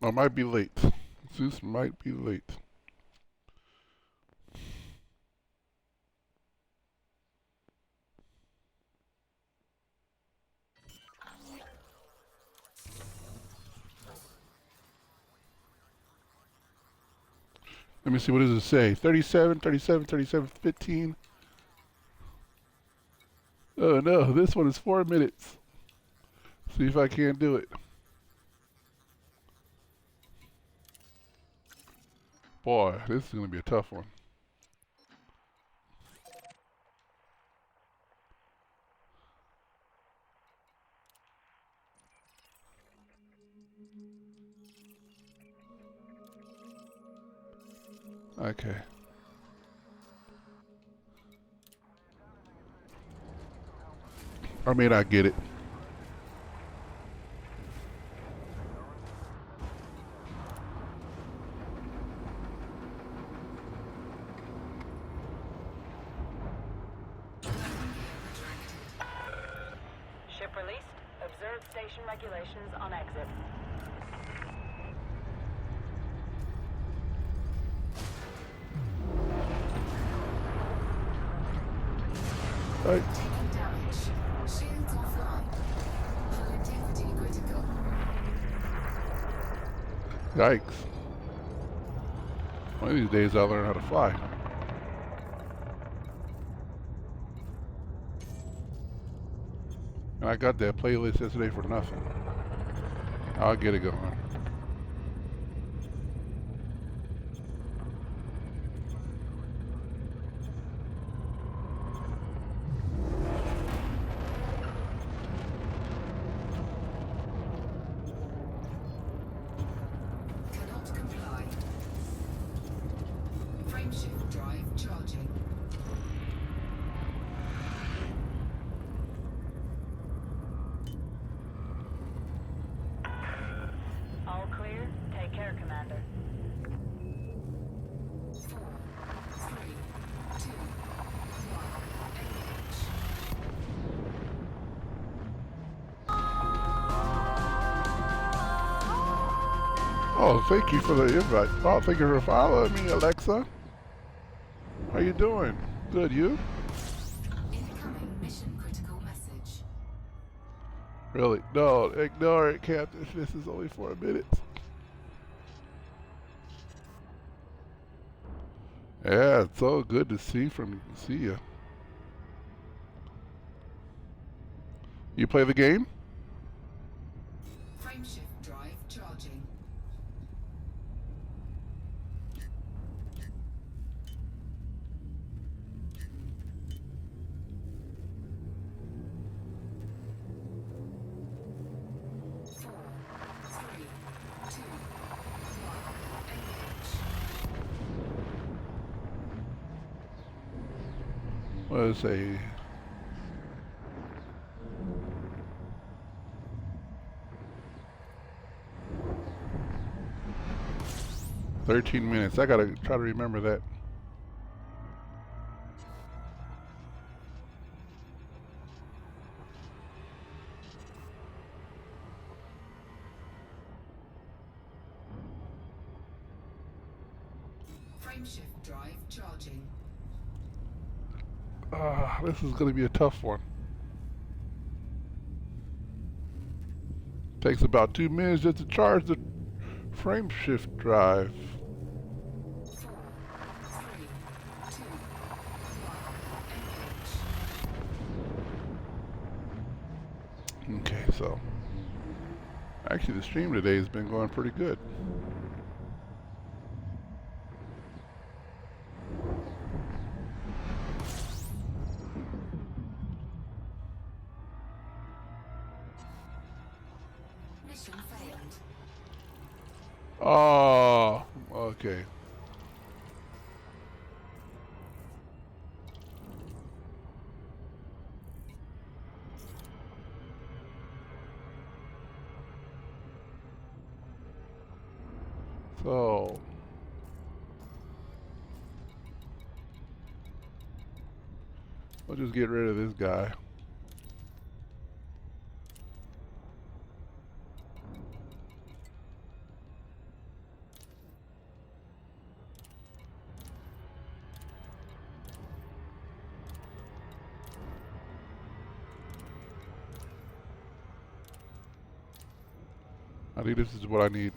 I might be late. Zeus might be late. Let me see, what does it say? 37, 37, 37, 15. Oh no, this one is 4 minutes. See if I can't do it. Boy, this is going to be a tough one. Okay. I may not get it. Ship released. Observe station regulations on exit. Right. Taking damage. Shields offline. Hull integrity critical. Yikes. One of these days I'll learn how to fly. And I got that playlist yesterday for nothing. I'll get it going. Cannot comply. Frameshift drive charging. All clear. Take care, Commander. 4, 3, 2, 1. Oh, thank you for the invite. Oh, thank you for following me, Alexa. How you doing? Good, you? Incoming mission critical message. Really? No, ignore it, Captain. This is only 4 minutes. Yeah, it's so good to see you. You play the game? Frameshift drive charging. Four, three, two, one. Engage. What is a 13 minutes. I gotta try to remember that. Frameshift drive charging. This is gonna be a tough one. Takes about 2 minutes just to charge the frame shift drive. 4, 3, 2, 1. Engage. Okay, so actually the stream today has been going pretty good. Mission failed. Oh, okay. So we'll just get rid of this guy. I think this is what I need.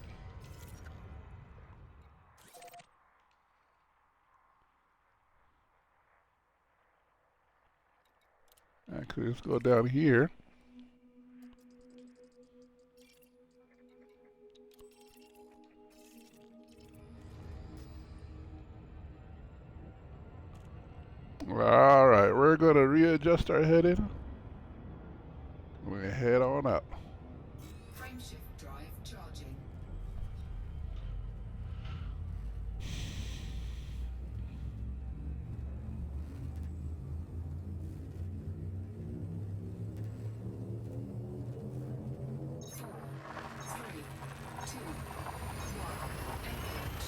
Actually, let's go down here. Alright, we're going to readjust our heading. We're going to head on up. Frameshift drive charging. Four, three, two, one. Engage.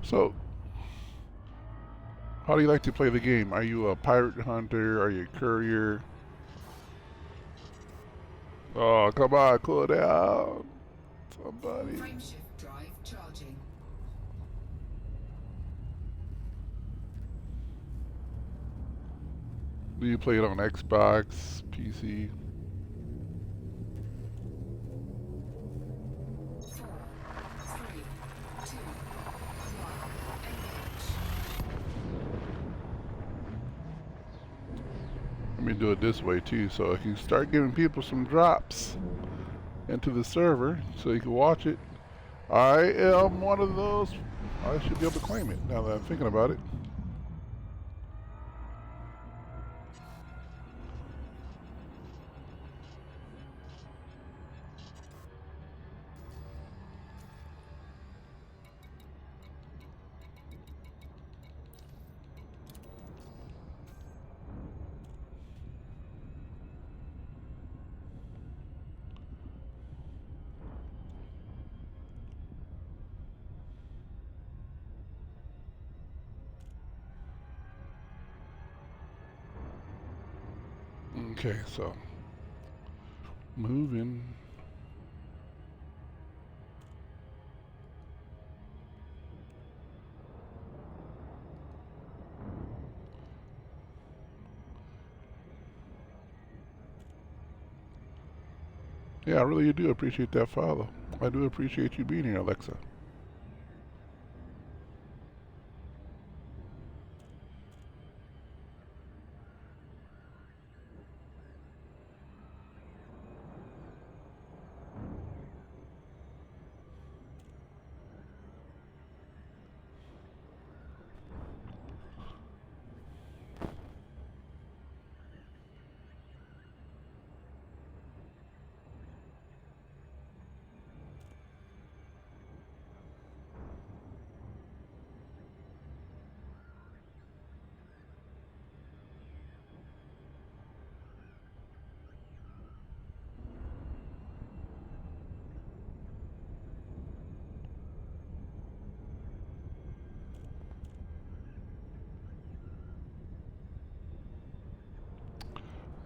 So, how do you like to play the game? Are you a pirate hunter? Are you a courier? Oh, come on, cool down. Somebody. Frameshift drive charging. Do you play it on Xbox, PC? Four, three, two, one. Engage. Let me do it this way too, so if you start giving people some drops into the server so you can watch it. I am one of those. I should be able to claim it now that I'm thinking about it. Okay, so moving. Yeah, I really do appreciate that follow. I do appreciate you being here, Alexa.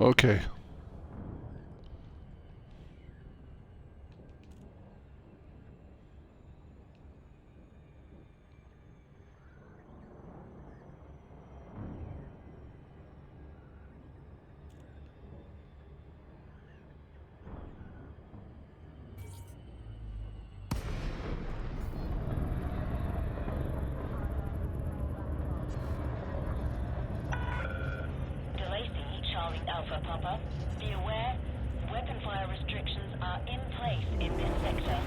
Okay. Charlie Alpha Papa. Be aware, weapon fire restrictions are in place in this sector.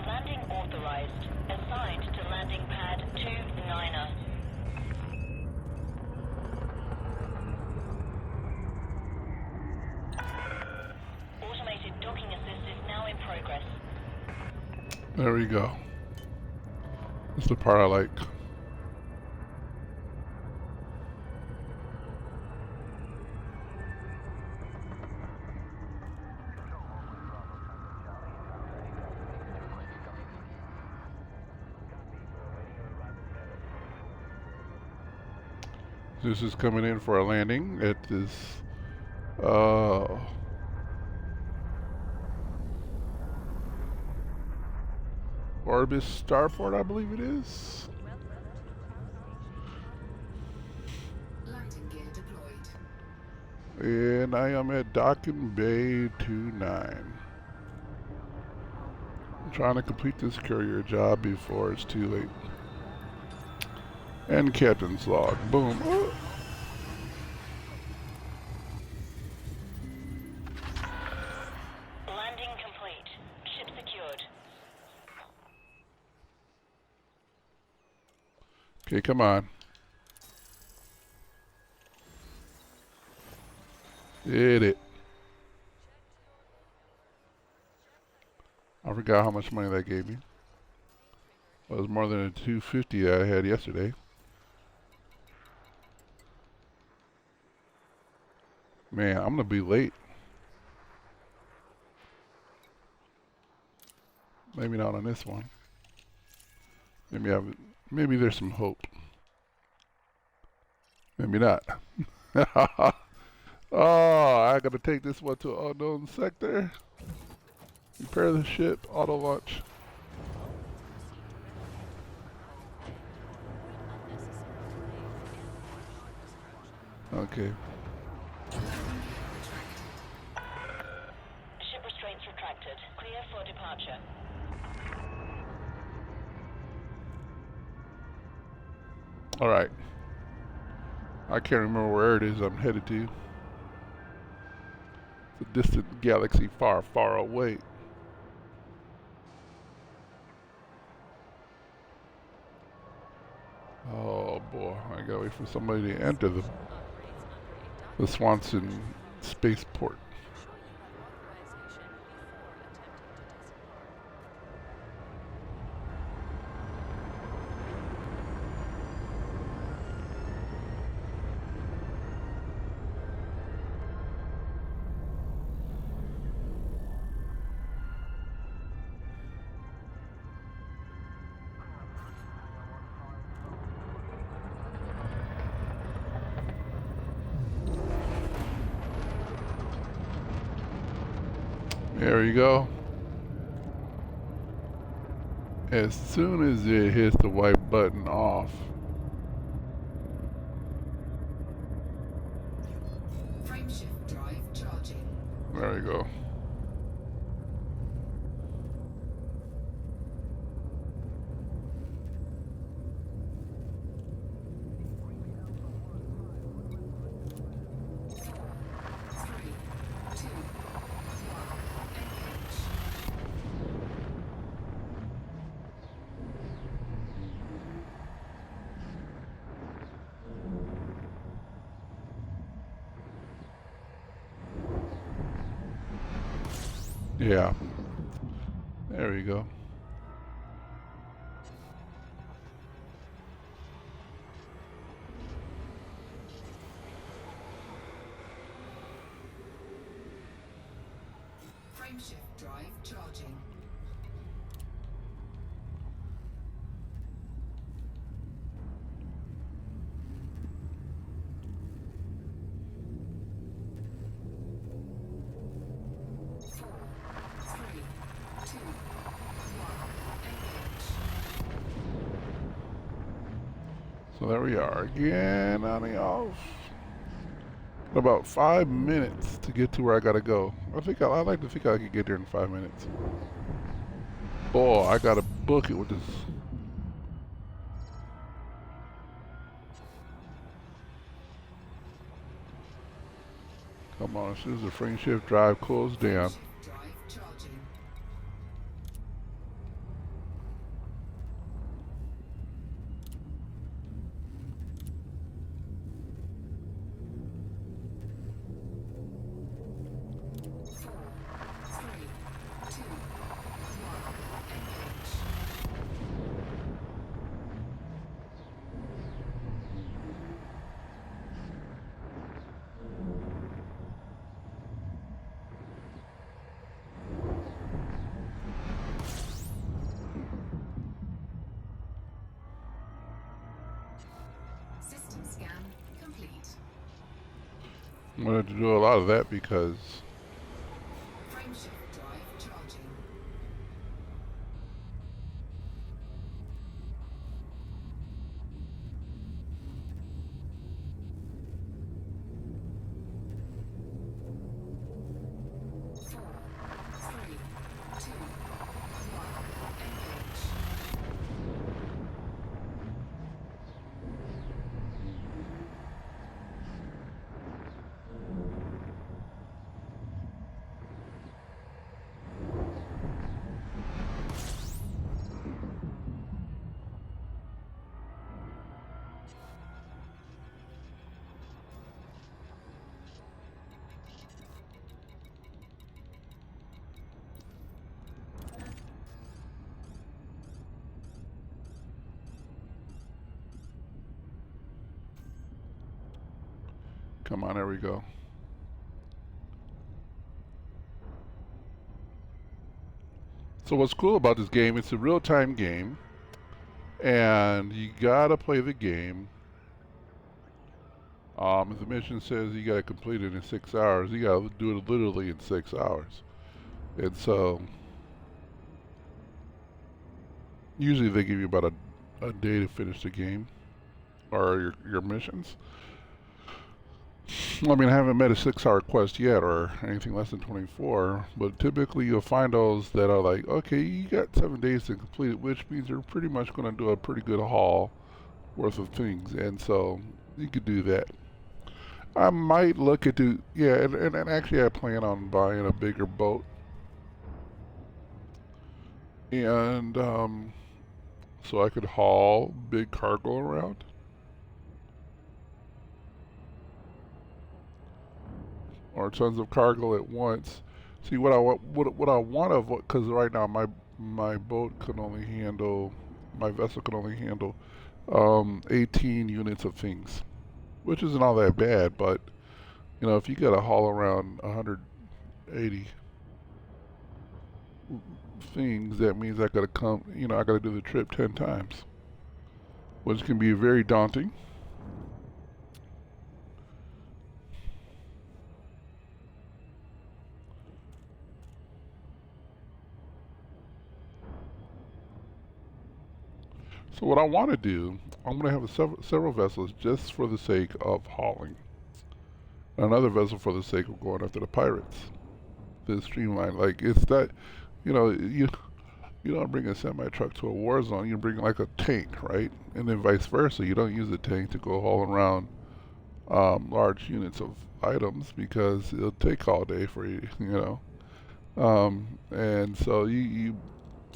Landing authorized. Assigned to landing pad 29er. Automated docking assist is now in progress. There we go. That's the part I like. This is coming in for a landing at this uh Orbis starport, I believe it is. Landing gear deployed. And I am at Docking Bay 29. I'm trying to complete this courier job before it's too late. And captain's log. Boom. Oh. Landing complete. Ship secured. Okay, come on. Hit it. I forgot how much money that gave me. It was more than the 250 I had yesterday. Man, I'm gonna be late. Maybe not on this one. Maybe there's some hope. Maybe not. Oh, I gotta take this one to an unknown sector. Repair the ship, auto launch. Okay. Ship restraints retracted. Clear for departure. Alright. I can't remember where it is I'm headed to. It's a distant galaxy far, far away. Oh boy, I gotta wait for somebody to enter the Swanson spaceport. There you go. As soon as it hits the white button off, Frameshift drive charging. there you go. Yeah. There you go. Frameshift drive charging. So there we are again on the off. About 5 minutes to get to where I gotta go. I like to think I could get there in 5 minutes. Boy, I gotta book it with this. Come on, as soon as the frame shift drive closed down. Drive charging. I'm going to do a lot of that because Frameshift drive charging. Four, three, two, one. Engage. come on, there we go. So what's cool about this game, it's a real-time game, and you gotta play the game. If the mission says you gotta complete it in 6 hours, you gotta do it literally in 6 hours. And so, usually they give you about a day to finish the game, or your missions. I mean, I haven't met a 6-hour quest yet, or anything less than 24, but typically you'll find those that are like, okay, you got 7 days to complete it, which means you're pretty much going to do a pretty good haul worth of things, and so you could do that. I might look at yeah, and actually I plan on buying a bigger boat, and so I could haul big cargo around. Or tons of cargo at once. See what I want of because right now my boat can only handle, my vessel can only handle 18 units of things, which isn't all that bad. But you know, if you got to haul around 180 things, that means I got to come. You know, I got to do the trip 10 times, which can be very daunting. So what I want to do, I'm going to have several vessels just for the sake of hauling. Another vessel for the sake of going after the pirates. The streamline, like it's that, you know, you don't bring a semi truck to a war zone. You bring like a tank, right? And then vice versa. You don't use a tank to go haul around large units of items because it'll take all day for you, you know. And so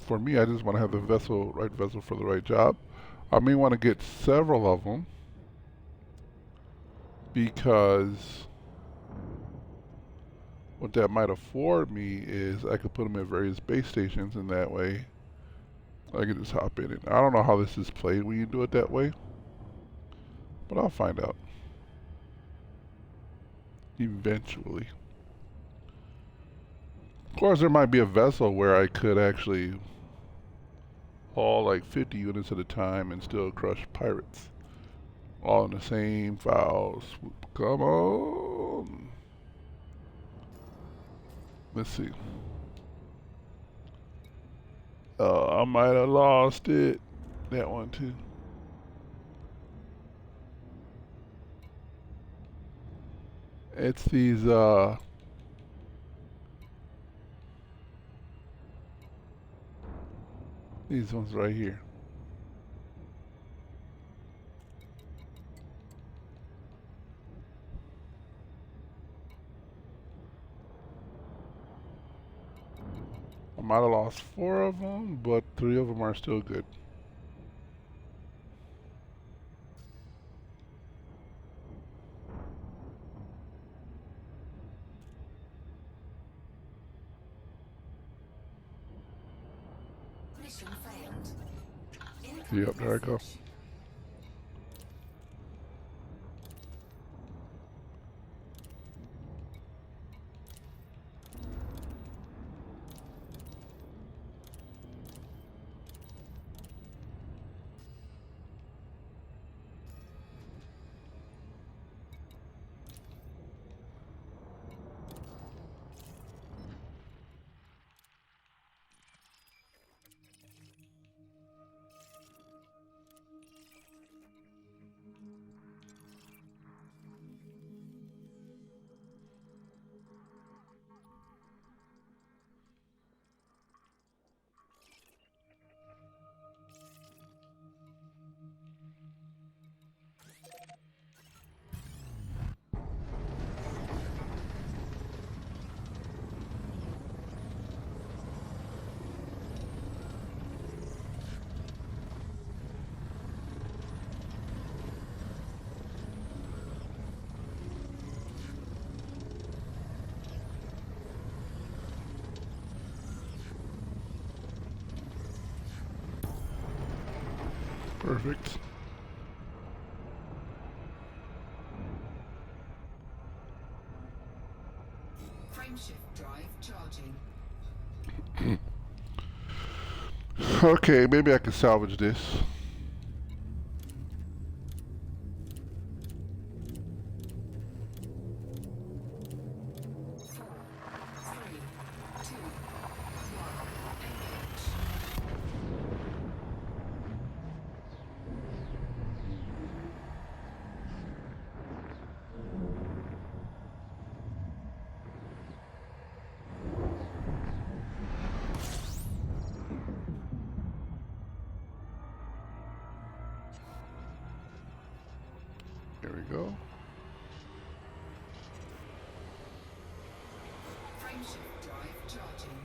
for me, I just want to have the right vessel for the right job. I may want to get several of them because what that might afford me is I could put them at various base stations, and that way I can just hop in it. I don't know how this is played when you do it that way, but I'll find out eventually. Of course, there might be a vessel where I could actually haul like 50 units at a time and still crush pirates. All in the same file. Come on. Let's see. I might have lost it. That one too. It's these ones right here. I might have lost 4 of them, but 3 of them are still good. Mission failed. Yep, there I go. Perfect. Frameshift drive charging. Okay, maybe I can salvage this. 4, 3, 2, 1. Here we go. Frameshift drive charging.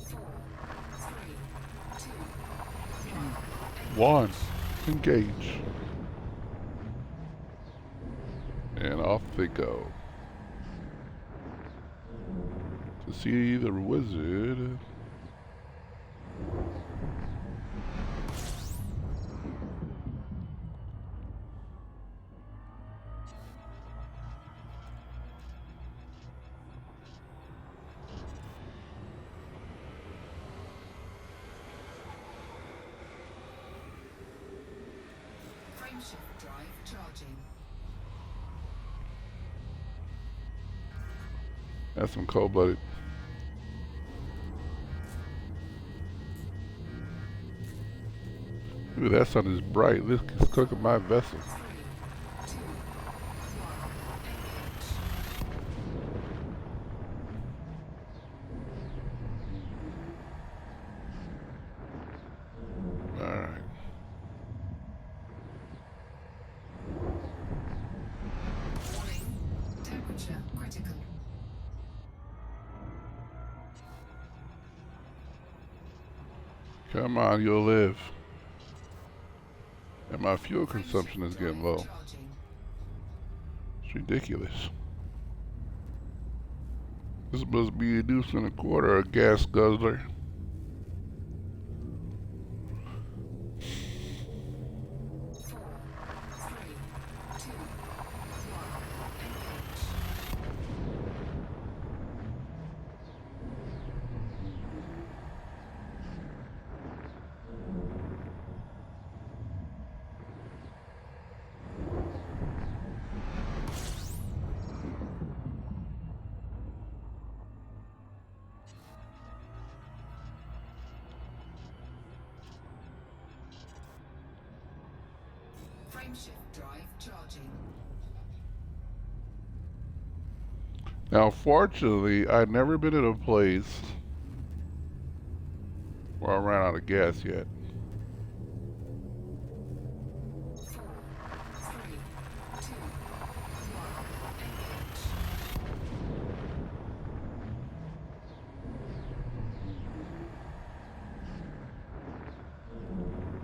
Four, three, two, One. Engage. And off they go. To see the wizard. frameshift drive charging. That's some cold-blooded. Ooh, that sun is bright. This is cooking my vessel. 3, 2, 1, engage. Alright. Warning, temperature critical. Come on, you'll live. And my fuel consumption is getting low. Charging. It's ridiculous. This must be a deuce and a quarter, a gas guzzler. Four, three, two, one, frameshift drive charging. Now, fortunately, I've never been in a place where I ran out of gas yet. 4, 3, 2, 1, engage.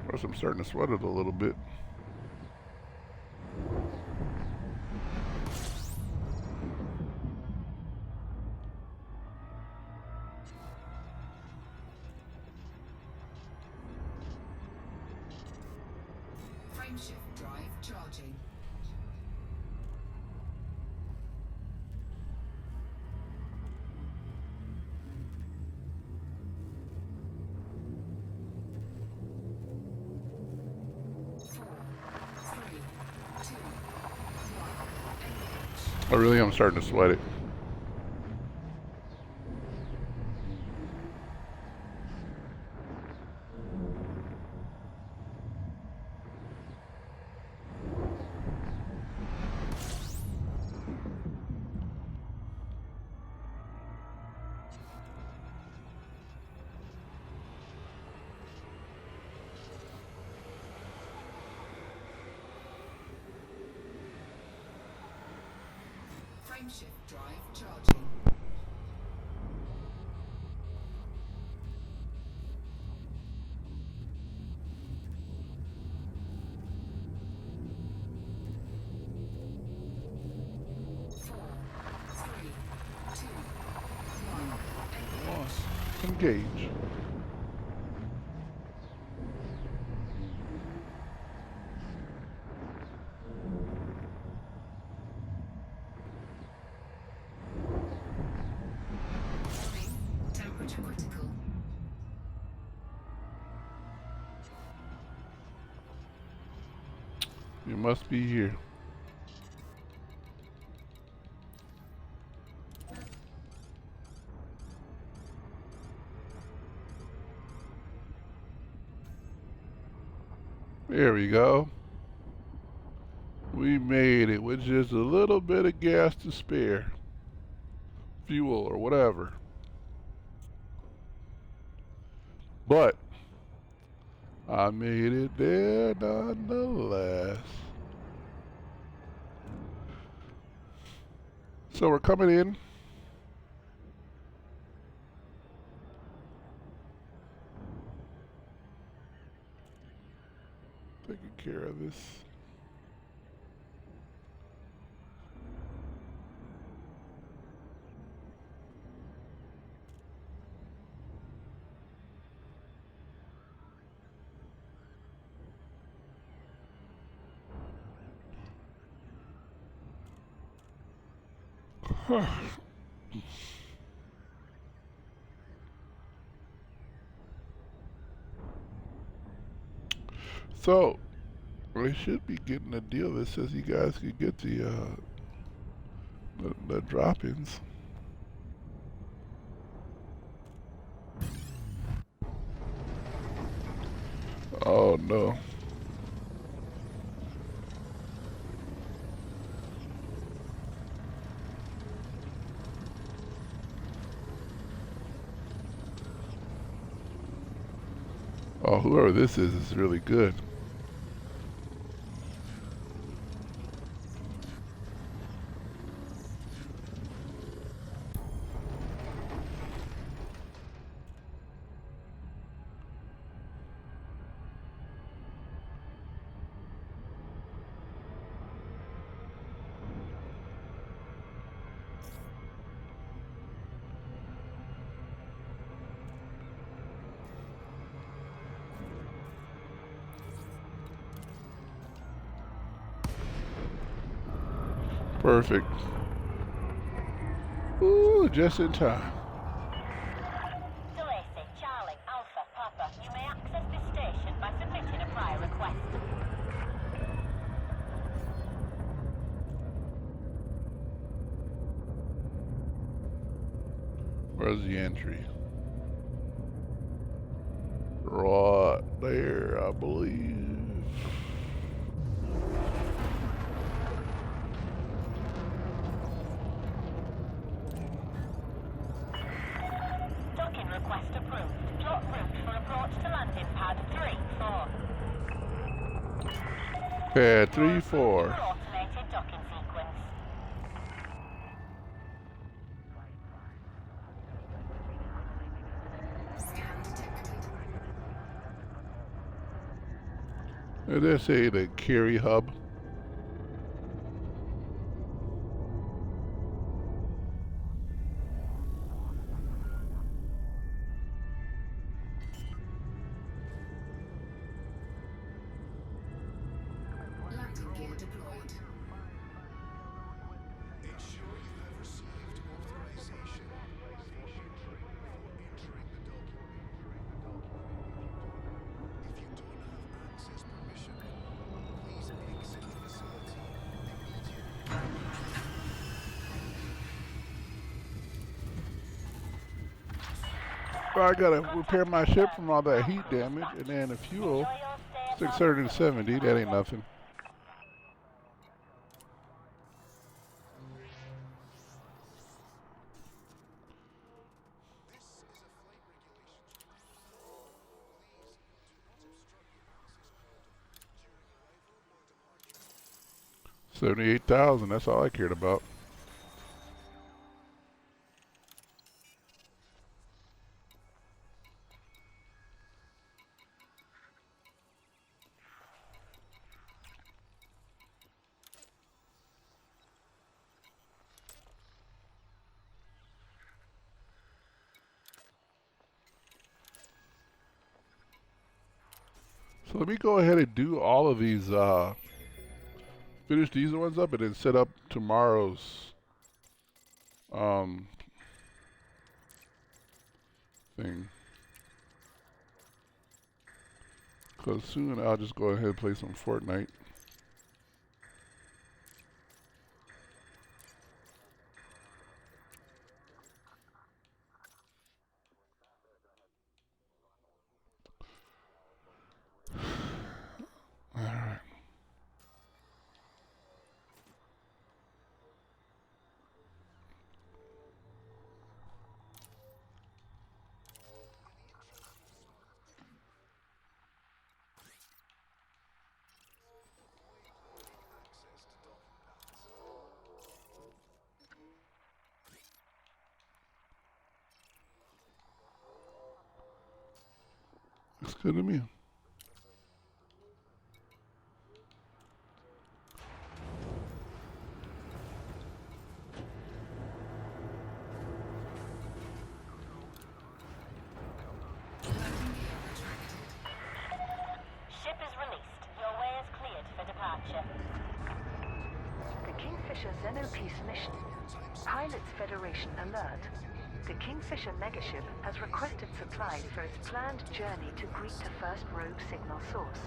Plus, I'm starting to sweat it a little bit. Frameshift drive charging. Four, three, two, one, engage. I really am starting to sweat it. Frameshift drive charging. Disengage. Warning. Temperature critical. You must be here. There we go. We made it with just a little bit of gas to spare. Fuel or whatever. But I made it there nonetheless. So we're coming in. Taking care of this. So, we should be getting a deal that says you guys could get the drop-ins. Oh no. Oh, whoever this is really good. Perfect. Ooh, just in time. Delacey, Charlie, Alpha, Papa, you may access this station by submitting a prior request. Where's the entry? Right there, I believe. Docking request approved. Plot route for approach to landing pad 3-4. Pad 3-4. Automated docking sequence. Scan detected. Did they say the carry hub? Landing gear deployed. Ensure you have received authorization for entering the document. If you don't have access permission, please exit the facility immediately. I gotta repair my ship from all that heat damage, and then the fuel, Enjoy your stay aboard. 670, that ain't nothing. This is a flight regulations. Please do not obstruct the access code during arrival or departure. 78,000, that's all I cared about. So let me go ahead and do all of these, finish these ones up and then set up tomorrow's thing. Because soon I'll just go ahead and play some Fortnite. Alright. Looks good to me. Ship is released. Your way is cleared for departure. The Kingfisher Xenopeace mission. Pilots Federation alert. The Kingfisher megaship has requested supplies for its planned journey to greet the first rogue signal source.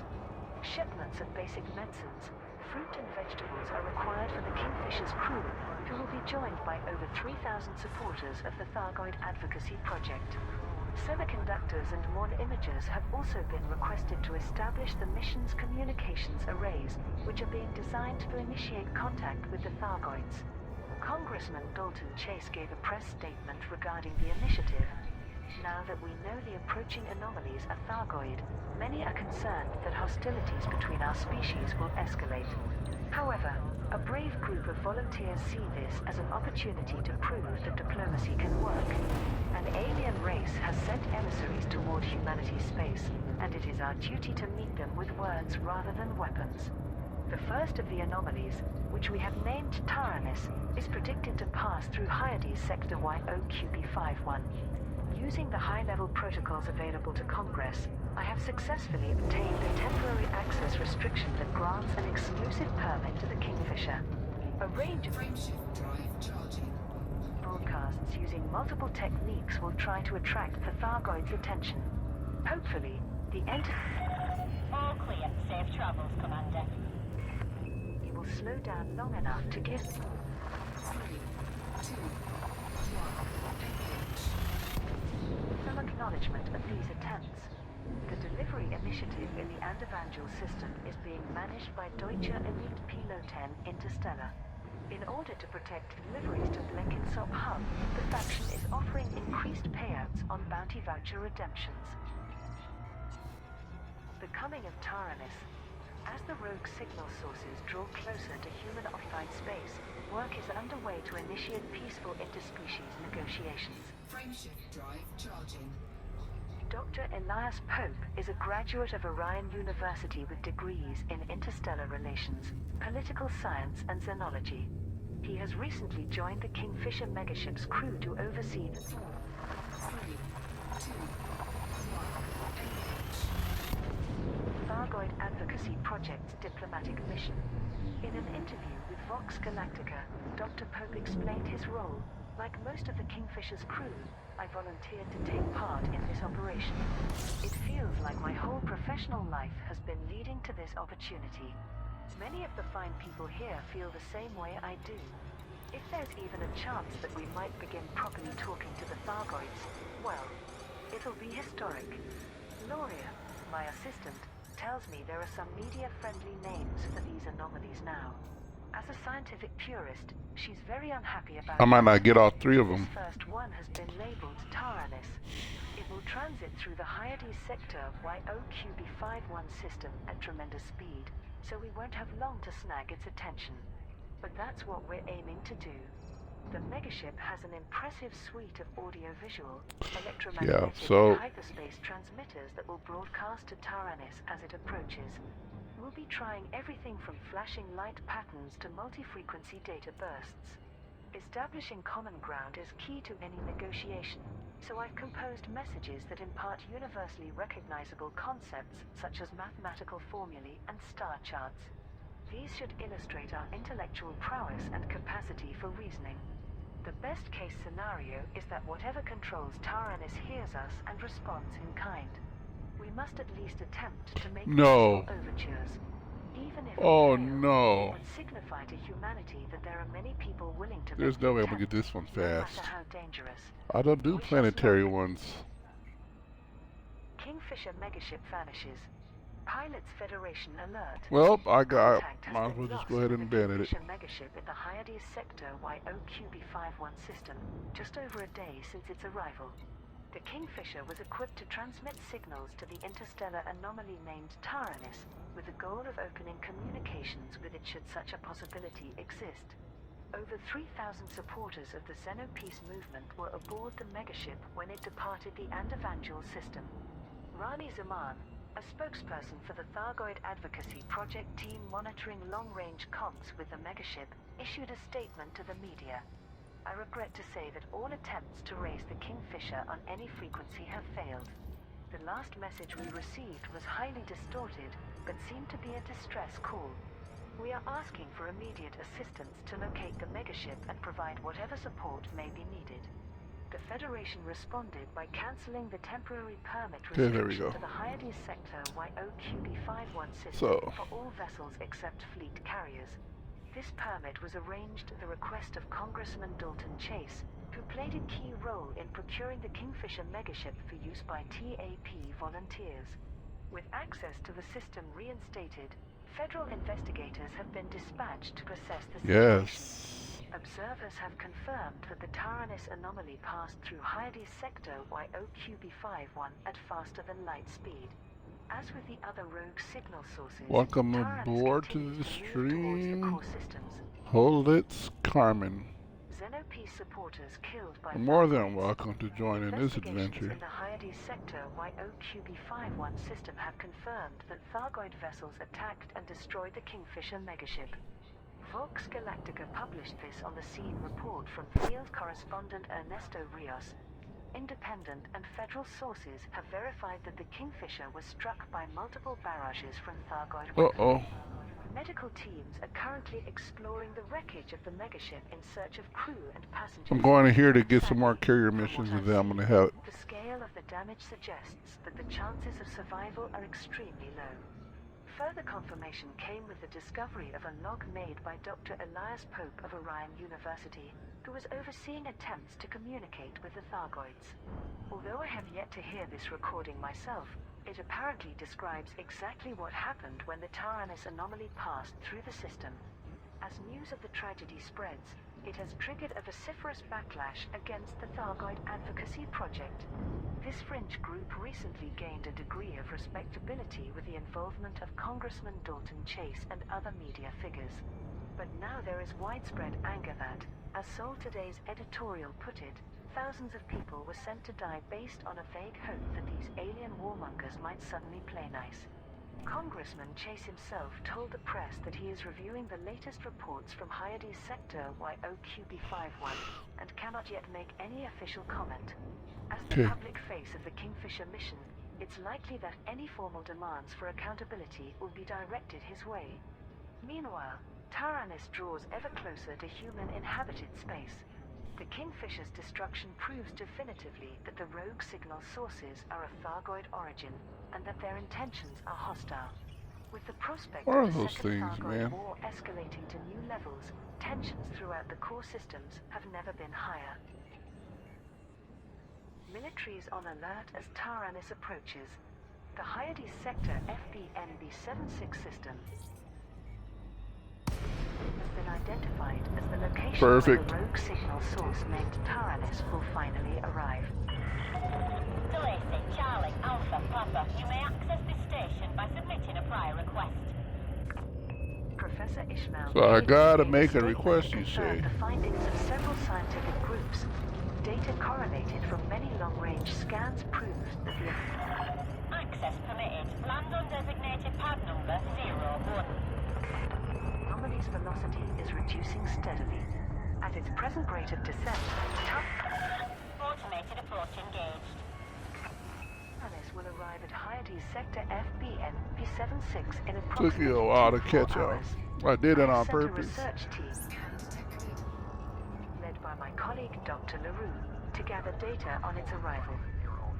Shipments of basic medicines, fruit and vegetables are required for the Kingfisher's crew, who will be joined by over 3,000 supporters of the Thargoid Advocacy Project. Semiconductors and more imagers have also been requested to establish the mission's communications arrays, which are being designed to initiate contact with the Thargoids. Congressman Dalton Chase gave a press statement regarding the initiative. Now that we know the approaching anomalies are Thargoid, many are concerned that hostilities between our species will escalate. However, a brave group of volunteers see this as an opportunity to prove that diplomacy can work. An alien race has sent emissaries toward humanity's space, and it is our duty to meet them with words rather than weapons. The first of the anomalies, which we have named Taranis, is predicted to pass through Hyades Sector YOQB51. Using the high-level protocols available to Congress, I have successfully obtained a temporary access restriction that grants an exclusive permit to the Kingfisher. A range of Frameshift drive charging. broadcasts using multiple techniques will try to attract the Thargoid's attention. Hopefully, the entity All clear. Safe travels, Commander. will slow down long enough to give 3, 2, 1, engage. some acknowledgement of these attempts. The delivery initiative in the Andevangel system is being managed by Deutsche Elite Pilo 10 Interstellar. In order to protect deliveries to Blenkinsop Hub, the faction is offering increased payouts on bounty voucher redemptions. The coming of Taranis. As the rogue signal sources draw closer to human-occupied space, work is underway to initiate peaceful interspecies negotiations. Frameshift drive charging. Dr. Elias Pope is a graduate of Orion University with degrees in interstellar relations, political science, and xenology. He has recently joined the Kingfisher megaship's crew to oversee the 3, 2, 1, engage. Thargoid Advocacy Project's diplomatic mission. In an interview with Vox Galactica, Dr. Pope explained his role. Like most of the Kingfisher's crew, I volunteered to take part in this operation. It feels like my whole professional life has been leading to this opportunity. Many of the fine people here feel the same way I do. If there's even a chance that we might begin properly talking to the Thargoids, well, it'll be historic. Loria, my assistant, tells me there are some media-friendly names for these anomalies now. As a scientific purist, she's very unhappy about I might not get all three of them. This first one has been labeled Taranis. It will transit through the Hyades sector YOQB51 system at tremendous speed, so we won't have long to snag its attention. But that's what we're aiming to do. The megaship has an impressive suite of audio-visual, electromagnetic, so- and hyperspace transmitters that will broadcast to Taranis as it approaches. We'll be trying everything from flashing light patterns to multi-frequency data bursts. Establishing common ground is key to any negotiation, so I've composed messages that impart universally recognizable concepts such as mathematical formulae and star charts. These should illustrate our intellectual prowess and capacity for reasoning. The best case scenario is that whatever controls Taranis hears us and responds in kind. We must at least attempt to make No. reasonable overtures. Even if Oh, we fail, no. it would signify to humanity that there are many people willing to There's make no the way I'm gonna attempt, get this one no matter fast. how dangerous. I don't do We shall planetary slowly- ones. Kingfisher megaship vanishes. Pilots Federation alert. Well, I Contact has might as been well just lost go ahead with and the abandon it. Kingfisher megaship in the Hyades sector YOQB51 system, just over a day since its arrival. The Kingfisher was equipped to transmit signals to the interstellar anomaly named Taranis, with the goal of opening communications with it should such a possibility exist. Over 3,000 supporters of the Xenopeace movement were aboard the megaship when it departed the Andevangel system. Rani Zaman, a spokesperson for the Thargoid Advocacy Project team monitoring long-range comms with the megaship, issued a statement to the media. I regret to say that all attempts to raise the Kingfisher on any frequency have failed. The last message we received was highly distorted, but seemed to be a distress call. We are asking for immediate assistance to locate the megaship and provide whatever support may be needed. The Federation responded by cancelling the temporary permit Okay, there we restriction go. to the Hyades sector YOQB51 system So. for all vessels except fleet carriers. This permit was arranged at the request of Congressman Dalton Chase, who played a key role in procuring the Kingfisher megaship for use by TAP volunteers. With access to the system reinstated, federal investigators have been dispatched to assess the situation. Yes. Observers have confirmed that the Taranis anomaly passed through Hyades sector YOQB51 at faster than light speed. As with the other rogue signal sources, Welcome Taranis aboard to continues the move towards stream. the core systems. Hold it, Carmen. Xenopeace supporters killed by You're more than Thargoids. welcome to join in this Investigations adventure. in the Hyades sector YOQB51 system have confirmed that Thargoid vessels attacked and destroyed the Kingfisher megaship. Vox Galactica published this on the scene report from field correspondent Ernesto Rios. Independent and federal sources have verified that the Kingfisher was struck by multiple barrages from Thargoid weapons. Uh-oh. Medical teams are currently exploring the wreckage of the megaship in search of crew and passengers. I'm going to here to get some more Sadly, carrier from missions, what and then I've I'm going to seen, have the scale of the damage suggests that the chances of survival are extremely low. Further confirmation came with the discovery of a log made by Dr. Elias Pope of Orion University, who was overseeing attempts to communicate with the Thargoids. Although I have yet to hear this recording myself, it apparently describes exactly what happened when the Taranis anomaly passed through the system. As news of the tragedy spreads, it has triggered a vociferous backlash against the Thargoid Advocacy Project. This fringe group recently gained a degree of respectability with the involvement of Congressman Dalton Chase and other media figures. But now there is widespread anger that, as Seoul Today's editorial put it, thousands of people were sent to die based on a vague hope that these alien warmongers might suddenly play nice. Congressman Chase himself told the press that he is reviewing the latest reports from Hyades sector YOQB51 and cannot yet make any official comment. As the Okay. public face of the Kingfisher mission, it's likely that any formal demands for accountability will be directed his way. Meanwhile, Taranis draws ever closer to human-inhabited space. The Kingfisher's destruction proves definitively that the rogue signal sources are of Thargoid origin, and that their intentions are hostile. With the prospect What are of the those Second things, Thargoid man? War escalating to new levels, tensions throughout the core systems have never been higher. Militaries on alert as Taranis approaches. The Hyades sector FBNB76 system has been identified as the location Perfect. where the rogue signal source named Taranis will finally arrive. Delacey, Charlie, Alpha, Papa, you may access this station by submitting a prior request. Professor Ishmael. So I gotta made make a statement request, that you confirmed say? The findings of several scientific groups. Data correlated from many long-range scans proves that the Access permitted. Land on designated pad number 01. anomaly's velocity is reducing steadily. At its present rate of descent, Automated approach engaged. Tyrannus will arrive at Hyades Sector FBN P76 in Took approximately you a while to 24 catch up. hours. I did it I on sent a purpose. research team Scan detected. led by my colleague Dr. LaRue to gather data on its arrival.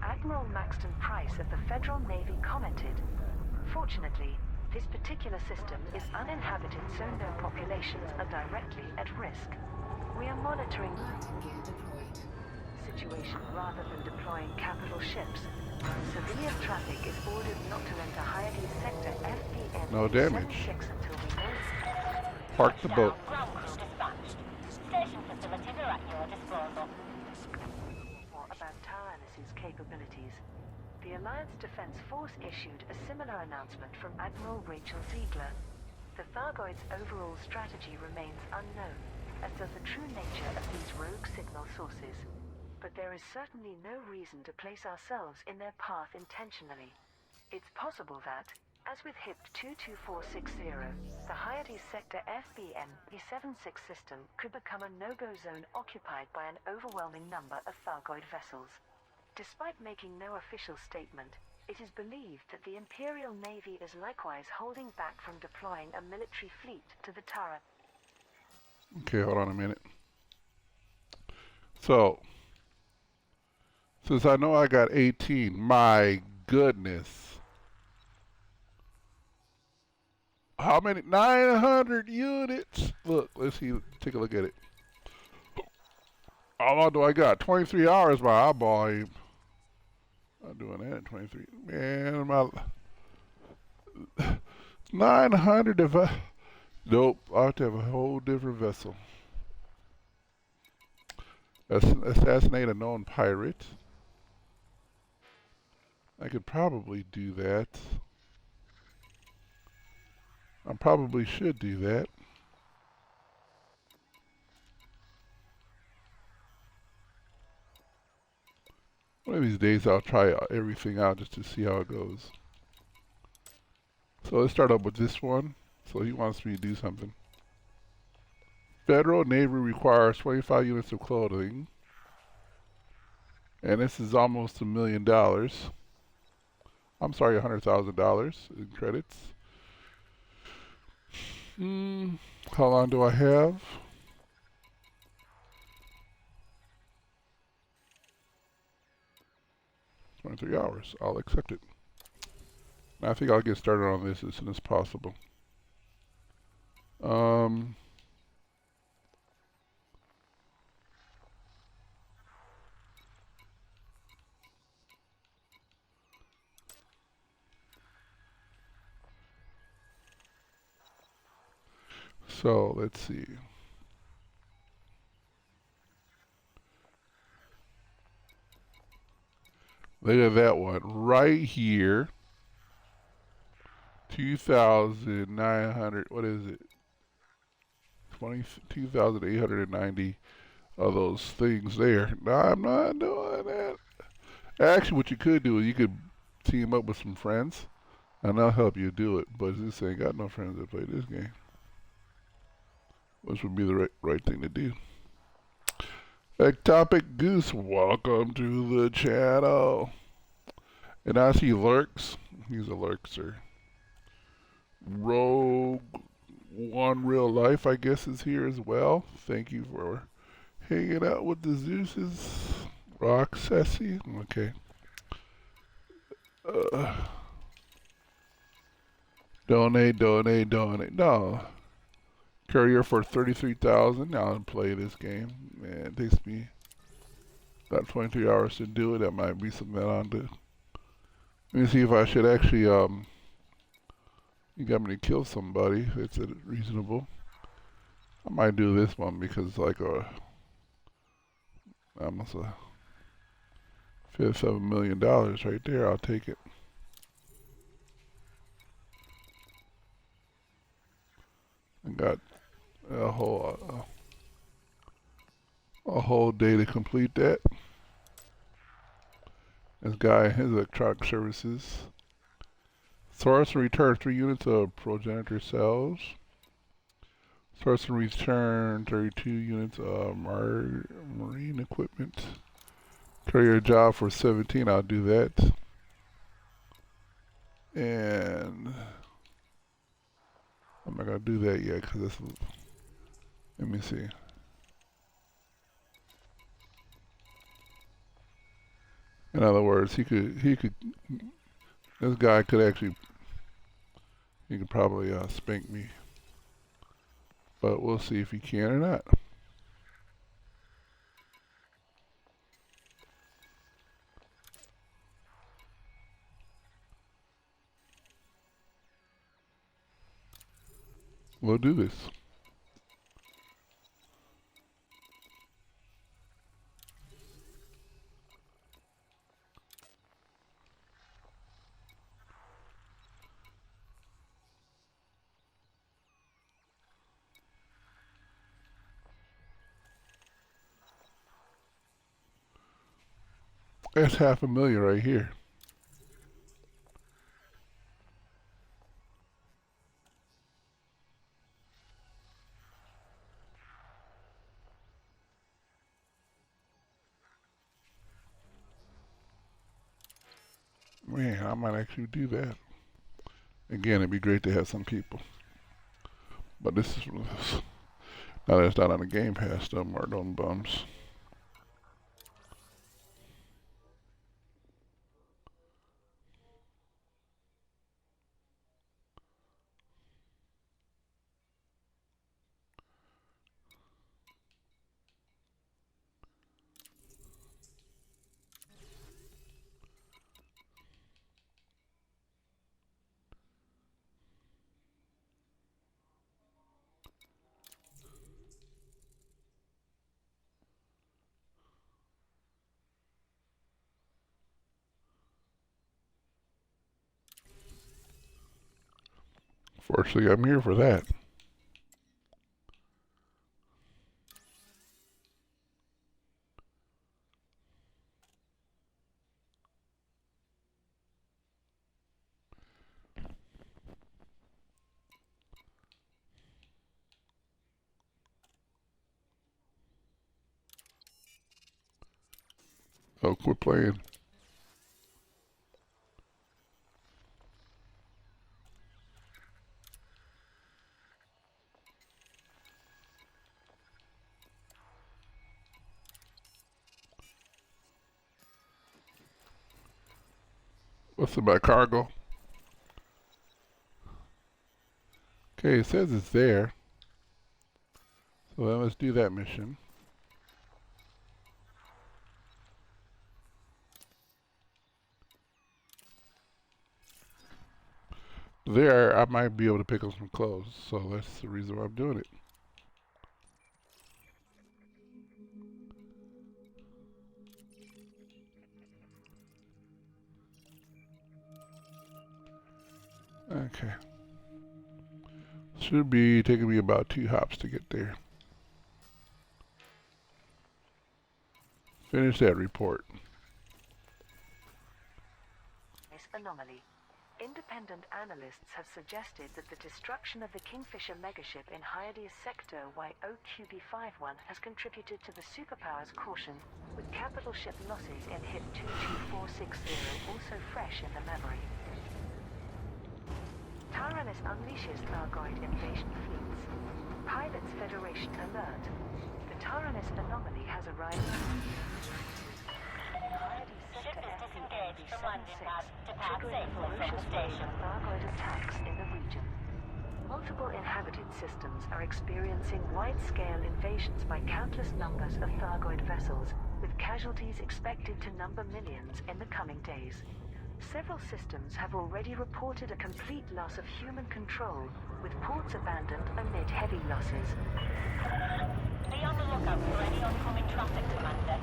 Admiral Maxton Price of the Federal Navy commented, "Fortunately, this particular system is uninhabited, so no populations are directly at risk. We are monitoring the Landing gear deployed. situation rather than deploying capital ships. Civilian traffic is ordered not to enter Hyades Sector FBN No damage. 76 until we know. Park the boat. Ground crew dispatched. Station facilities are at your disposal. More about Tyrannus's capabilities. The Alliance Defense Force issued a similar announcement from Admiral Rachel Ziegler. The Thargoids' overall strategy remains unknown, as does the true nature of these rogue signal sources. But there is certainly no reason to place ourselves in their path intentionally. It's possible that, as with HIP 22460, the Hyades Sector FBN E76 system could become a no-go zone occupied by an overwhelming number of Thargoid vessels. Despite making no official statement, it is believed that the Imperial Navy is likewise holding back from deploying a military fleet to the Tara. Okay, hold on a minute. So, since I know I got 18, my goodness. How many? 900 units. Look, let's see. Take a look at it. How long do I got? 23 hours. My eyeball ain't. I'm doing that in 23. Man, my 900. If I nope, I have to have a whole different vessel. Assassinate a known pirate. I could probably do that. I probably should do that. One of these days I'll try everything out just to see how it goes. So let's start up with this one. So he wants me to do something. Federal Navy requires 25 units of clothing. And this is almost $1 million. I'm sorry, $100,000 in credits. How long do I have? 23 hours. I'll accept it. I think I'll get started on this as soon as possible. So let's see. Look at that one right here. 2,900. What is it? 2,890 of those things there. No, I'm not doing that. Actually, what you could do is you could team up with some friends, and I'll help you do it. But this ain't got no friends that play this game, which would be the right thing to do. Ectopic Goose, welcome to the channel. And I see Lurks. He's a Lurkster. Rogue One Real Life, I guess, is here as well. Thank you for hanging out with the Zeuses. Roxessy, okay. Donate. No. Courier for 33,000. I'll play this game. Man, it takes me about 23 hours to do it. That might be something that I'll do. Let me see if I should actually, you got me to kill somebody. It's reasonable. I might do this one because it's like almost a $7 million right there. I'll take it. I got a whole day to complete that. This guy, his electronic services. Source return 3 units of progenitor cells. Source and return 32 units of marine equipment. Carrier job for 17. I'll do that. And I'm not gonna do that yet because this. Let me see. In other words, he could. This guy could actually. He could probably spank me. But we'll see if he can or not. We'll do this. That's 500,000 right here. Man, I might actually do that. Again, it'd be great to have some people. But this is now that it's not on the Game Pass stuff, more them bums. Fortunately, I'm here for that. Oh, quit playing. What's about cargo? Okay, it says it's there. So then let's do that mission. There, I might be able to pick up some clothes. So that's the reason why I'm doing it. Okay. Should be taking me about 2 hops to get there. Finish that report. Anomaly. Independent analysts have suggested that the destruction of the Kingfisher megaship in Hyades sector YOQB51 has contributed to the superpower's caution, with capital ship losses in hit 22460 also fresh in the memory. Tyrannus unleashes Thargoid invasion fleets. Pilots Federation alert. The Tyrannus anomaly has arrived. Shipment disengaged from landing pad to pad Triggering a safely from the ferocious wave station. of Thargoid attacks in the region. Multiple inhabited systems are experiencing wide-scale invasions by countless numbers of Thargoid vessels, with casualties expected to number millions in the coming days. Several systems have already reported a complete loss of human control, with ports abandoned amid heavy losses. Be on the lookout for any oncoming traffic, Commander.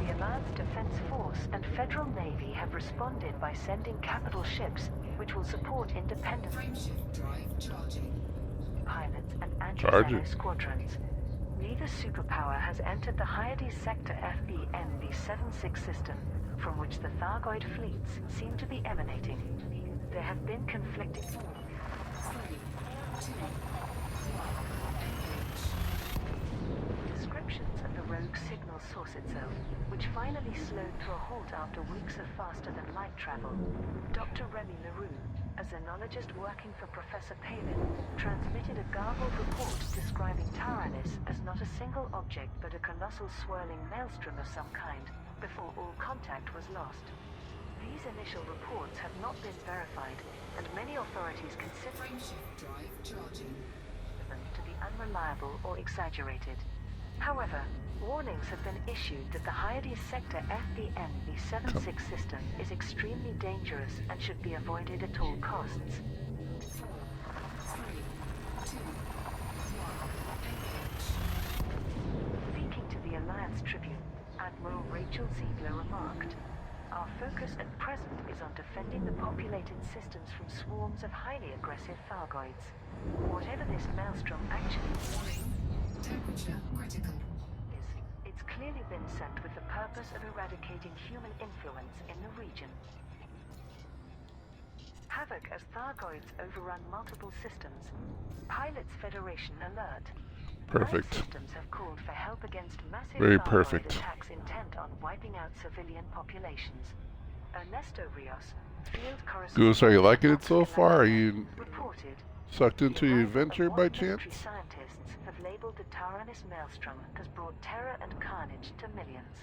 The Alliance Defense Force and Federal Navy have responded by sending capital ships, which will support independent Frameshift drive charging. pilots and Charge anti-shadow it. squadrons. Neither superpower has entered the Hyades sector FBNB-76 system, from which the Thargoid fleets seem to be emanating. There have been conflicting... Descriptions of the rogue signal source itself, which finally slowed to a halt after weeks of faster-than-light travel. Dr. Remy LaRue, a xenologist working for Professor Palin, transmitted a garbled report describing Taranis as not a single object but a colossal swirling maelstrom of some kind, before all contact was lost. These initial reports have not been verified, and many authorities consider Frameshift drive charging. them to be unreliable or exaggerated. However, warnings have been issued that the Hyades Sector FBN B76 system is extremely dangerous and should be avoided at all costs. 4, 3, 2, 1, engage. Speaking to the Alliance Tribune, Admiral Rachel Ziegler remarked, "Our focus at present is on defending the populated systems from swarms of highly aggressive Thargoids. Whatever this maelstrom actually Warning. Temperature critical. is, it's clearly been sent with the purpose of eradicating human influence in the region. Havoc as Thargoids overrun multiple systems. Pilots Federation alert. Perfect. Nine systems have called for help against massive Very Thargoid perfect. attacks intent on wiping out civilian populations. Ernesto Rios, field correspondent. Goose, are you liking it so far? Are you reported sucked into the the arrival adventure of by modern chance? military scientists have labeled the Taranis maelstrom has brought terror and carnage to millions.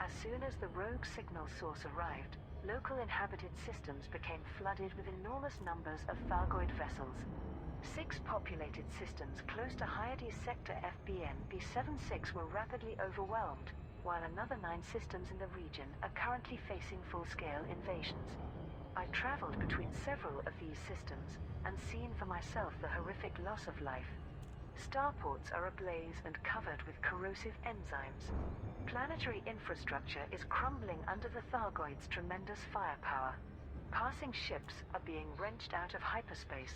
As soon as the rogue signal source arrived, local inhabited systems became flooded with enormous numbers of Thargoid vessels. 6 populated systems close to Hyades Sector FBN B76 were rapidly overwhelmed, while another 9 systems in the region are currently facing full-scale invasions. I traveled between several of these systems and seen for myself the horrific loss of life. Starports are ablaze and covered with corrosive enzymes. Planetary infrastructure is crumbling under the Thargoids' tremendous firepower. Passing ships are being wrenched out of hyperspace.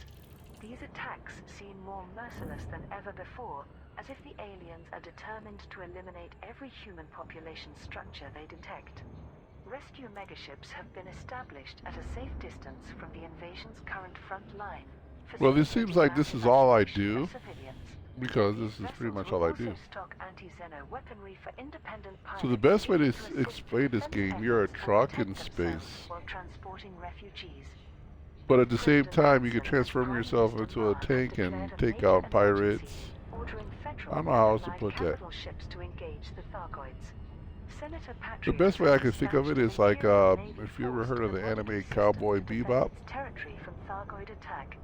These attacks seem more merciless than ever before, as if the aliens are determined to eliminate every human population structure they detect. Rescue megaships have been established at a safe distance from the invasion's current front line. Well, this seems like this is all I facilitating do, of civilians. because These this is pretty vessels much will all I also do. stock anti-Xeno weaponry for independent So the pilots best way to needed assist explain this defense game, you're a efforts and truck in protect themselves space. while transporting refugees. But at the same President time, you can Johnson, transform Prime yourself Minister into a Mark tank declared and a take major out pirates. emergency, ordering federal I don't know how else to and put allied that. capital ships to engage the Thargoids. Senator The Patriot best way I has can think of it dispatched is like, Imperial Navy if you ever force heard to of the the Milky anime Way Cowboy system to defend Bebop, its territory from Thargoid attack.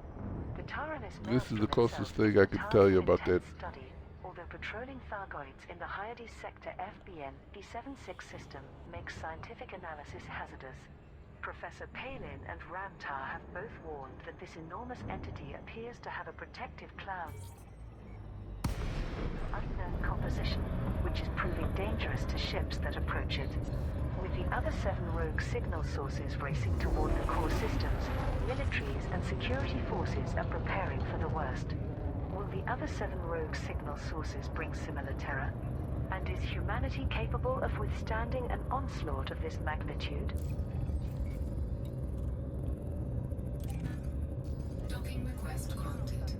The Taranis this is the maelstrom closest itself thing is I the can target tell you of about that. intense study, although patrolling Thargoids in the Hyades Sector FBN B76 system makes scientific analysis hazardous. Professor Palin and Ramtar have both warned that this enormous entity appears to have a protective cloud unknown composition, which is proving dangerous to ships that approach it. With the other 7 rogue signal sources racing toward the core systems, militaries and security forces are preparing for the worst. Will the other 7 rogue signal sources bring similar terror? And is humanity capable of withstanding an onslaught of this magnitude? Docking request granted.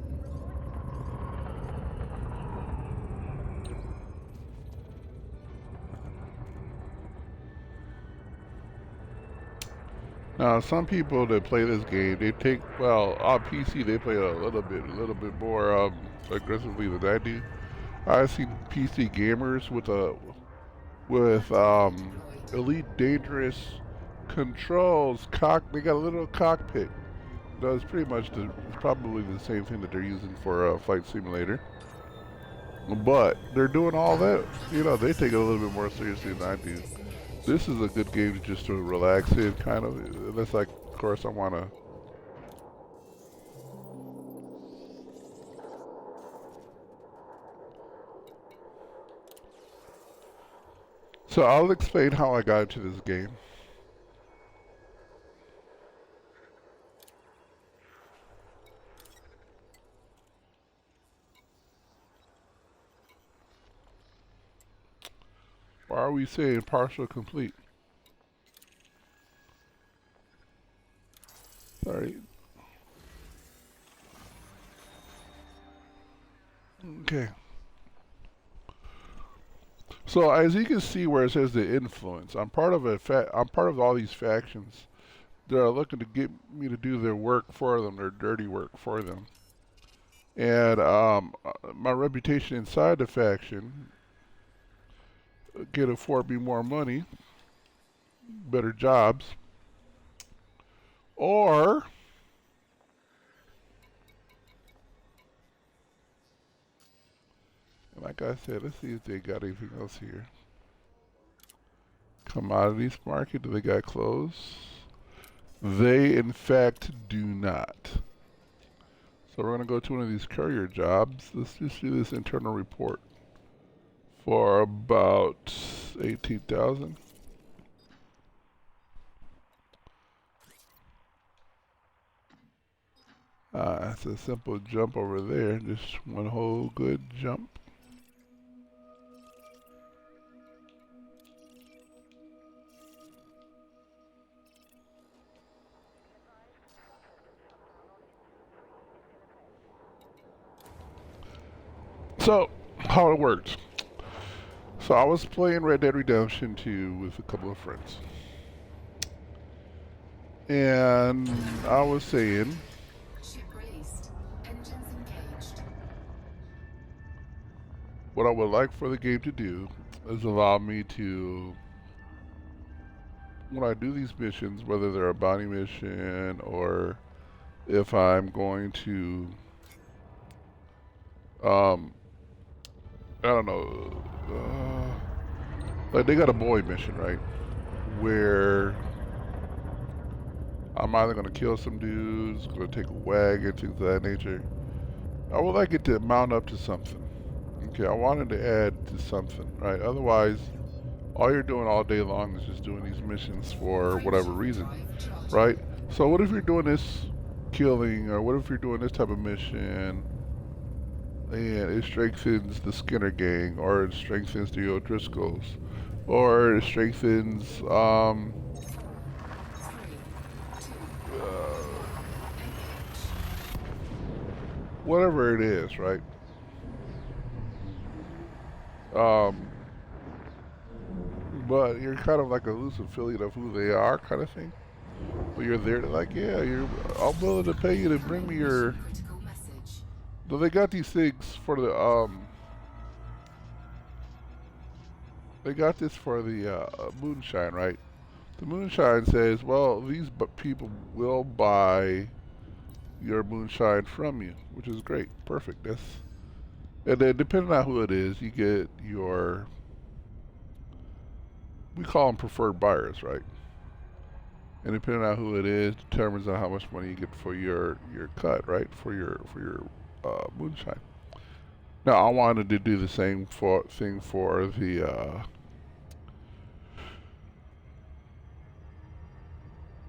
Now, some people that play this game, they take, well, on PC they play a little bit more aggressively than I do. I've seen PC gamers with elite dangerous controls. They got a little cockpit. Does pretty much probably the same thing that they're using for a flight simulator. But they're doing all that. You know, they take it a little bit more seriously than I do. This is a good game just to relax in, kind of. Unless, like, of course, I want to. So I'll explain how I got into this game. Why are we saying partial complete? Sorry. Okay. So as you can see where it says the influence, I'm part of I'm part of all these factions that are looking to get me to do their work for them, their dirty work for them. And my reputation inside the faction can afford me more money, better jobs, or like I said, let's see if they got anything else here. Commodities market, do they got clothes? They in fact do not. So we're going to go to one of these courier jobs. Let's just do this internal report for about 18,000. It's a simple jump over there, just one whole good jump. So, how it worked. So I was playing Red Dead Redemption 2 with a couple of friends. And I was saying, Ship released. Engines engaged. what I would like for the game to do is allow me to, when I do these missions, whether they're a bounty mission or if I'm going to, I don't know, like they got a boy mission, right? Where I'm either going to kill some dudes, going to take a wagon, things of that nature. I would like it to mount up to something. Okay, I wanted to add to something, right? Otherwise, all you're doing all day long is just doing these missions for whatever reason, right? So what if you're doing this killing, or what if you're doing this type of mission and it strengthens the Skinner gang, or it strengthens the O'Driscolls, or it strengthens whatever it is, right? But you're kind of like a loose affiliate of who they are, kind of thing. But you're there to like, yeah, I'm willing to pay you to bring me your. Critical message. Though they got these things for the they got this for the moonshine, right? The moonshine says, well, these people will buy your moonshine from you, which is great, perfect. And then depending on who it is, you get your, we call them preferred buyers, right? And depending on who it is, determines on how much money you get for your cut, right? For your moonshine. Now I wanted to do the same thing for the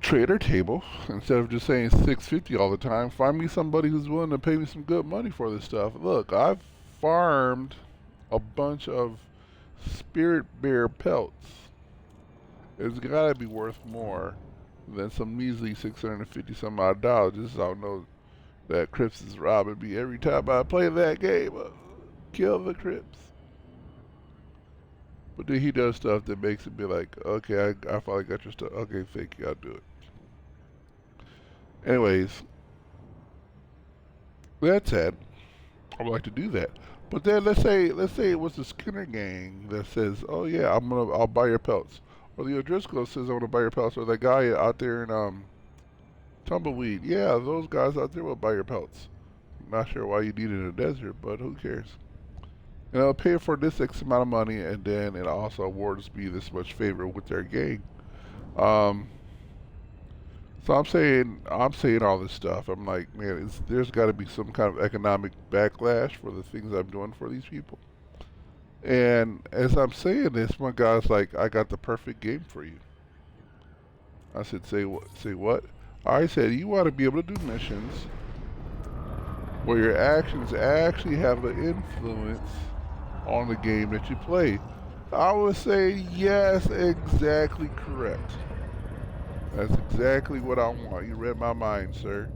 trader table. Instead of just saying 650 all the time, find me somebody who's willing to pay me some good money for this stuff. Look, I've farmed a bunch of spirit bear pelts. It's gotta be worth more than some measly 650 some odd dollars. Just so I know that Crips is robbing me every time I play that game. Kill the Crips. But then he does stuff that makes it be like, okay, I finally got your stuff. Okay, thank you, I'll do it. Anyways, that said, I would like to do that. But then let's say it was the Skinner gang that says, oh yeah, I'll buy your pelts. Or the O'Driscoll says I want to buy your pelts. Or that guy out there in Tumbleweed, yeah, those guys out there will buy your pelts. Not sure why you need it in the desert, but who cares? And I'll pay for this X amount of money, and then it also awards me this much favor with their gang. So I'm saying all this stuff. I'm like, man, there's got to be some kind of economic backlash for the things I'm doing for these people. And as I'm saying this, one guy's like, I got the perfect game for you. I said, say what? Say what? I said, you want to be able to do missions where your actions actually have an influence on the game that you play. I would say, yes, exactly correct. That's exactly what I want. You read my mind, sir.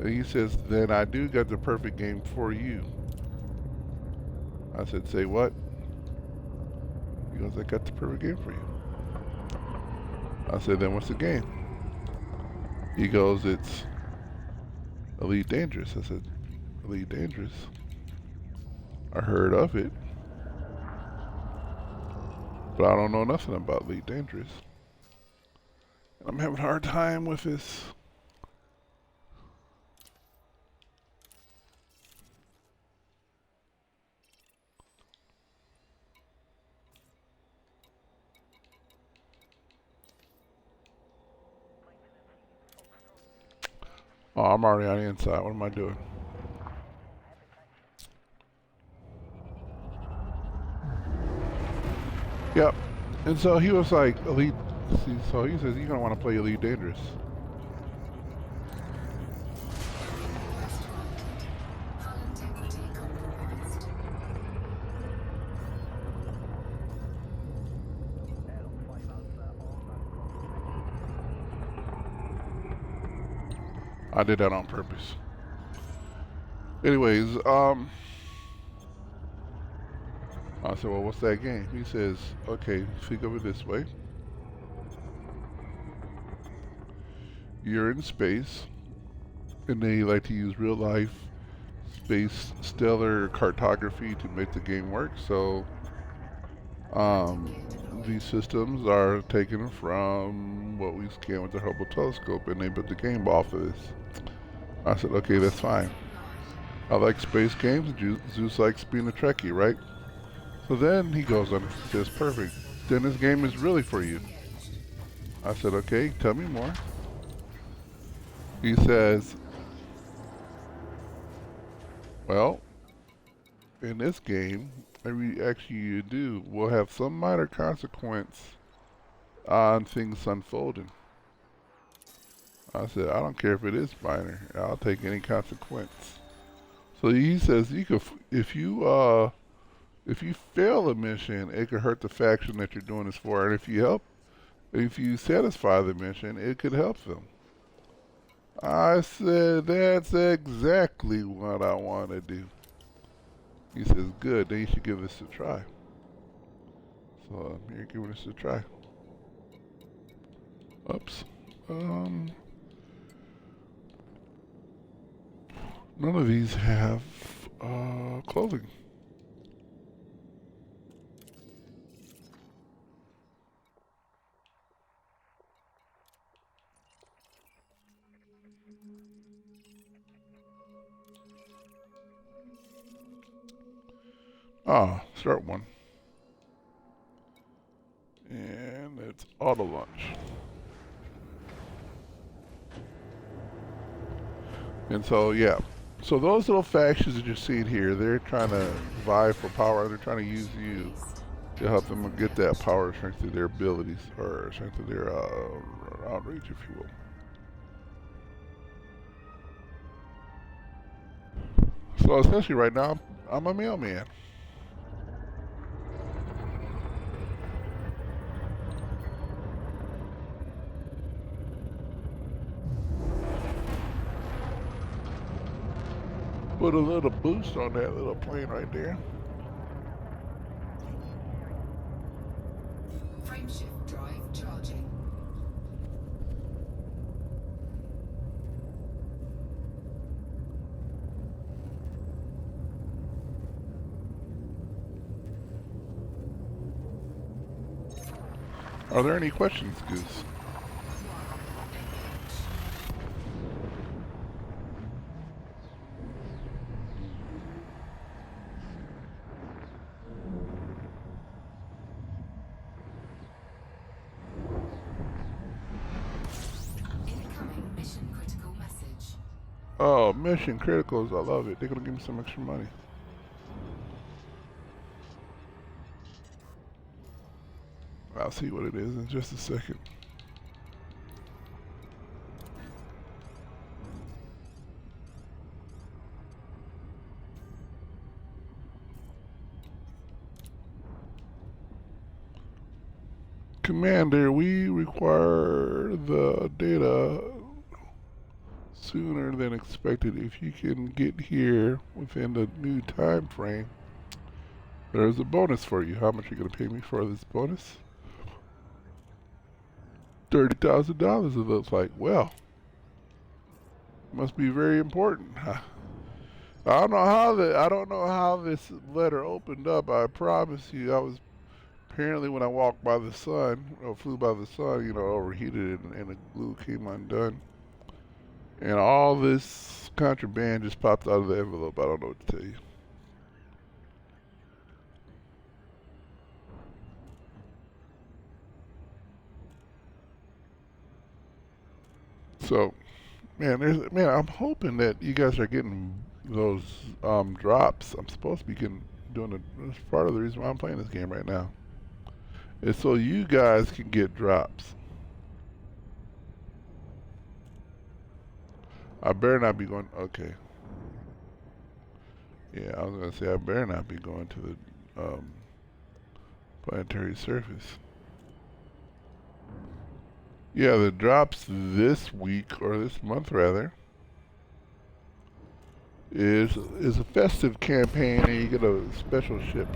And he says, then I do got the perfect game for you. I said, say what? He goes, I got the perfect game for you. I said, then what's the game? He goes, it's Elite Dangerous. I said, Elite Dangerous? I heard of it, but I don't know nothing about Elite Dangerous. And I'm having a hard time with this. Oh, I'm already on the inside. What am I doing? Yep. And so he was like, Elite. See, so he says, you're going to want to play Elite Dangerous. Hull integrity compromised. I did that on purpose. Anyways, I said, well, what's that game? He says, okay, think of it this way. You're in space, and they like to use real life space stellar cartography to make the game work. So, these systems are taken from what we scan with the Hubble telescope, and they put the game off of this. I said, okay, that's fine. I like space games. Zeus likes being a Trekkie, right? So then he goes on, says, perfect. Then this game is really for you. I said, okay, tell me more. He says, well, in this game, every action you do will have some minor consequence on things unfolding. I said, I don't care if it is minor. I'll take any consequence. So he says, you could, if you fail a mission, it could hurt the faction that you're doing this for, and if you satisfy the mission, it could help them. I said, that's exactly what I want to do. He says, good, then you should give this a try. So I'm here giving this a try. Oops. None of these have clothing. Start one. And it's auto launch. And so, yeah. So those little factions that you're seeing here, they're trying to vie for power. They're trying to use you to help them get that power, strength through their abilities, or strength through their outreach, if you will. So essentially right now, I'm a mailman. Put a little boost on that little plane right there. Frameshift drive charging. Are there any questions, Goose? Incoming mission critical message. Oh, mission criticals, I love it. They're gonna give me some extra money. I'll see what it is in just a second. Commander, we require the data sooner than expected. If you can get here within the new time frame, There's a bonus for you. How much are you going to pay me for this bonus? $30,000, it looks like. Well, must be very important. I don't know how this letter opened up. I promise you, I was apparently when I walked by the sun or flew by the sun, overheated and the glue came undone, and all this contraband just popped out of the envelope. I don't know what to tell you. So, man, I'm hoping that you guys are getting those drops. I'm supposed to be doing it. That's part of the reason why I'm playing this game right now. Is so you guys can get drops. I better not be going. Okay. Yeah, I was gonna say I better not be going to the planetary surface. Yeah, the drops this week or this month rather is a festive campaign, and you get a special ship.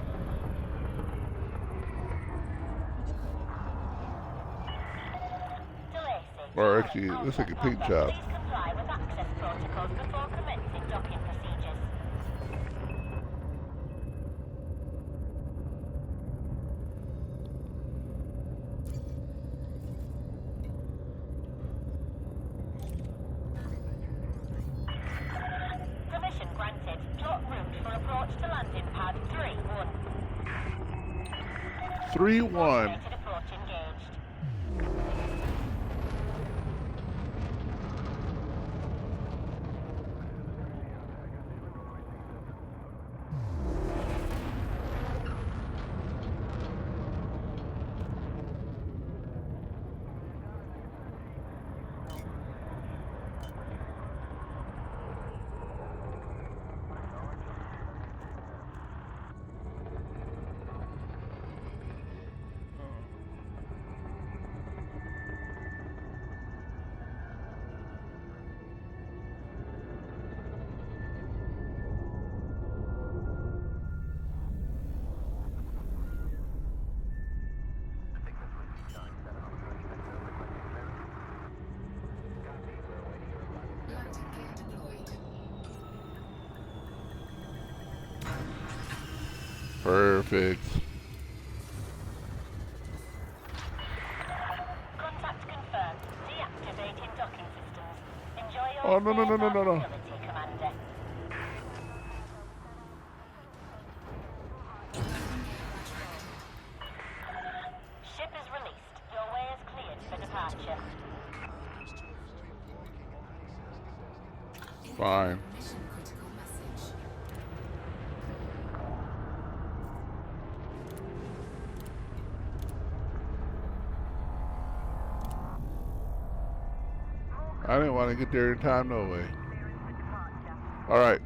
Or actually, looks like a paint job. Please comply with access protocols before commencing docking procedures. Permission granted. Plot route for approach to landing pad 3-1. 3-1. Automated approach engaged. Landing gear deployed. Perfect. Contact confirmed. Deactivating docking systems. Enjoy your Oh, no, no, no, no, no, no. facility, Commander. Ship is released. Your way is cleared for departure. Fine. Mission critical message. I didn't want to get there in time, no way. Alright.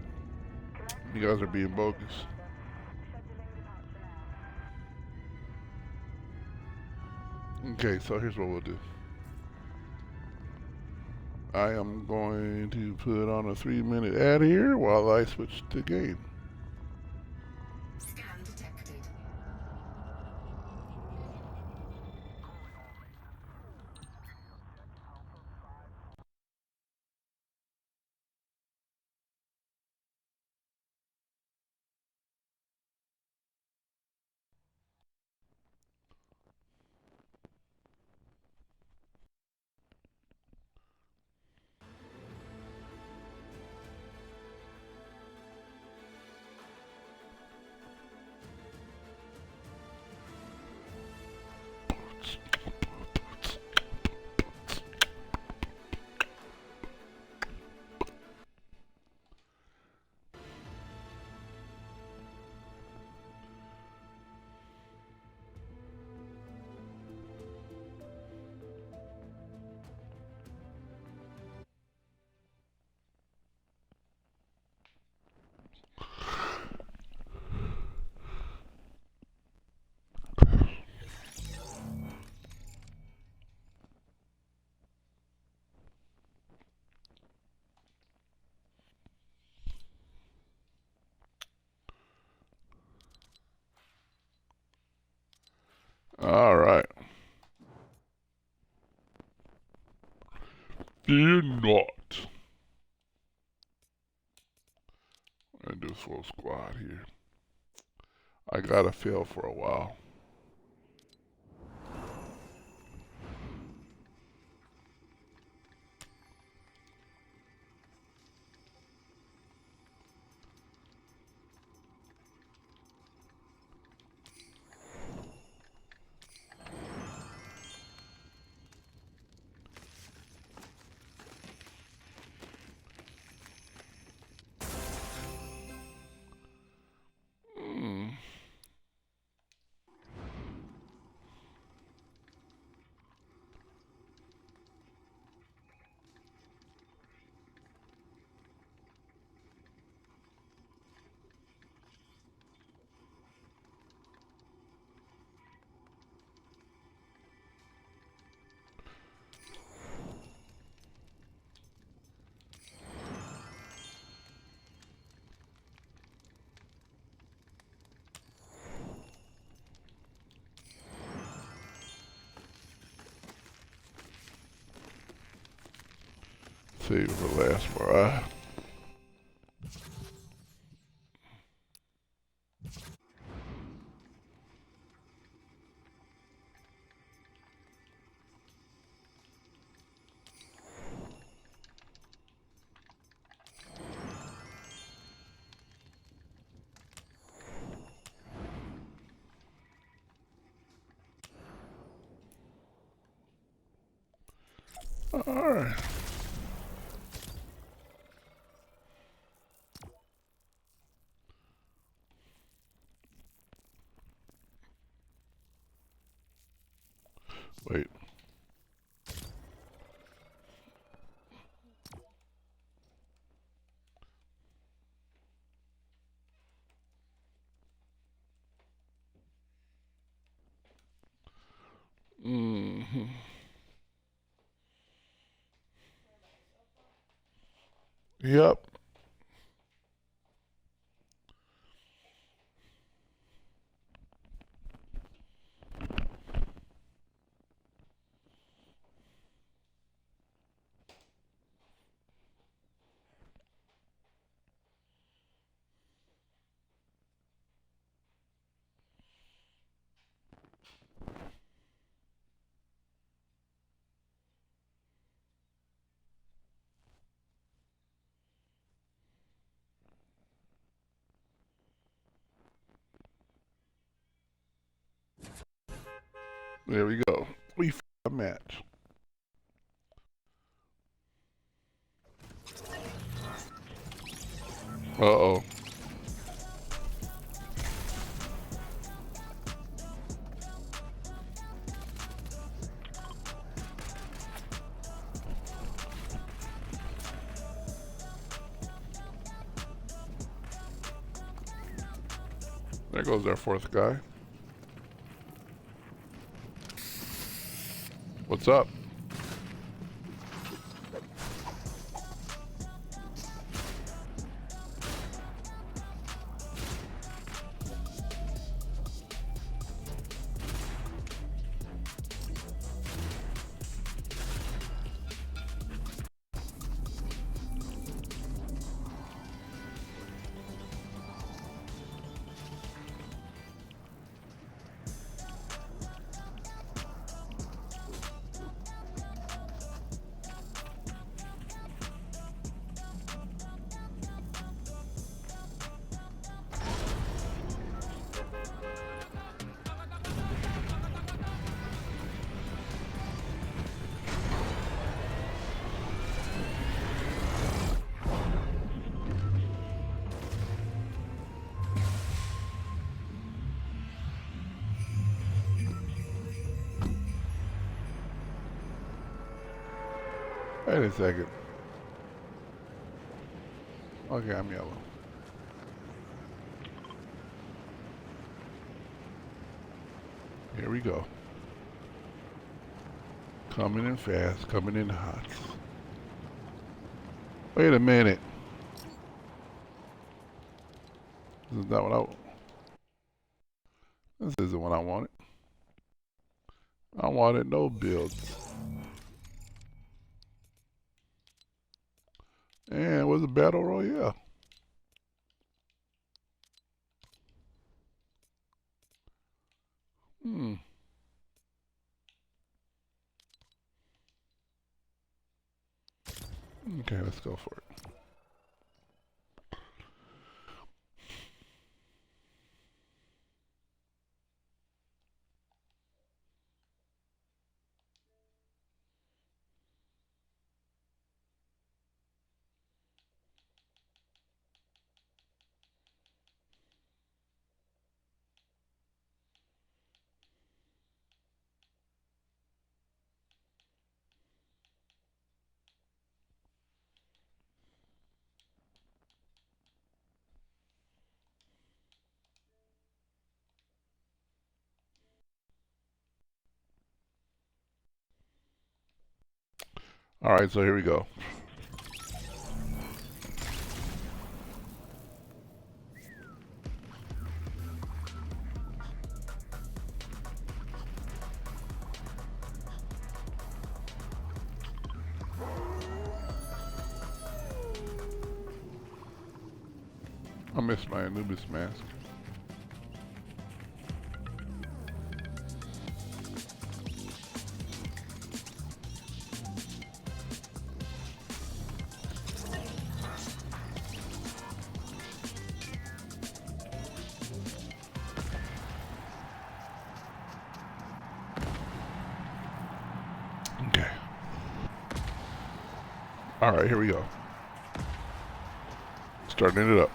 You guys are being bogus. Okay, so here's what we'll do. I am going to put on a 3-minute ad here while I switch to game. Scan detected. All right. Fear not. I'm gonna do this full squad here. I gotta fail for a while. Save for last try. Alright. Wait. Mm-hmm. Yep. There we go. We found a match. Uh-oh. There goes our fourth guy. What's up? Wait a second. Okay, I'm yellow. Here we go. Coming in fast, coming in hot. Wait a minute. This is not what I... This isn't what I wanted. I wanted no builds. And it was a battle royale. Okay, let's go for it. All right, so here we go. I missed my Anubis mask. Okay. All right, here we go. Starting it up.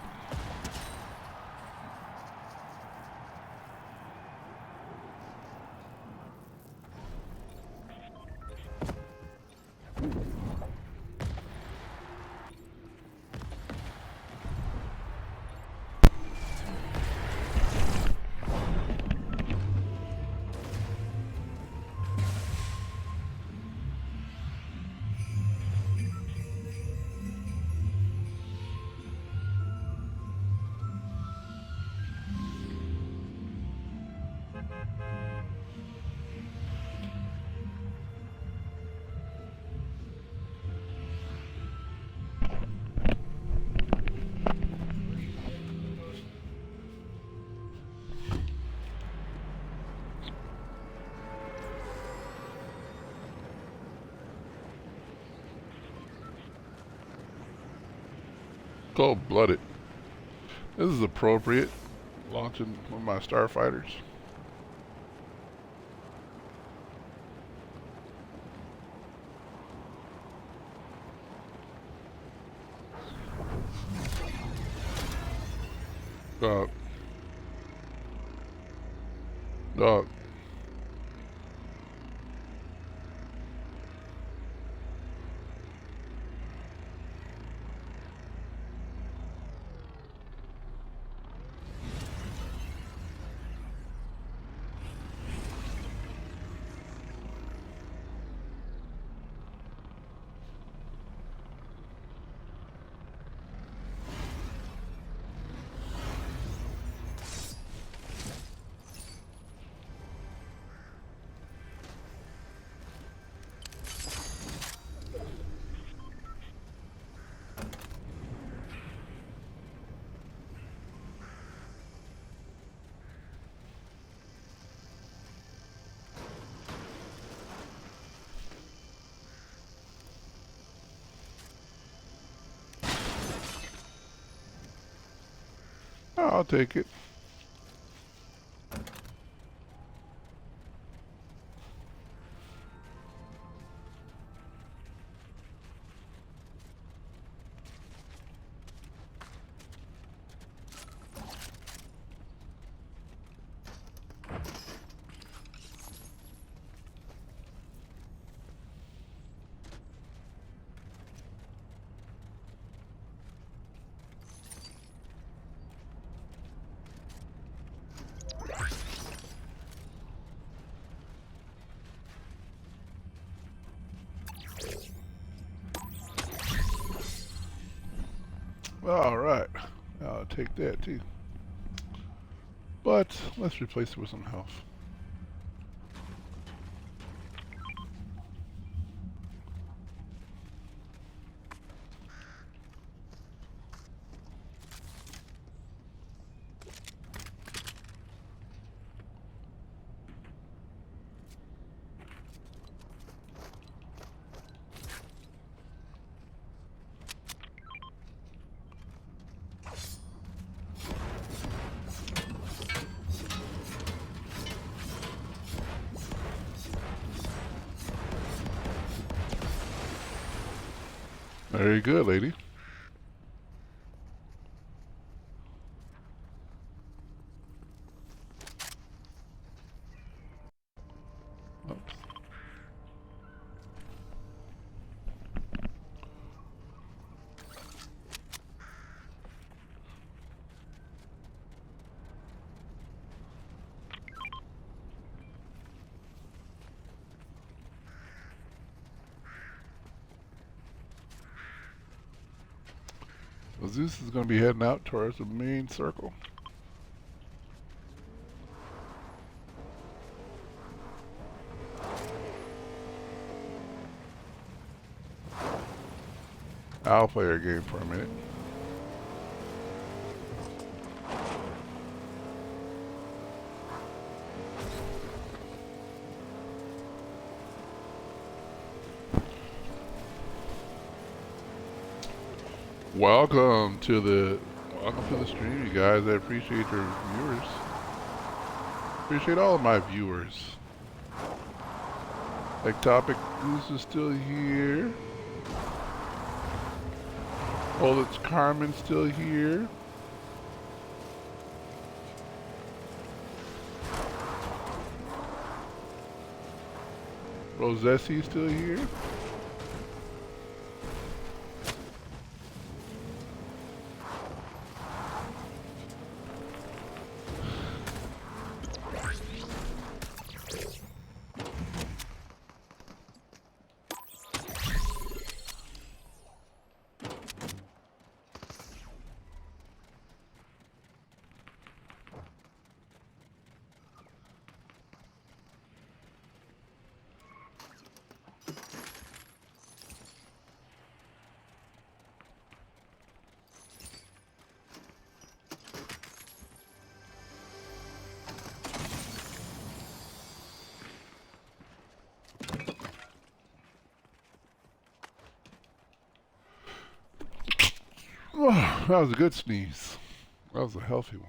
Cold-blooded. This is appropriate. Launching one of my starfighters. Dog. Dog. I'll take it. All right, I'll take that too. But let's replace it with some health. Very good, lady. Oops. So Zeus is going to be heading out towards the main circle. I'll play our game for a minute. Welcome to the stream, you guys. I appreciate your viewers. Appreciate all of my viewers. Ectopic Goose is still here. Oh, it's Carmen still here. Rosessi still here. Oh, that was a good sneeze. That was a healthy one.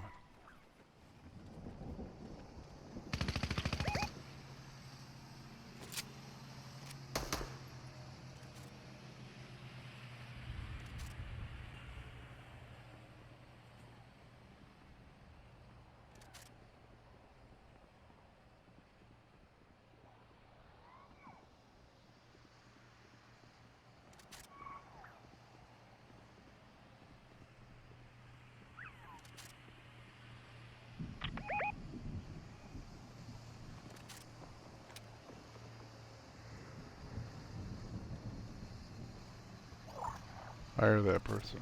Hire that person.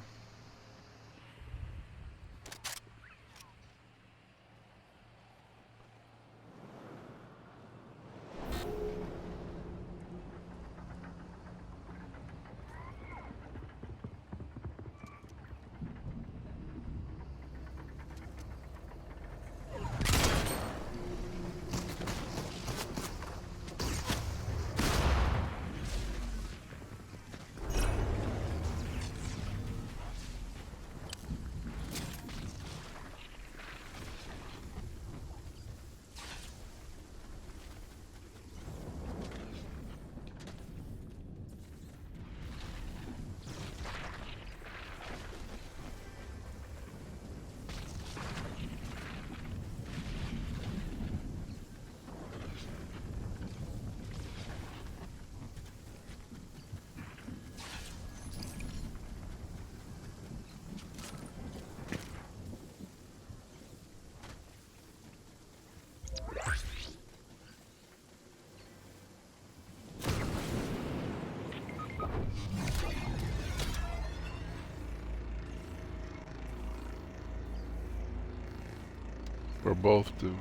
We're both doomed.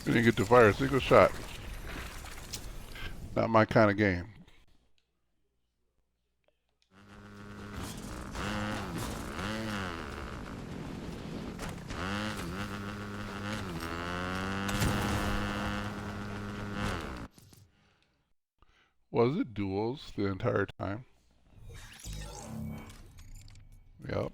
We didn't get to fire a single shot. Not my kind of game. Was it duels the entire time? Yep.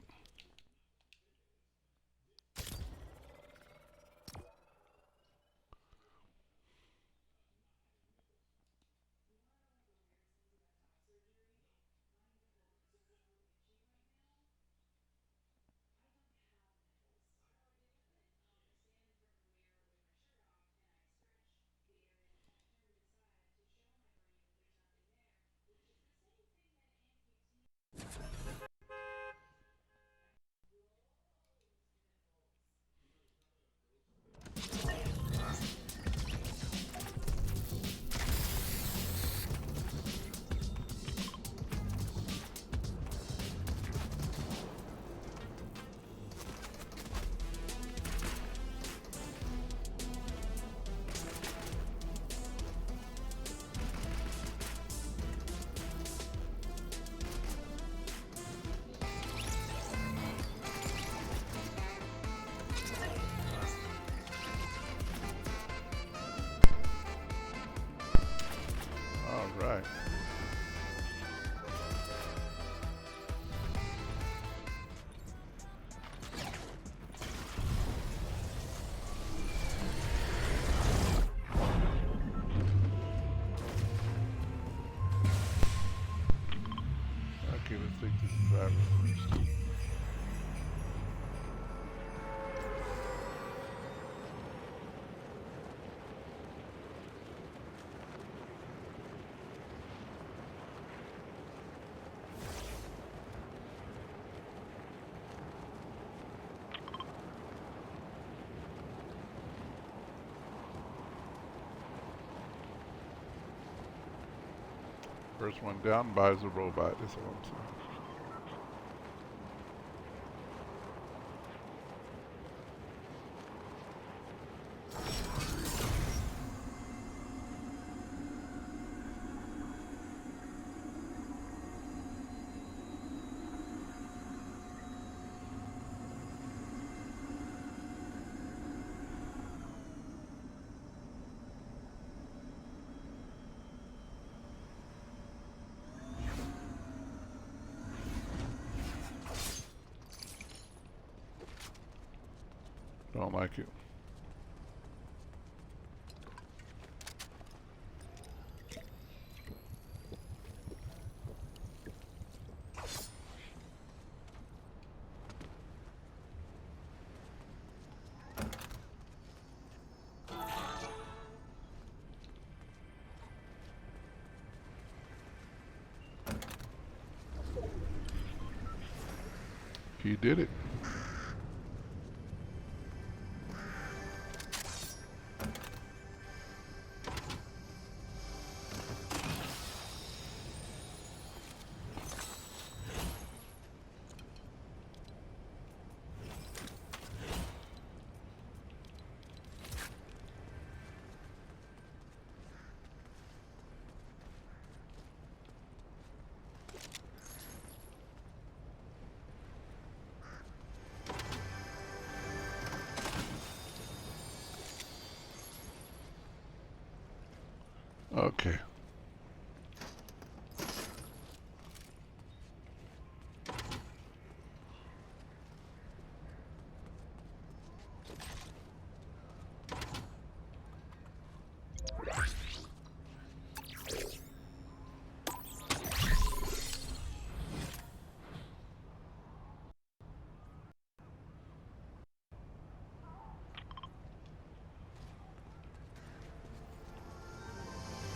All right. Okay, let's take this driver first. First one down buys a robot, is what I'm saying. Don't like it. He did it. Okay.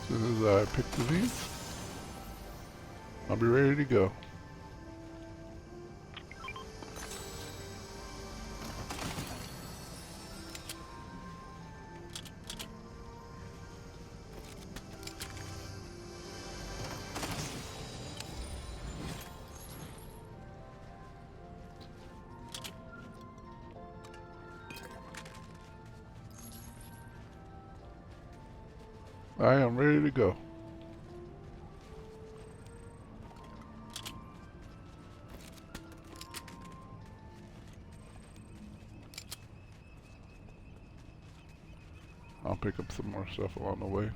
As soon as I pick these, I'll be ready to go. I am ready to go. I'll pick up some more stuff along the way.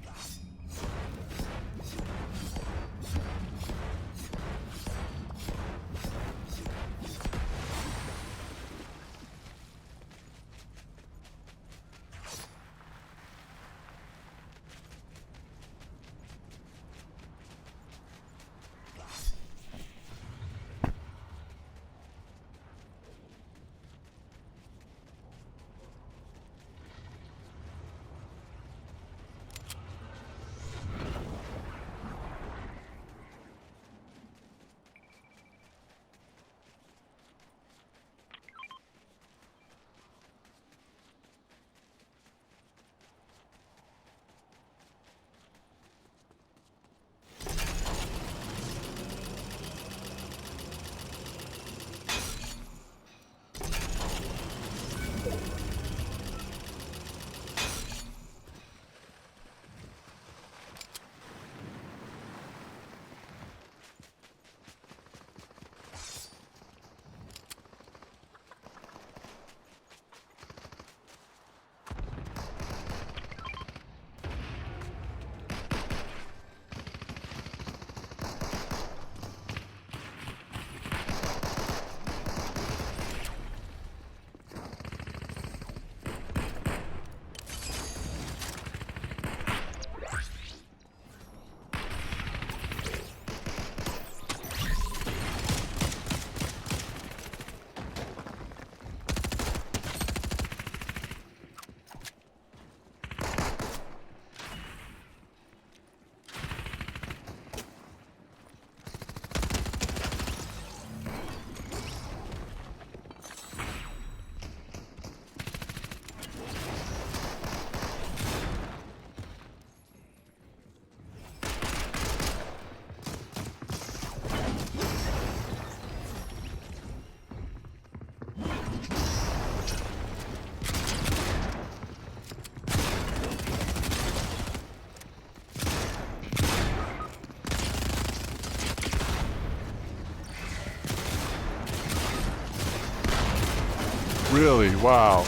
Really? Wow.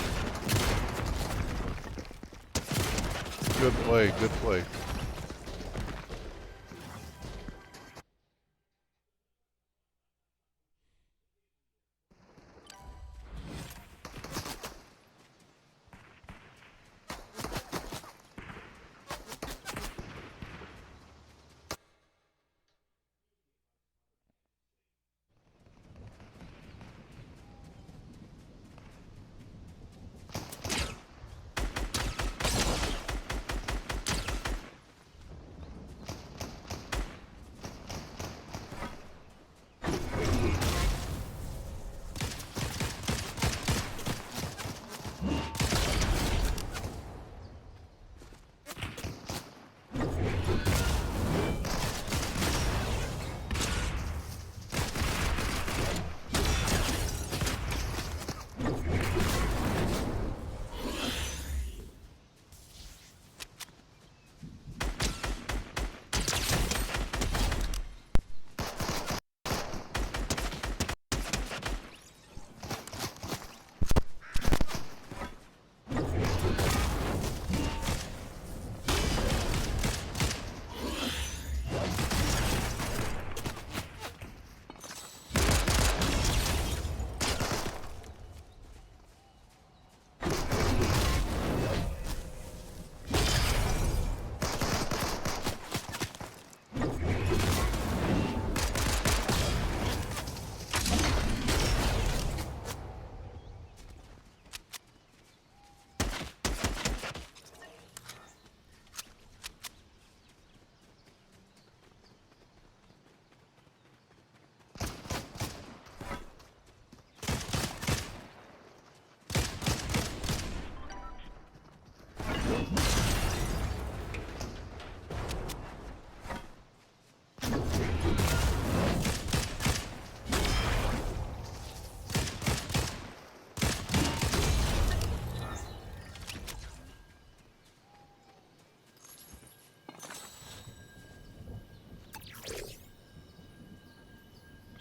Good play, good play.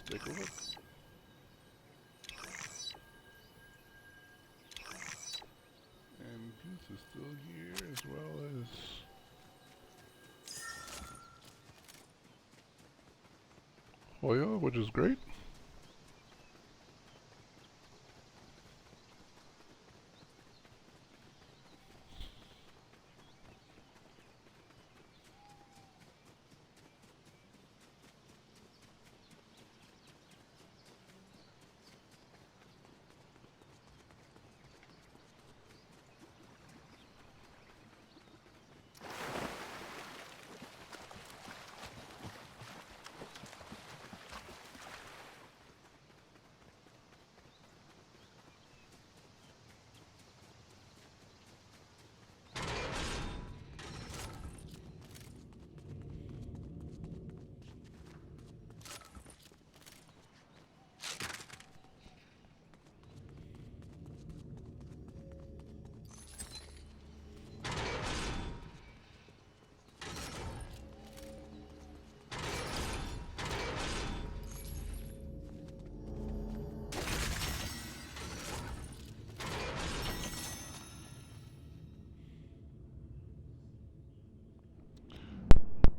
Take a look. And Goose is still here as well as Hoya, which is great.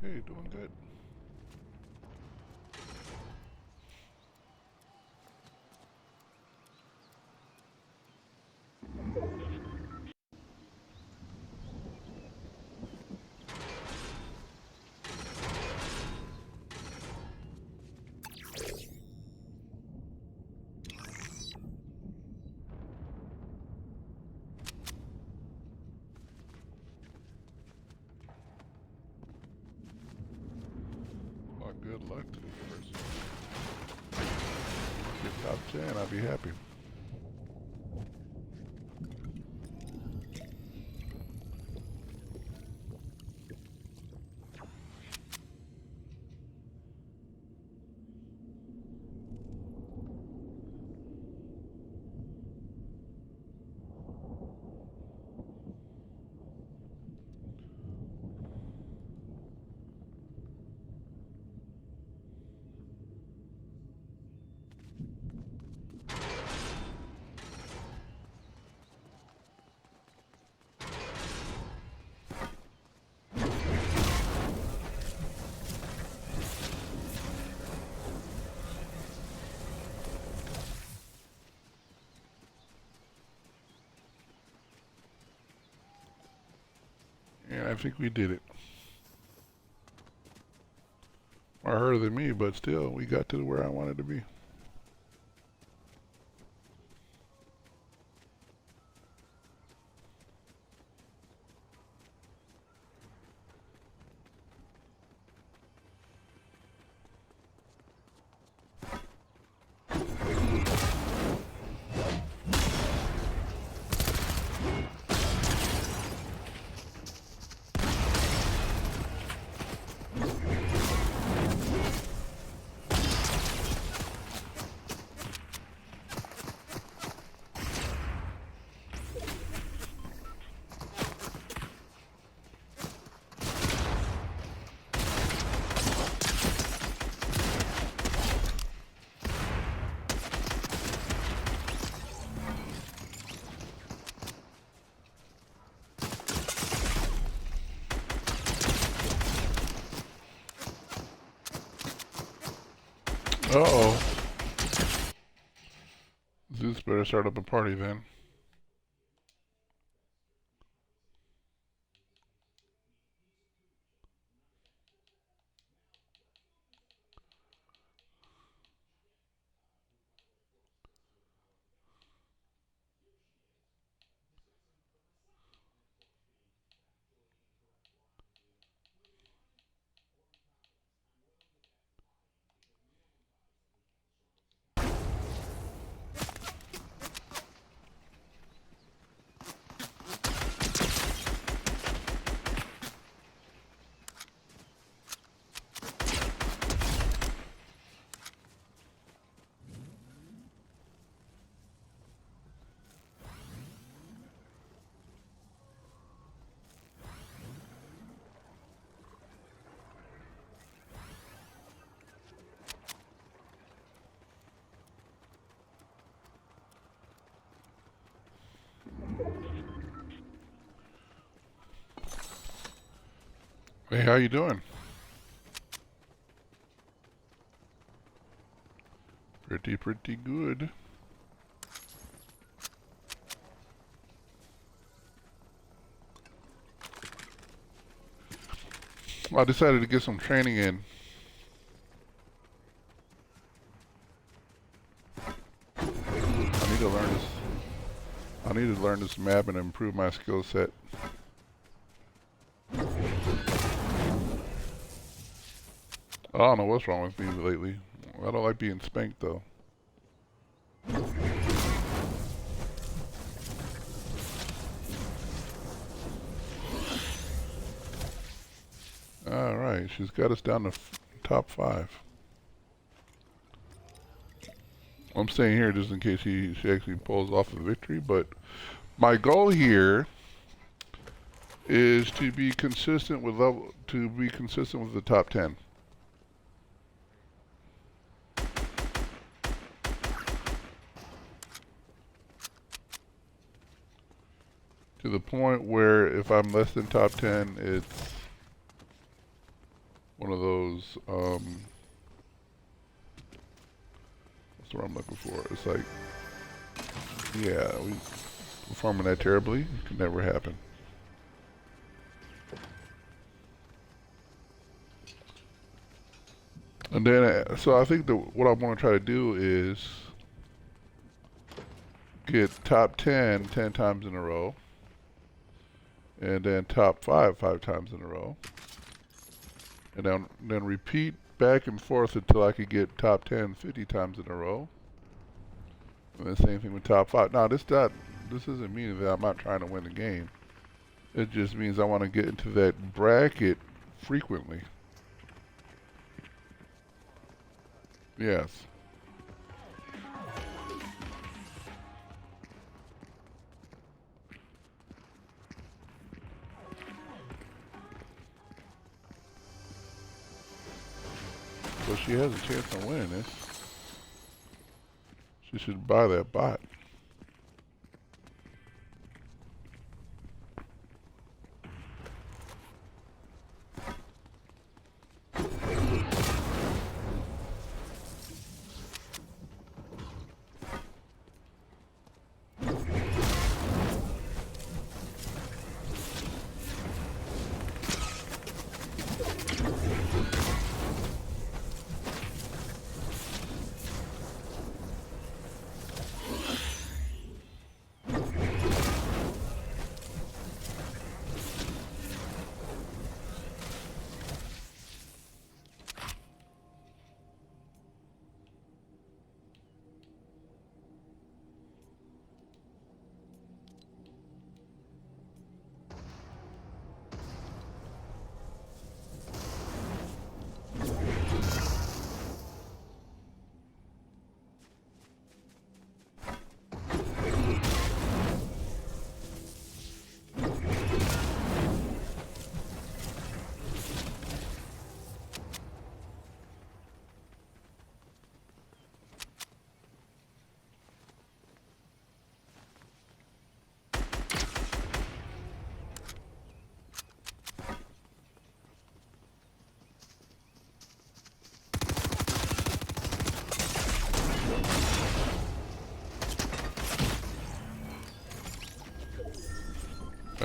Hey, doing good. Well, good luck to this person. Get top 10, I'll be happy. And I think we did it. Or harder than me, but still, we got to where I wanted to be. Uh-oh. Zeus better start up a party then. Hey, how you doing? Pretty good. I decided to get some training in. I need to learn this. I need to learn this map and improve my skill set. I don't know what's wrong with me lately. I don't like being spanked though. Alright, she's got us down to top 5. I'm staying here just in case she actually pulls off the victory, but my goal here is to be consistent with the top 10. To the point where if I'm less than top 10, it's one of those, what's the word I'm looking for? It's like, yeah, we performing that terribly. It could never happen. And then, so I think what I want to try to do is get top 10 times in a row. And then top 5 times in a row. And then repeat back and forth until I could get top 10 50 times in a row. And then same thing with top 5. Now this doesn't mean that I'm not trying to win the game. It just means I want to get into that bracket frequently. Yes. So she has a chance of winning this. She should buy that bot.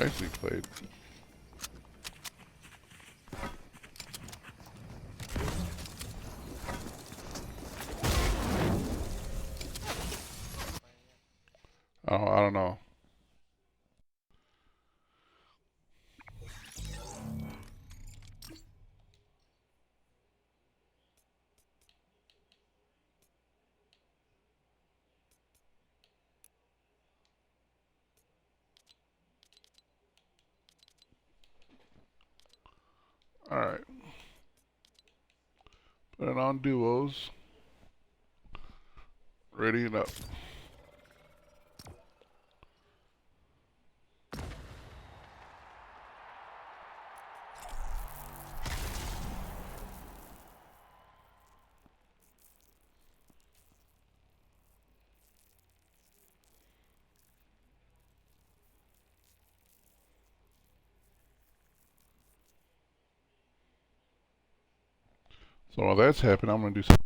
Nicely played. Oh, I don't know. Alright. Put it on duos. Ready it up. So while that's happening, I'm going to do something.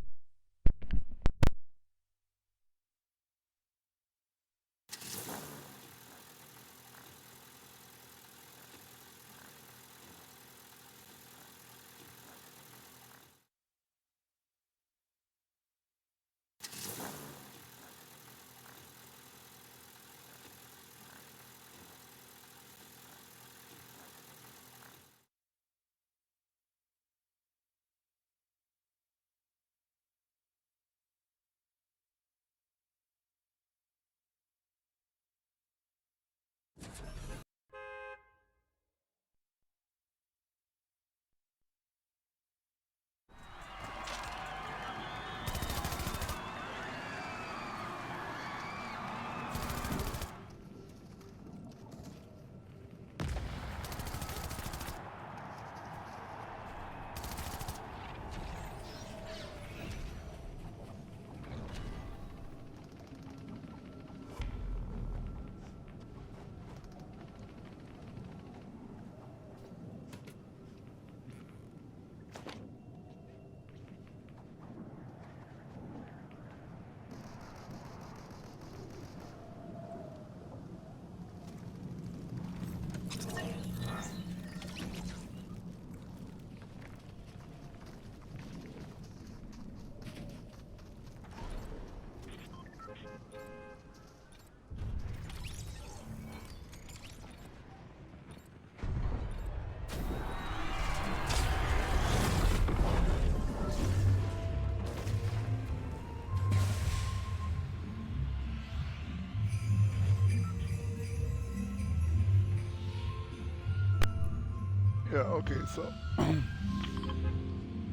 Yeah, okay, so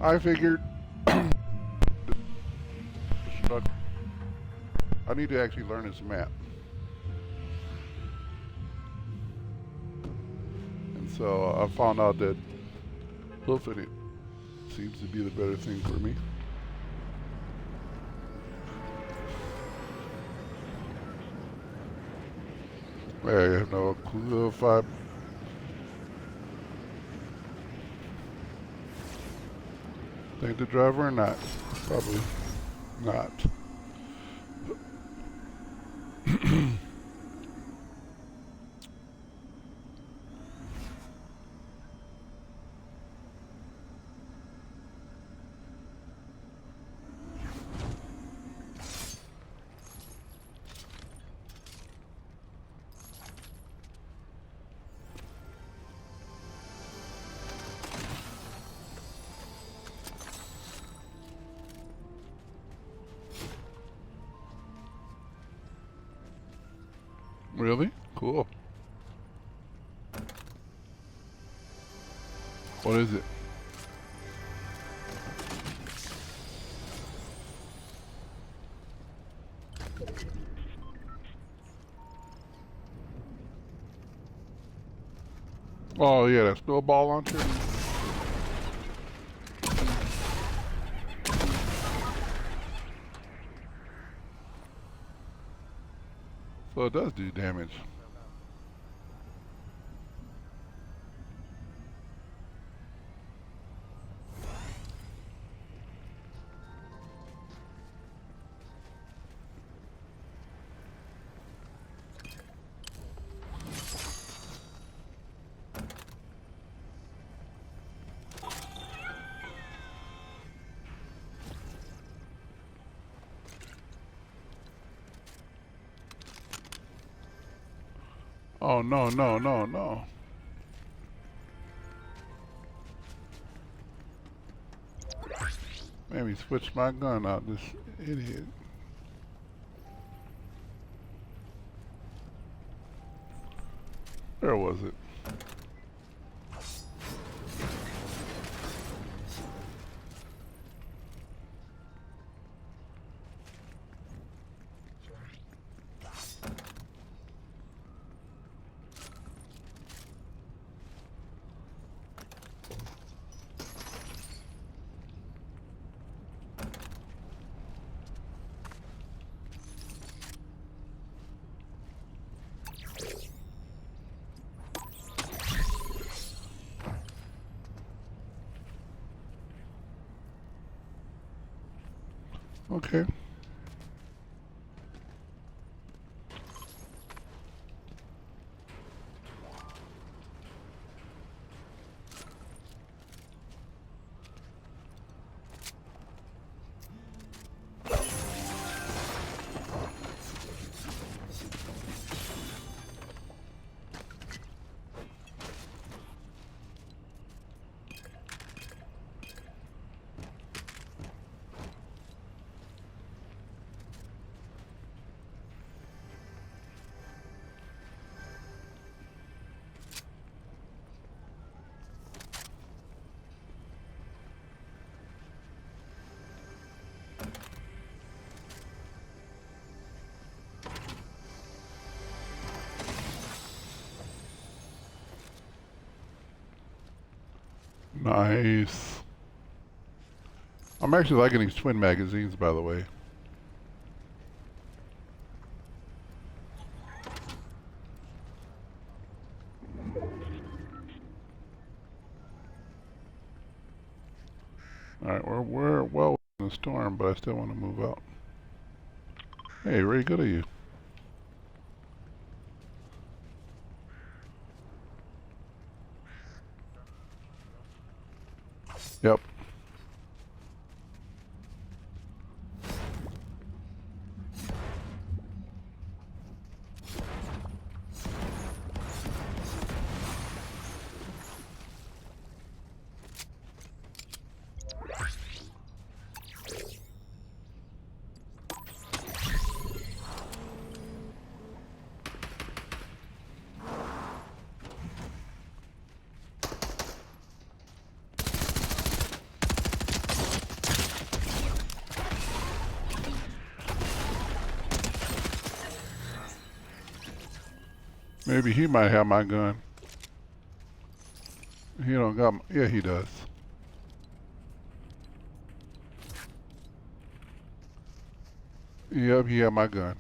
I figured I need to actually learn this map. And so I found out that hoofing it seems to be the better thing for me. I have no clue if I think the driver or not. Probably not. Really? Cool. What is it? Oh yeah, that snowball launcher. So it does do damage. Oh no, no, no, no. Maybe switch my gun out, this idiot. Where was it? Okay. Nice. I'm actually liking these twin magazines, by the way. Alright, we're well in the storm, but I still want to move out. Hey, very good of you. Yep. Maybe he might have my gun. He don't got my, yeah, he does. Yep, he had my gun.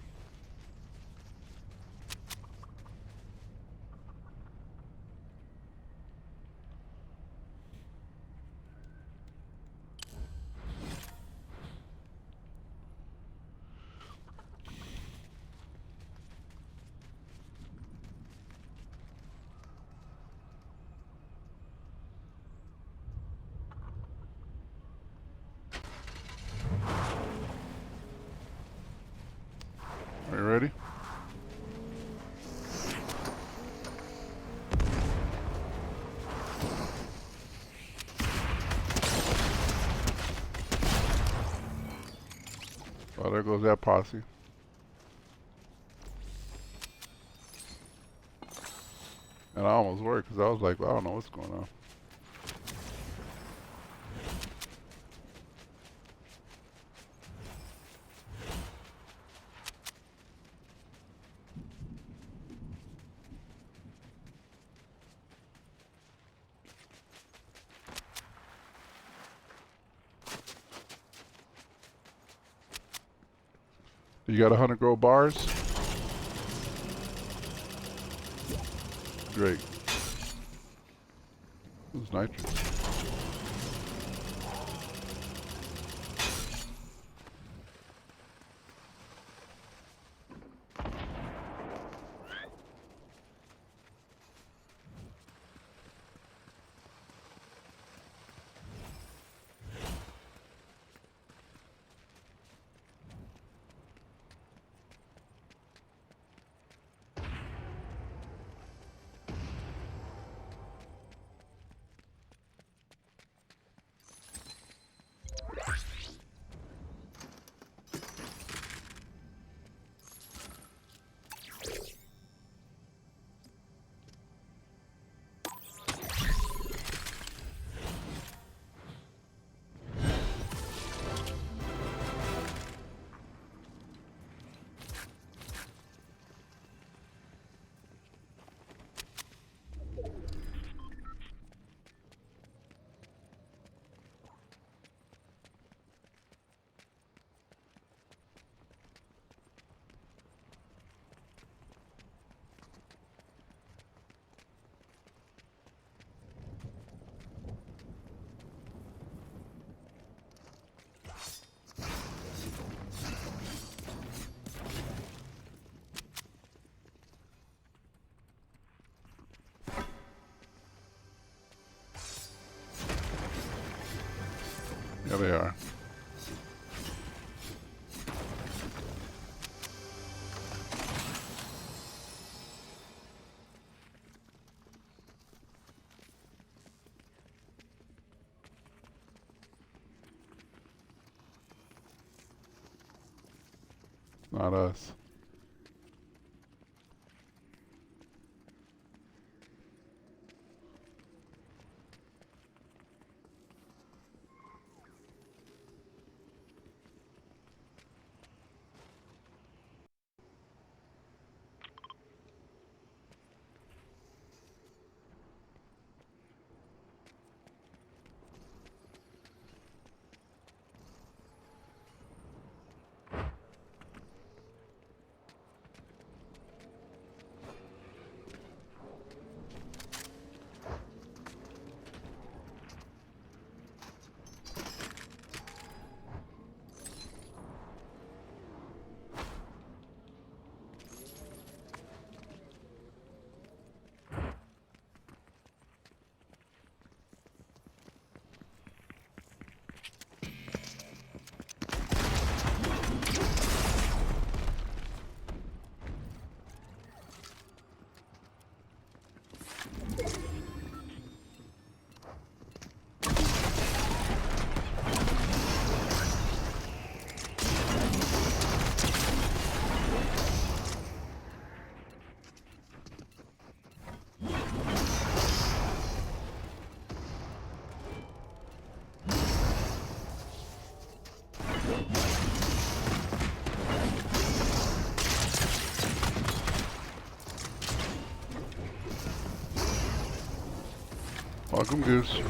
Are you ready? Oh, there goes that posse. And I almost worked because I was like, I don't know what's going on. You got 100 gold bars? Great. This is nitrous. There they are. Not us. Welcome, Goose.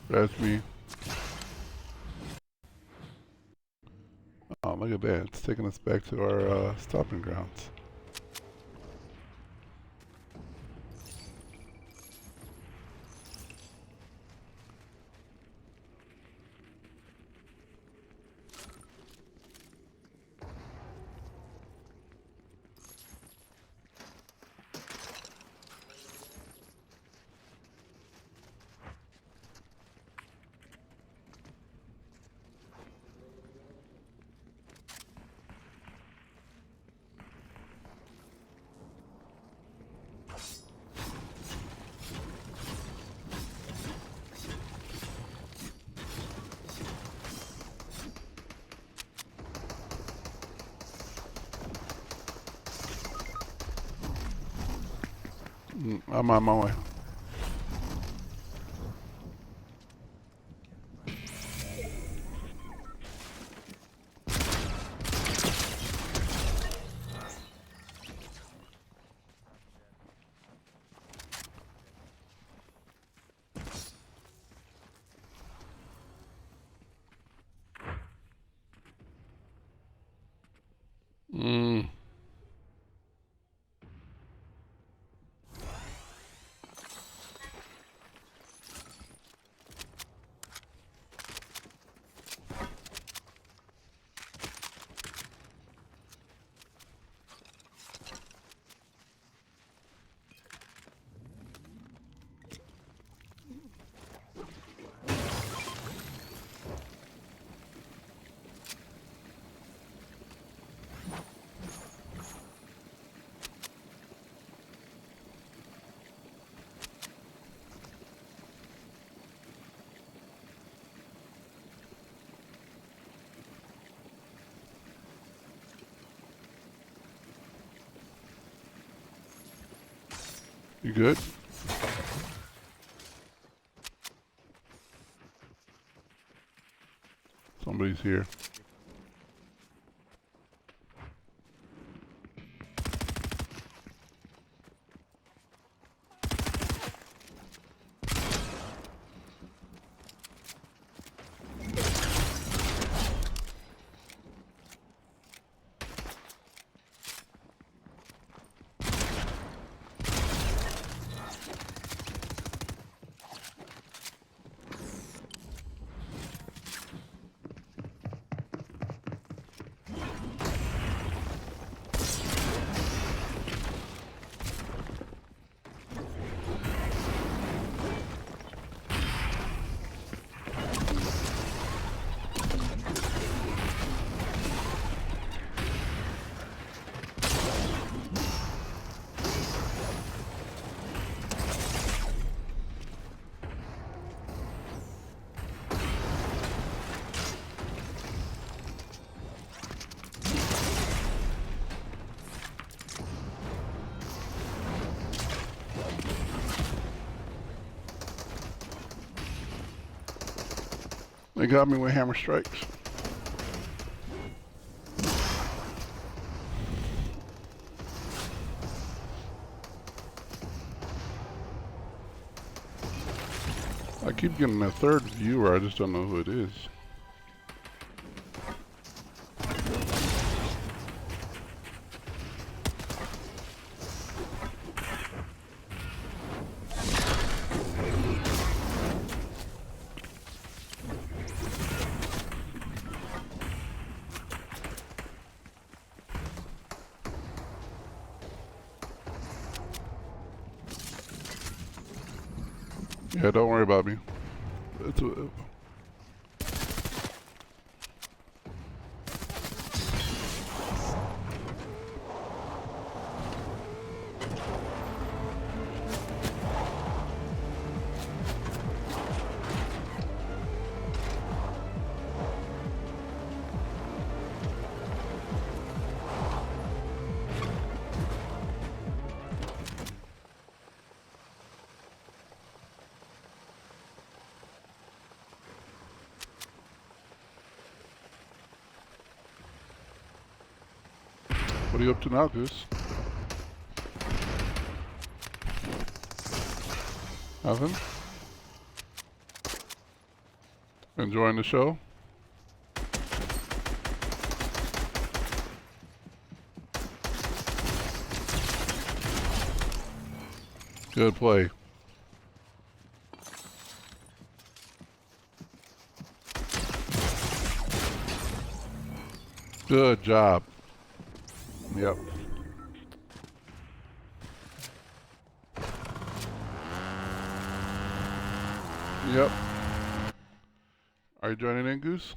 That's me. Oh, look at that. It's taking us back to our stopping grounds. I'm on my way. You good? Somebody's here. They got me with hammer strikes. I keep getting a third viewer, I just don't know who it is. Yeah, don't worry about me. It's What are you up to now, Goose? Nothing? Enjoying the show? Good play. Good job. Yep. Yep. Are you joining in, Goose?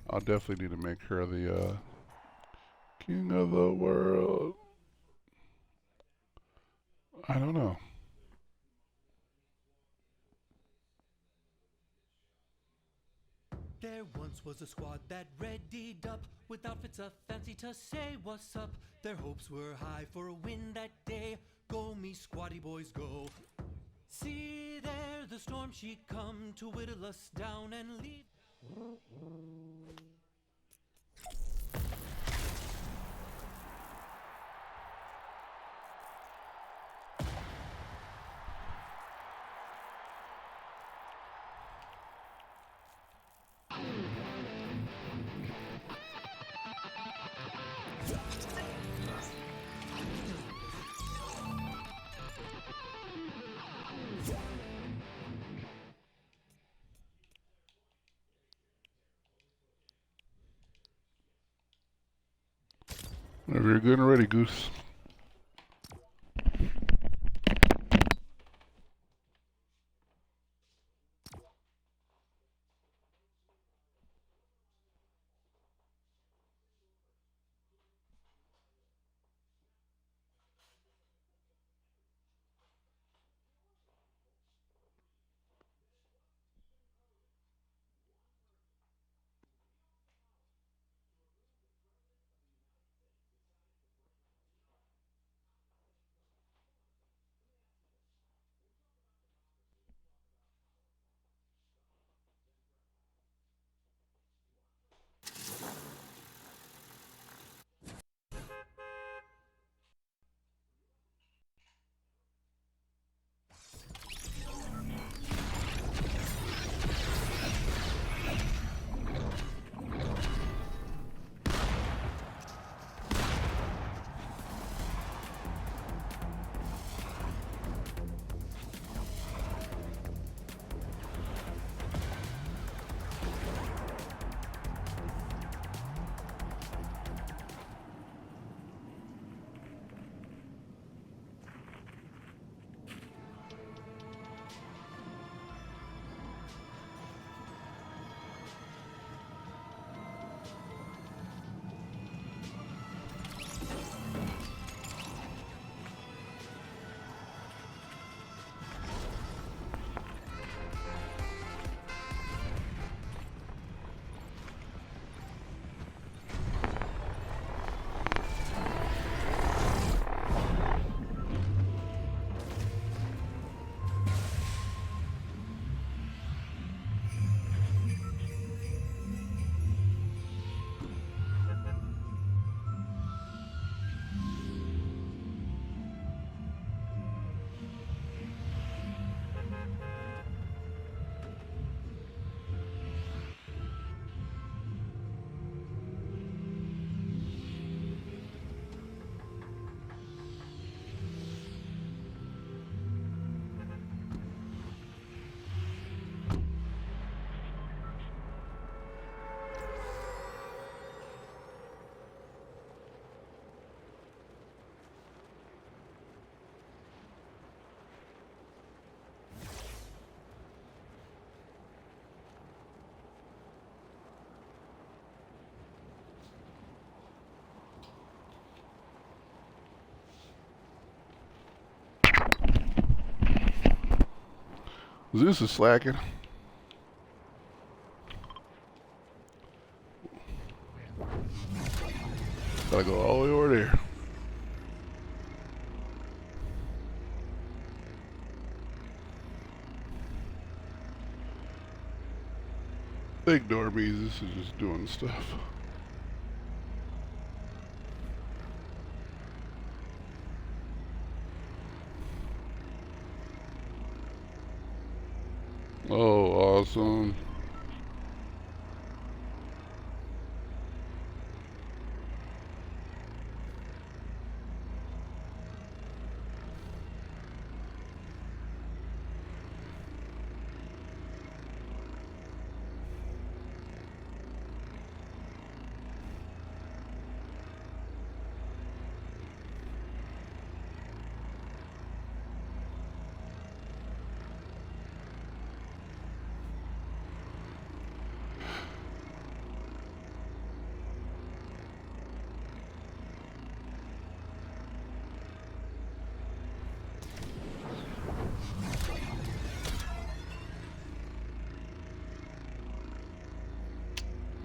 I'll definitely need to make her the king of the world. I don't know. There once was a squad that readied up with outfits a fancy to say what's up. Their hopes were high for a win that day. Go me squatty boys go. See there the storm she come to whittle us down and leave. Whenever you're good and ready, Goose. Zeus is slacking. Gotta go all the way over there. Ignore me, this is just doing stuff. Oh, awesome.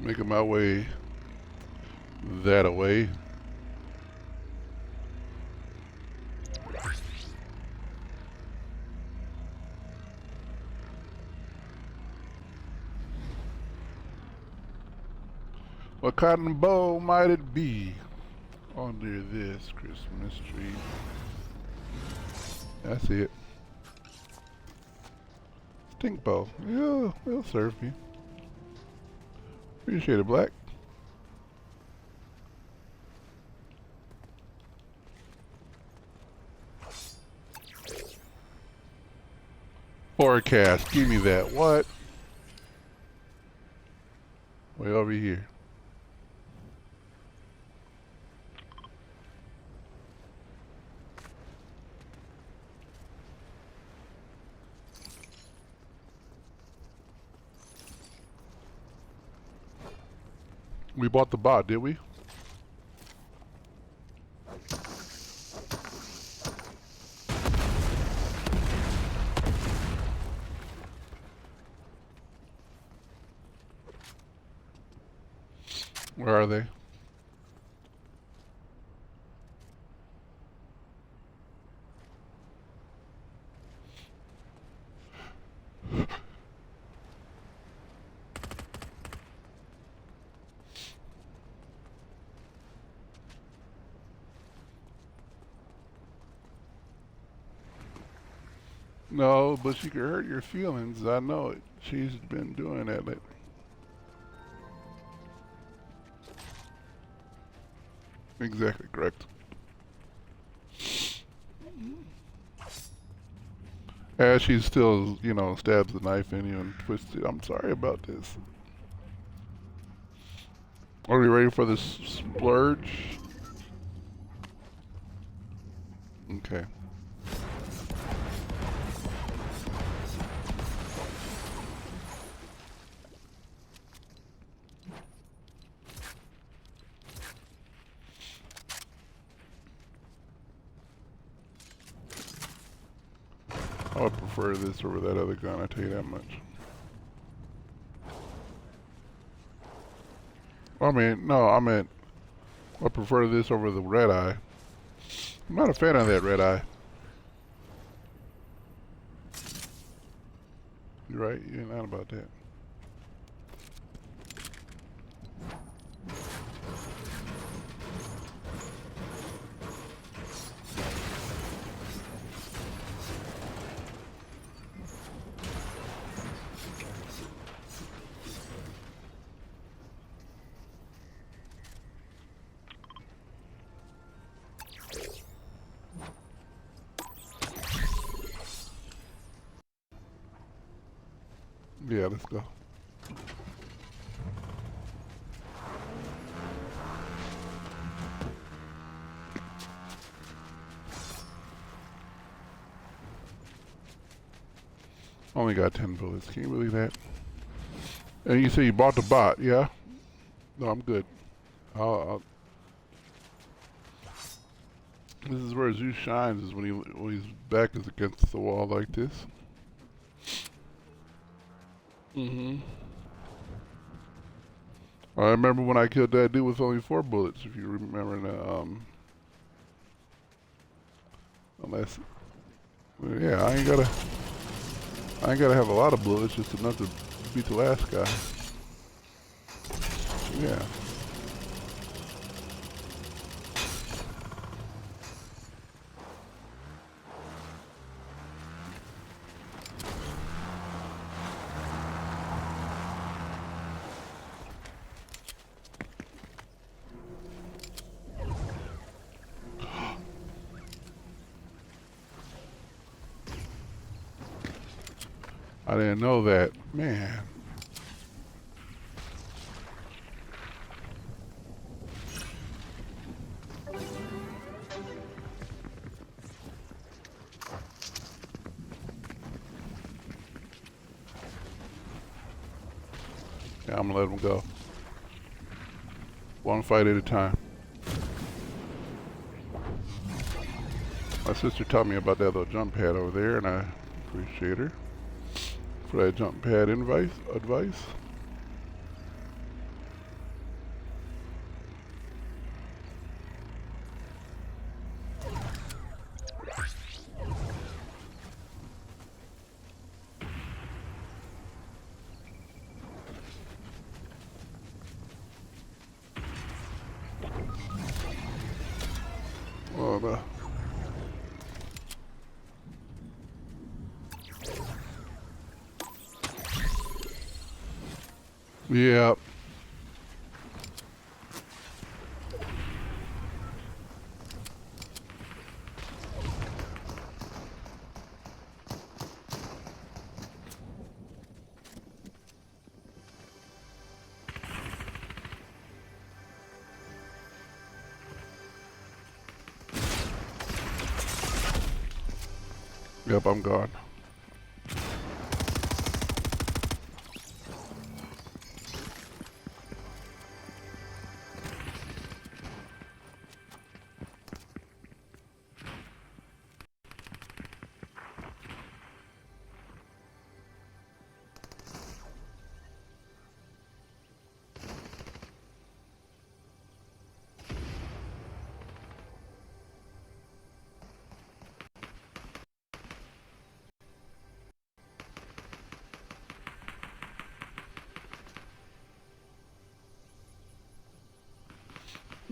Making my way that away. What cotton bow might it be under this Christmas tree? That's it. Stink bow. Yeah, it'll serve me. Appreciate it, Black. Forecast. Give me that. What? Way over here. We bought the bot, did we? Where are they? No, but she could hurt your feelings. I know it. She's been doing that lately. Exactly correct. As she still, you know, stabs the knife in you and twists it. I'm sorry about this. Are we ready for this splurge? Okay. I would prefer this over that other gun, I tell you that much. I mean, no, I meant I prefer this over the red eye. I'm not a fan of that red eye. You're right, you're not about that. Yeah, let's go. Only got 10 bullets. Can you believe that? And you say you bought the bot, yeah? No, I'm good. This is where Zeus shines, is when he's back is against the wall like this. Mm-hmm. I remember when I killed that dude with only 4 bullets, if you remember the, unless, well, yeah, I ain't gotta have a lot of bullets, just enough to beat the last guy. Yeah. I didn't know that. Man. Yeah, I'm gonna let him go. One fight at a time. My sister taught me about that little jump pad over there, and I appreciate her for that jump pad advice. Well, yeah. Yep, I'm gone.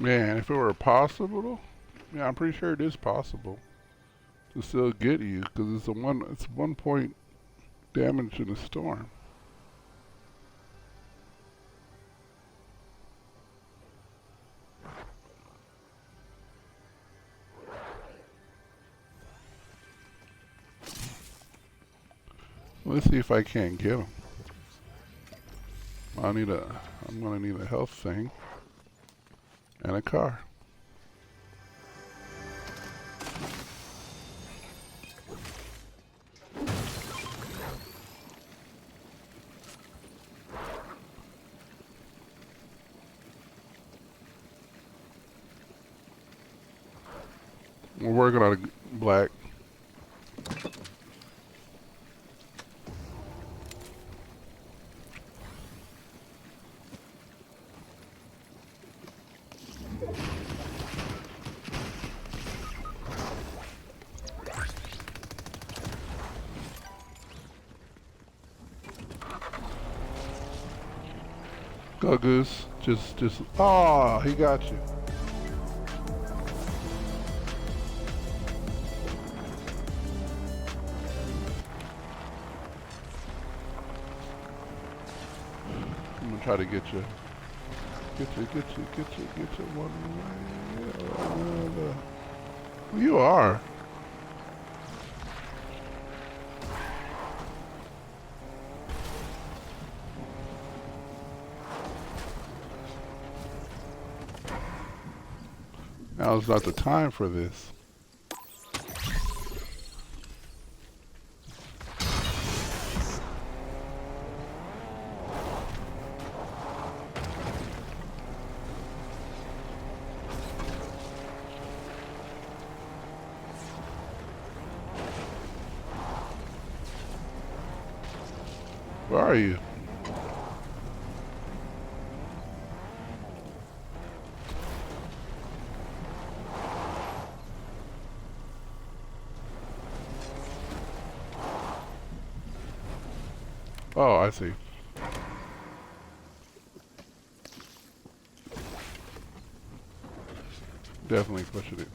Man, if it were possible, yeah, I'm pretty sure it is possible to still get you because it's 1 point damage in a storm. Let's see if I can't get him. I'm gonna need a health thing and a car. We're working on a black. Go Goose. Just. Oh, he got you. I'm gonna try to get you. Get you one way or another. You are. Now's not the time for this. Where are you? Oh, I see. Definitely pushing it.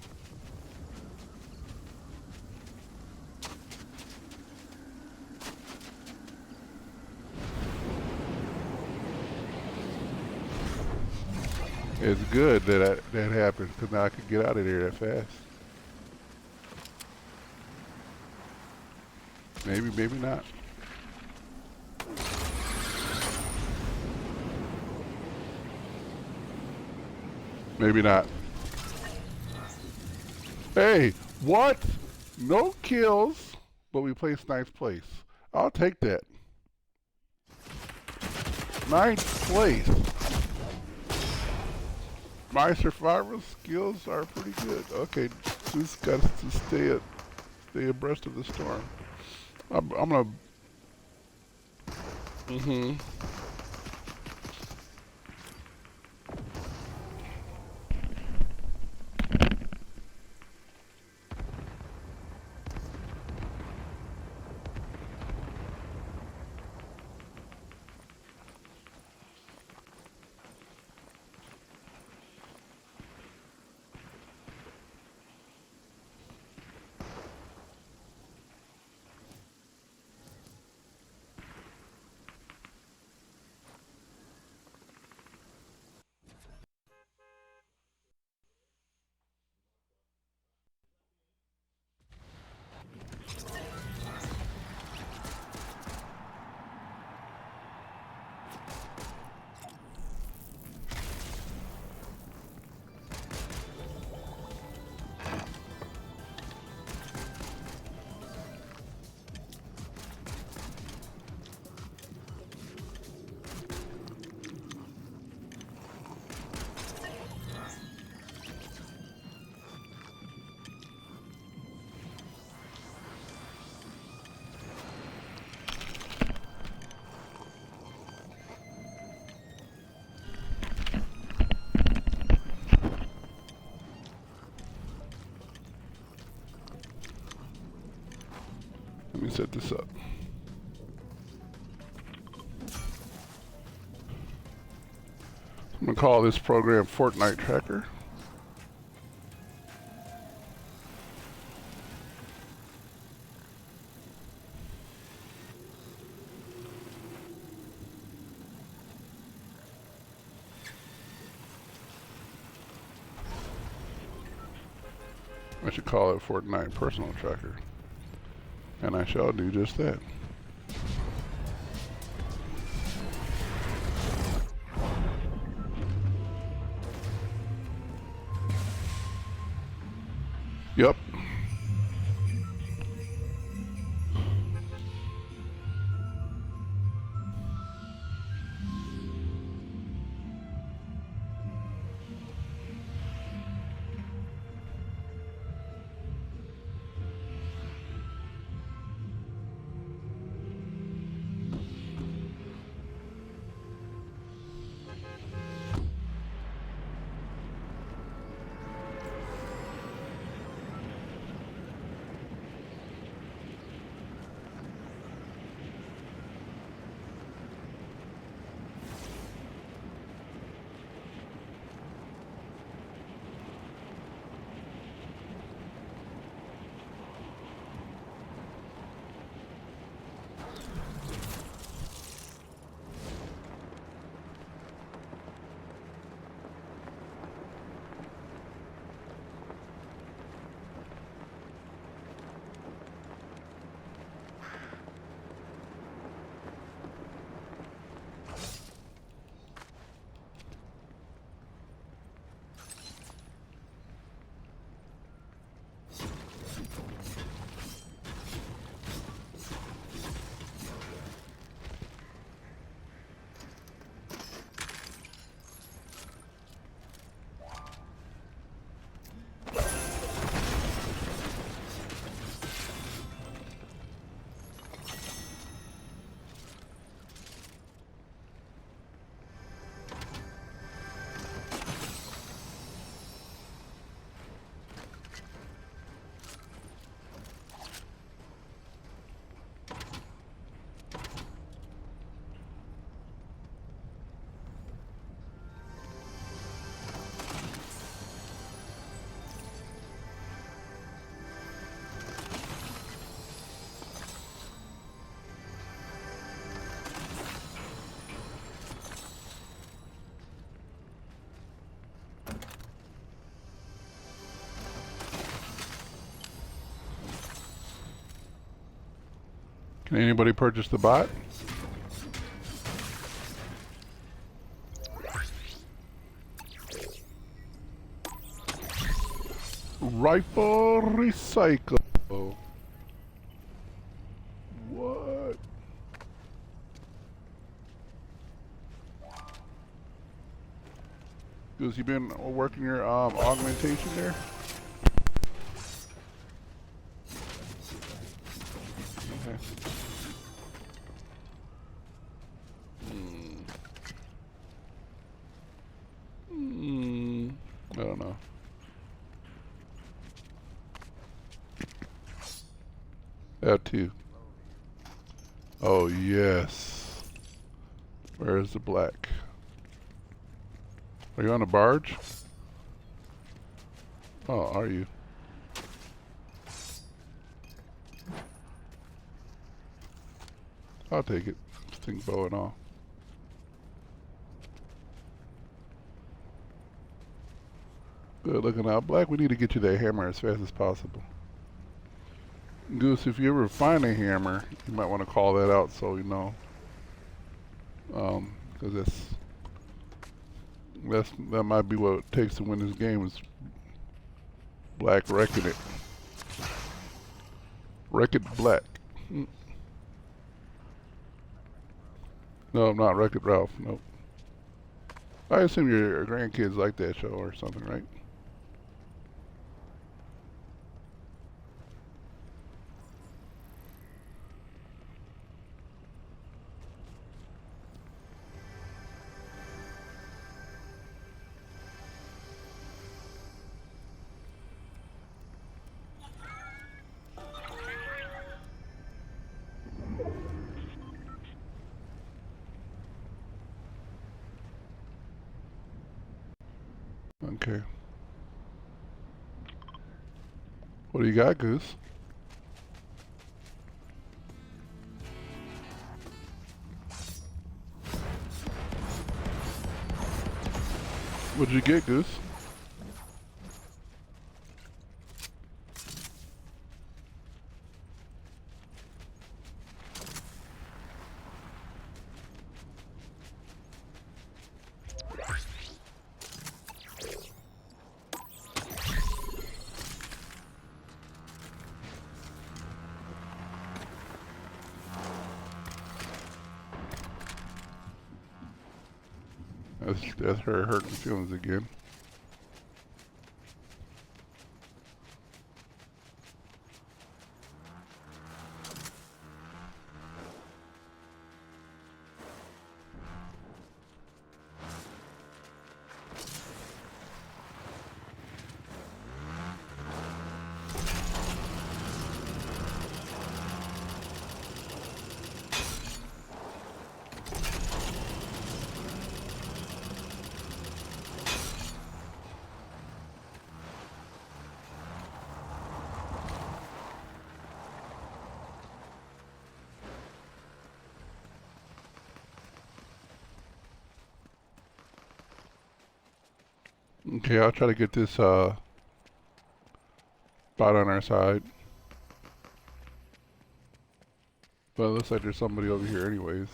It's good that that happened because now I could get out of there that fast. Maybe, maybe not. Maybe not. Hey, what? No kills, but we placed ninth place. I'll take that. Ninth place. My survival skills are pretty good. Okay, just got to stay abreast of the storm. I'm gonna. Let me set this up. I'm gonna call this program Fortnite Tracker. I should call it Fortnite Personal Tracker. And I shall do just that. Yep. Anybody purchase the bot? Rifle recycle. What? Goose, you been working your augmentation there? Okay. I don't know. That too. Oh yes. Where's the black? Are you on a barge? Oh, are you? I'll take it. Sting bow and all. Good looking out. Black, we need to get you that hammer as fast as possible. Goose, if you ever find a hammer, you might want to call that out so we know. Because that might be what it takes to win this game is Black wrecking it. Wreck it Black. No, I'm not Wreck It Ralph. Nope. I assume your grandkids like that show or something, right? Okay. What do you got, Goose? What did you get, Goose? That's her hurting feelings again. Okay, I'll try to get this bot on our side. But it looks like there's somebody over here anyways.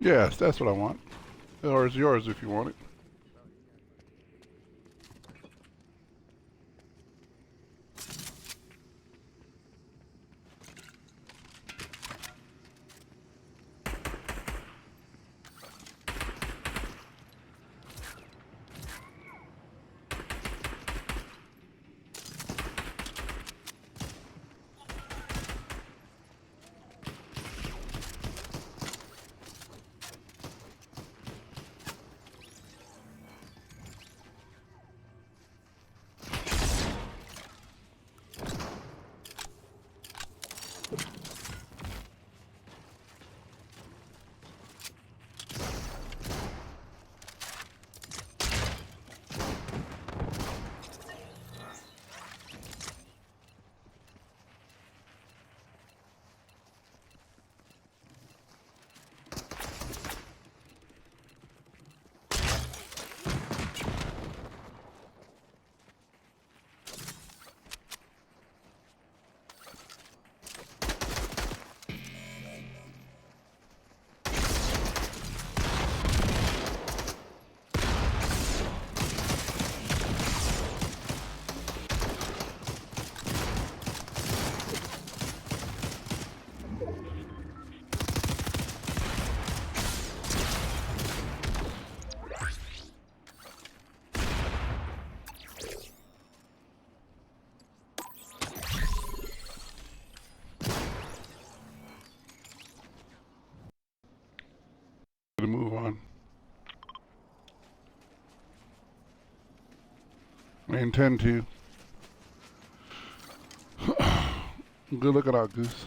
Yes, that's what I want. Or it's yours if you want it. To move on. I intend to. Good looking out, Goose.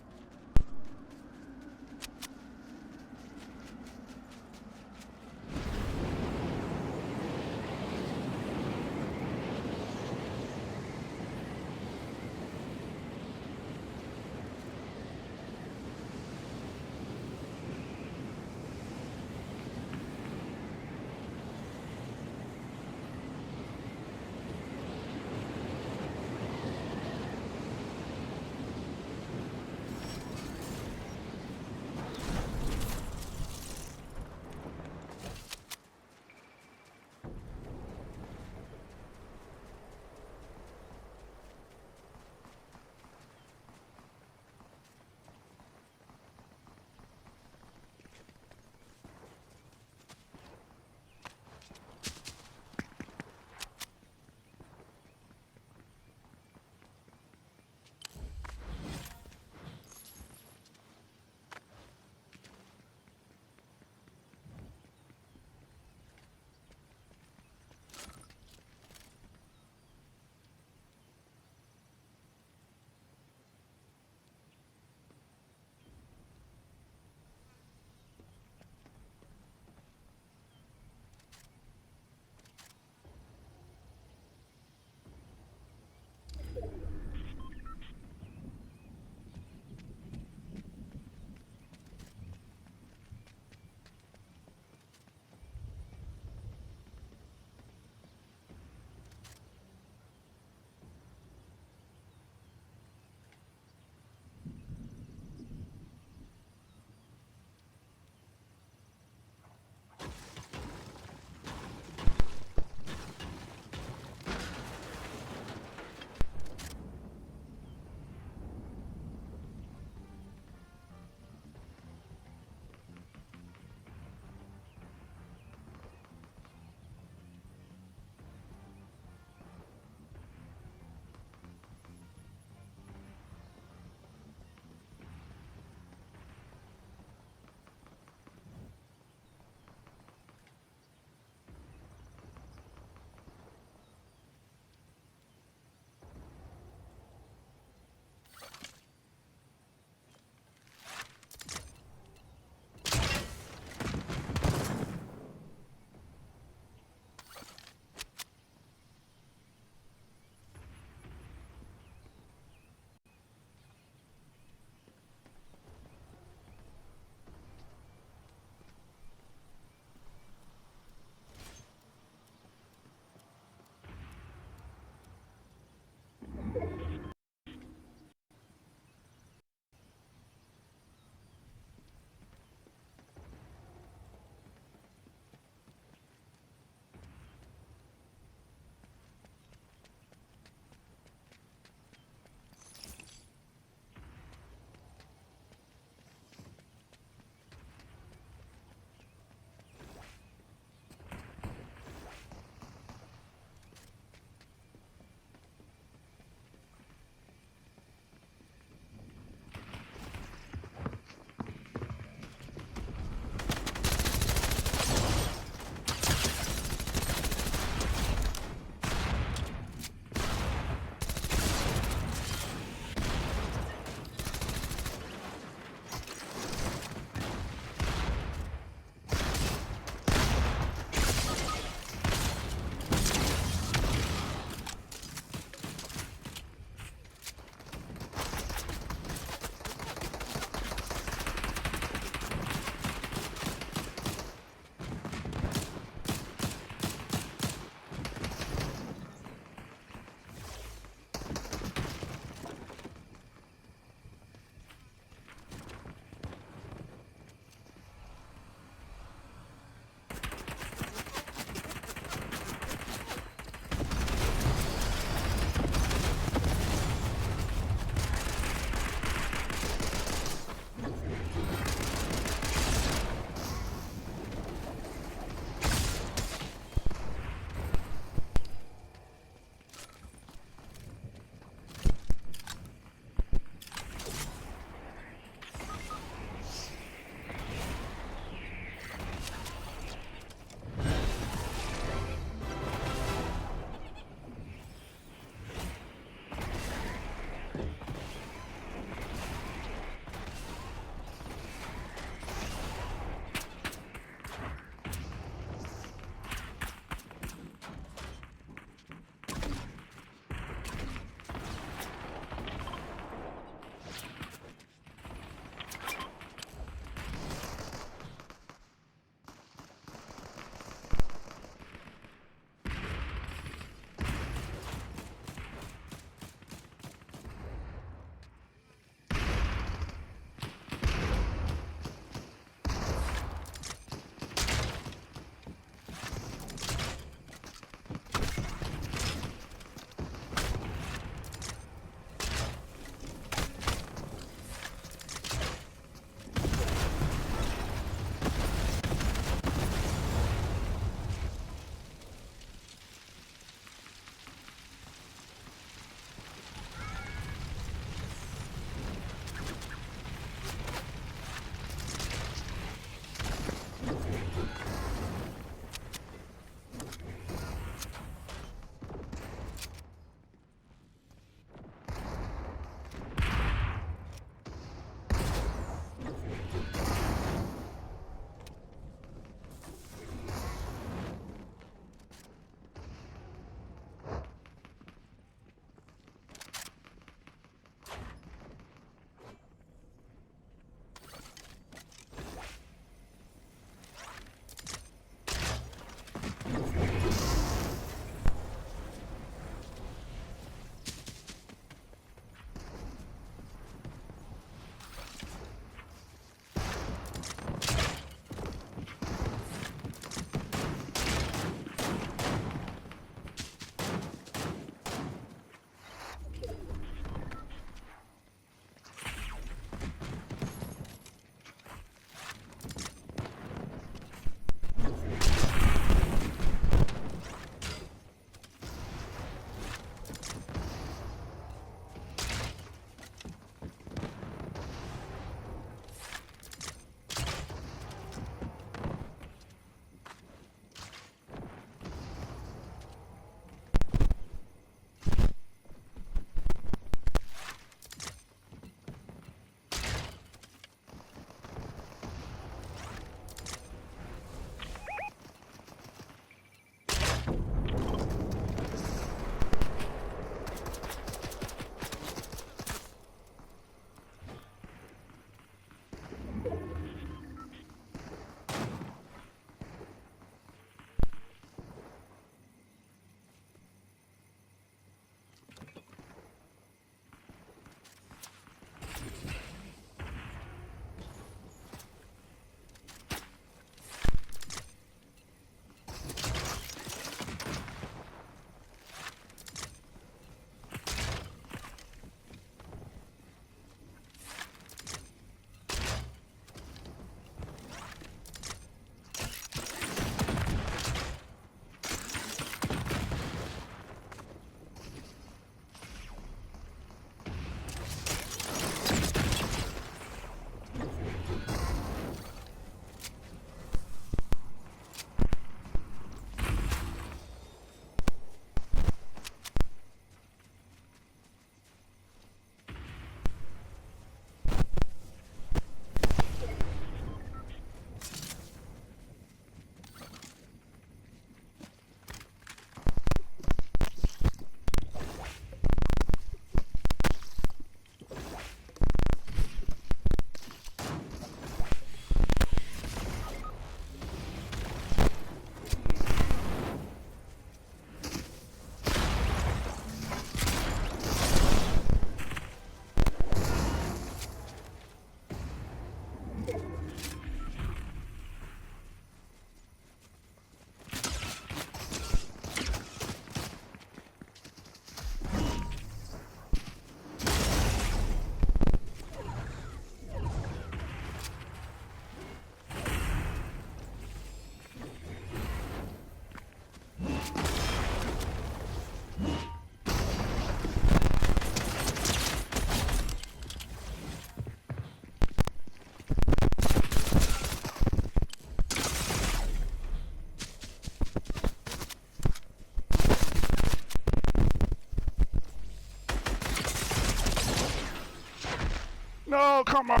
No, come on.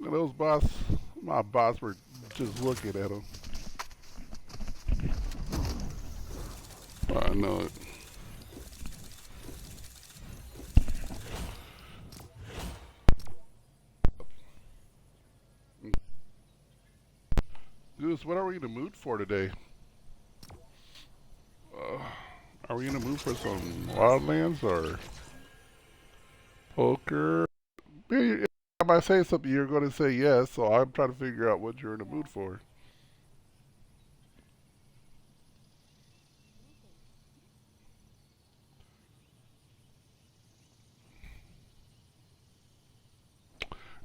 Those bots, my bots were just looking at him. I know it. Goose, what are we in the mood for today? Are we in the mood for some Wildlands or poker? If I say something, you're going to say yes, so I'm trying to figure out what you're in the mood for.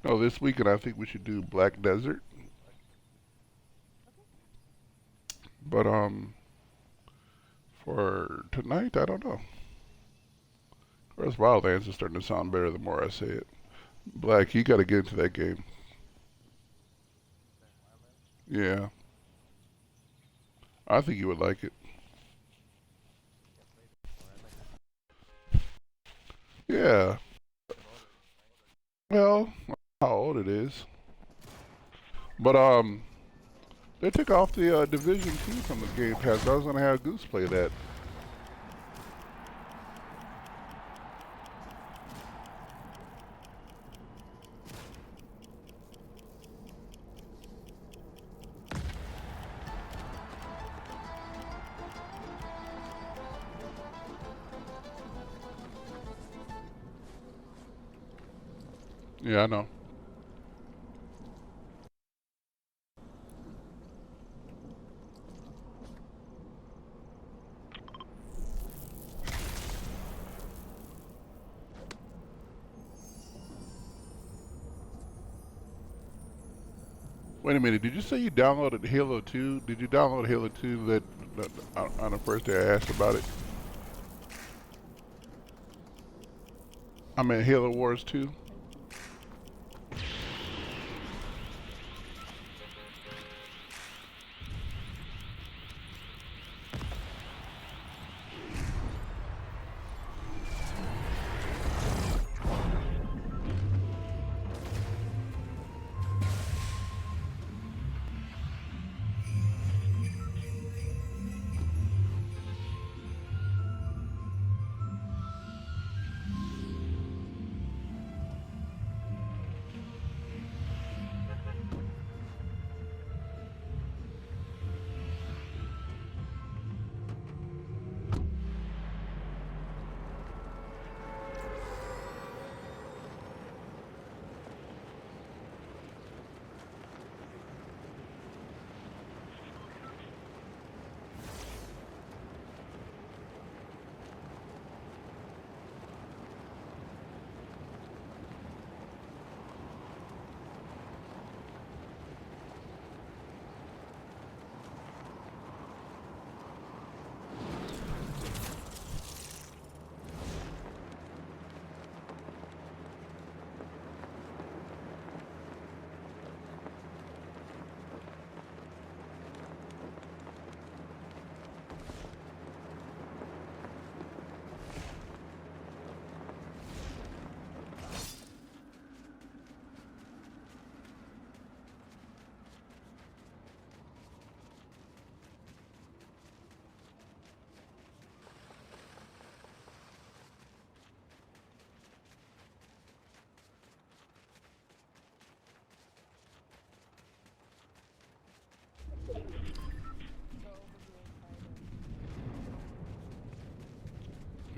No, this weekend I think we should do Black Desert. But for tonight, I don't know. Of course, Wildlands is starting to sound better the more I say it. Black, you got to get into that game. Yeah, I think you would like it. Yeah. Well, I don't know how old it is, but they took off the Division 2 from the Game Pass. I was gonna have Goose play that. Yeah, I know. Wait a minute, did you say you downloaded Halo 2? Did you download Halo 2 that on the first day I asked about it? I mean Halo Wars 2?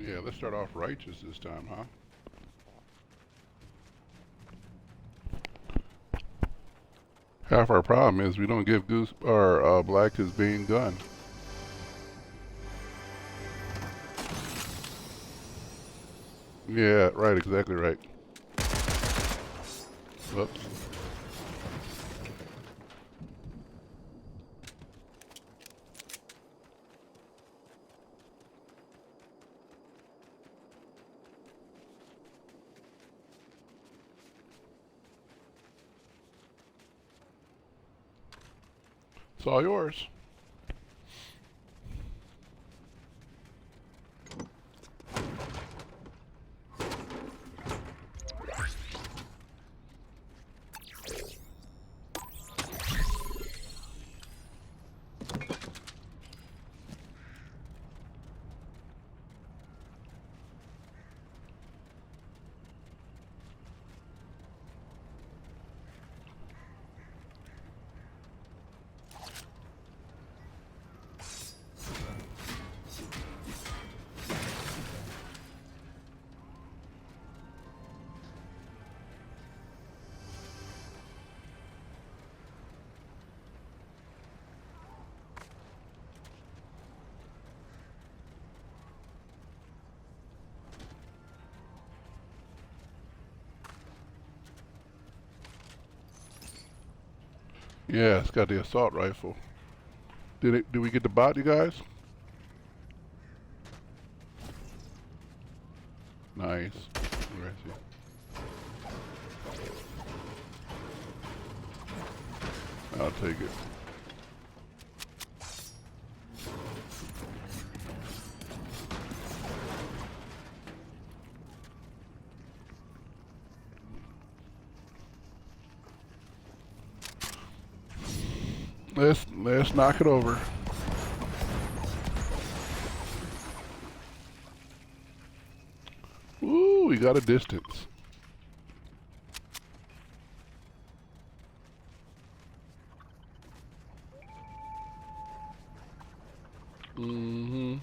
Yeah, let's start off righteous this time, huh? Half our problem is we don't give Goose or Black his main gun. Yeah, right, exactly right. Whoops. It's all yours. Yeah, it's got the assault rifle. Did we get the bot, you guys? Nice. Where is he? I'll take it. Let's knock it over. Ooh, we got a distance. Mm-hmm.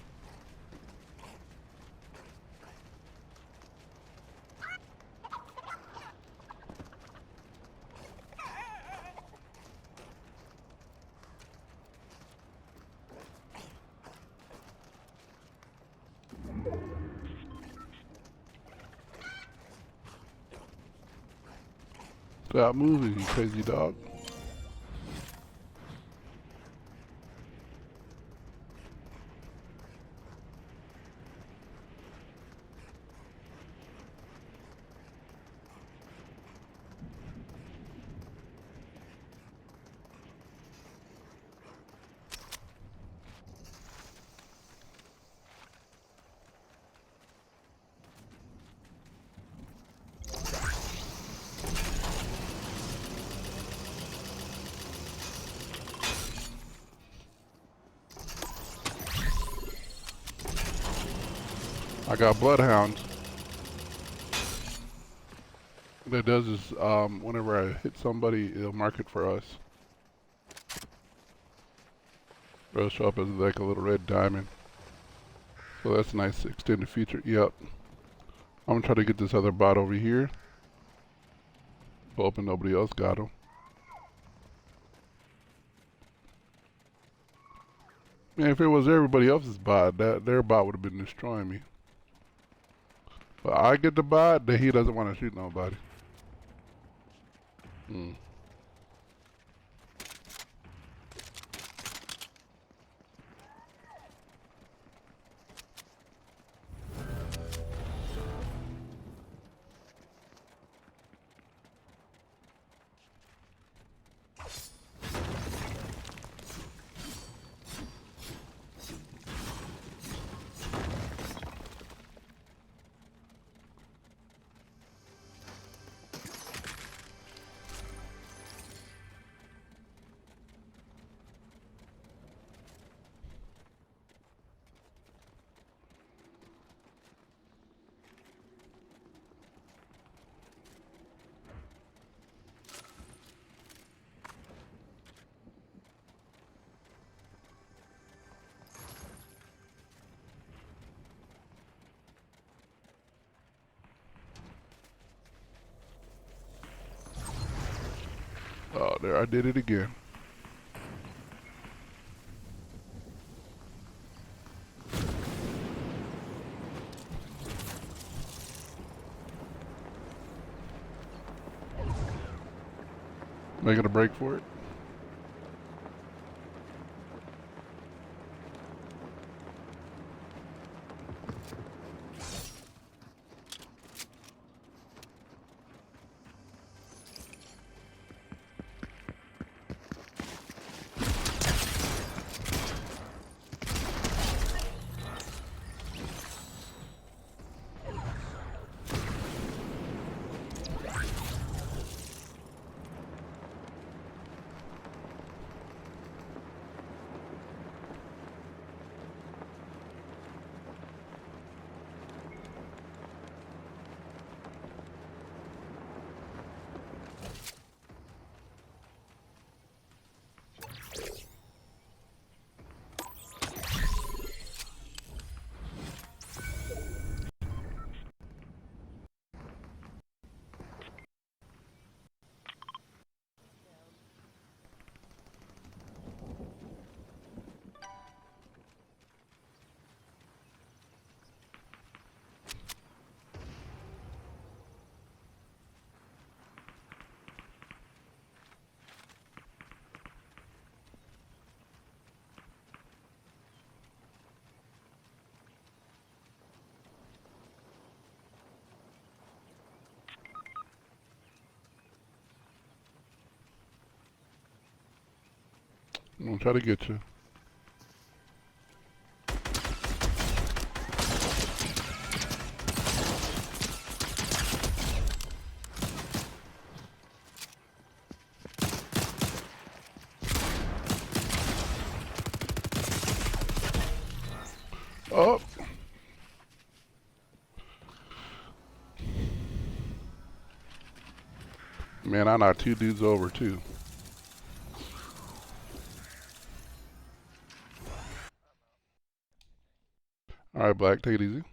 Stop moving, you crazy dog. I got bloodhounds. What it does is, whenever I hit somebody, it'll mark it for us. It'll show up as like a little red diamond. So that's a nice extended feature. Yep. I'm gonna try to get this other bot over here. Hoping nobody else got him. Man, if it was everybody else's bot, their bot would have been destroying me. But I get the bot, then he doesn't want to shoot nobody. Oh, there, I did it again. Making a break for it. I'm gonna try to get you. Oh. Man, I knocked 2 dudes over too. Alright, Black, take it easy.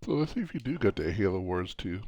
So let's see if you do get the Halo Wars too.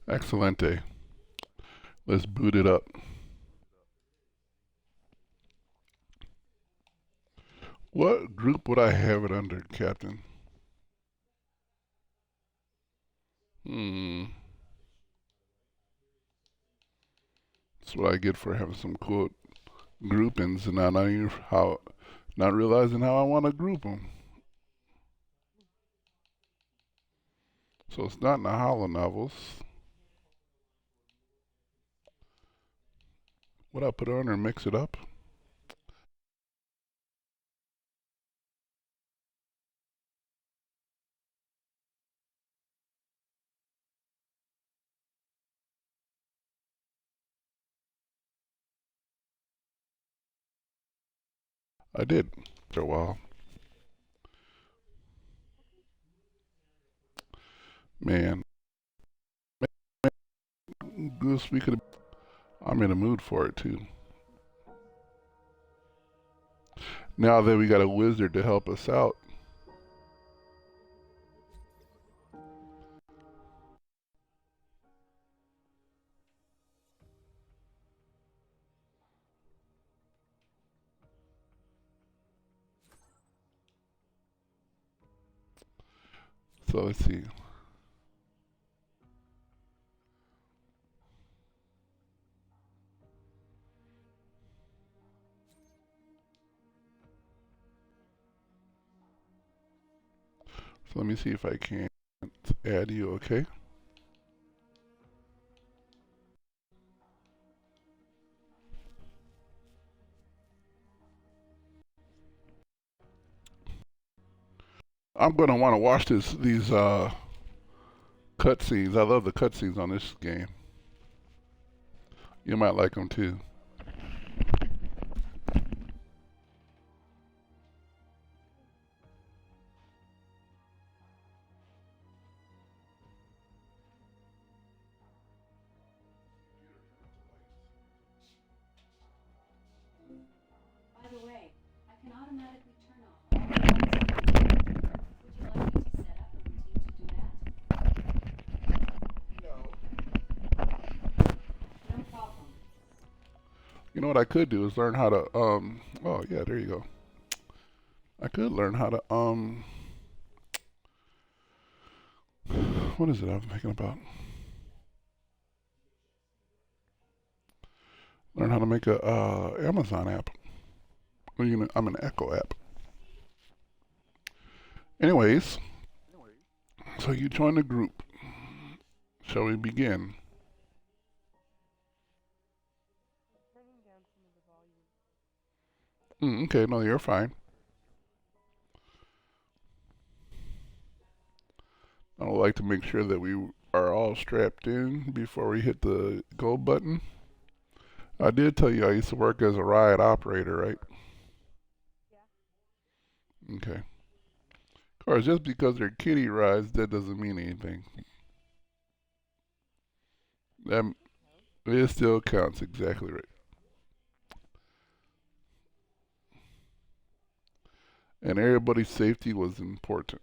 Excelente. Let's boot it up. What group would I have it under, Captain? That's what I get for having some cool groupings and not realizing how I want to group them. So it's not in the Hollow novels. Would I put on or mix it up? I did for a while. Man, Goose, we could. I'm in a mood for it too. Now that we got a wizard to help us out. So let's see. So let me see if I can add you, okay? I'm gonna want to watch these cutscenes. I love the cutscenes on this game. You might like them too. By the way, I can automatically turn off all the lights. Would you like me to set up a routine to do that? No problem. You know what I could do is learn how to oh yeah, there you go. I could learn how to what is it I'm thinking about? Learn how to make a Amazon app. I'm an Echo app. Anyways, so you join the group. Shall we begin? Okay, no, you're fine. I would like to make sure that we are all strapped in before we hit the go button. I did tell you I used to work as a ride operator, right? Yeah. Okay. Of course, just because they're kiddie rides, that doesn't mean anything. That it still counts, exactly right. And everybody's safety was important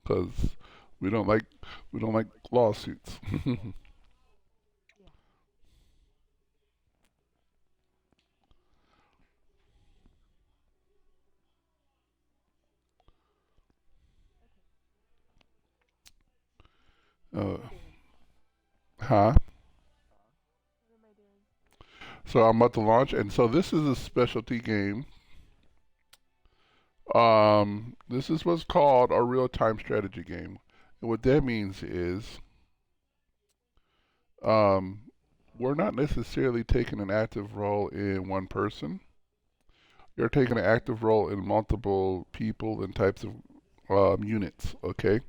because we don't like we don't like lawsuits. uh, huh? So I'm about to launch, and so this is a specialty game. This is what's called a real-time strategy game. And what that means is, um, we're not necessarily taking an active role in one person. You're taking an active role in multiple people and types of units, okay?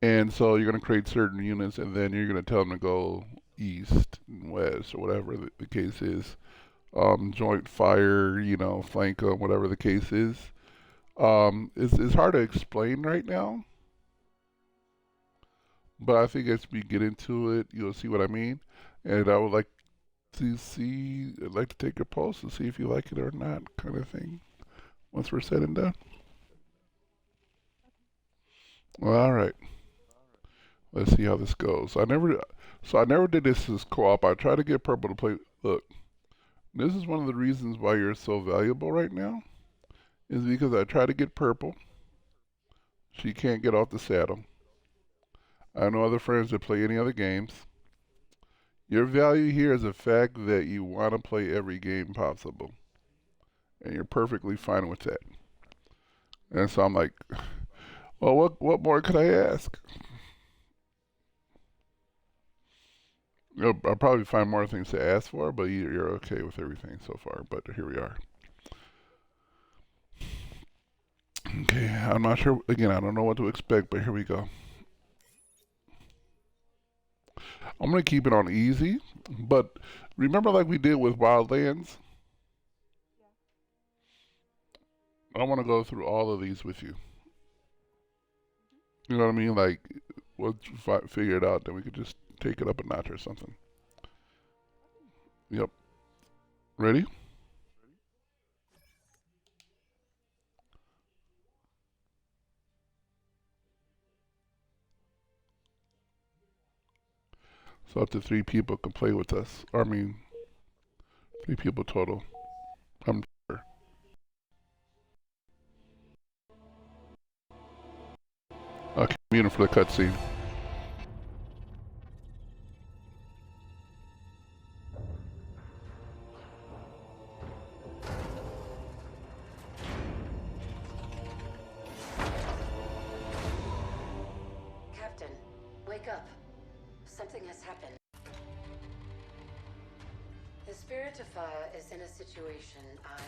And so you're going to create certain units, and then you're going to tell them to go east and west, or whatever the case is. Joint fire, flank 'em, whatever the case is. It's hard to explain right now, but I think as we get into it, you'll see what I mean. And I would like I'd like to take your pulse and see if you like it or not, kind of thing. Once we're said and done. Well, all right. Let's see how this goes. I never did this as co-op. I tried to get Purple to play. Look, this is one of the reasons why you're so valuable right now, is because I tried to get Purple. She can't get off the saddle. I have no other friends that play any other games. Your value here is the fact that you want to play every game possible, and you're perfectly fine with that. And so I'm like, well, what more could I ask? I'll probably find more things to ask for, but you're okay with everything so far. But here we are. Okay, I'm not sure. Again, I don't know what to expect, but here we go. I'm going to keep it on easy, but remember like we did with Wildlands? I want to go through all of these with you. You know what I mean? Like, we'll figure it out, then we could just take it up a notch or something. Yep. Ready? So up to 3 people can play with us. I mean, 3 people total. I'm sure. Okay, mute for the cutscene. Captain, wake up. Something has happened. The Spirit of Fire is in a situation I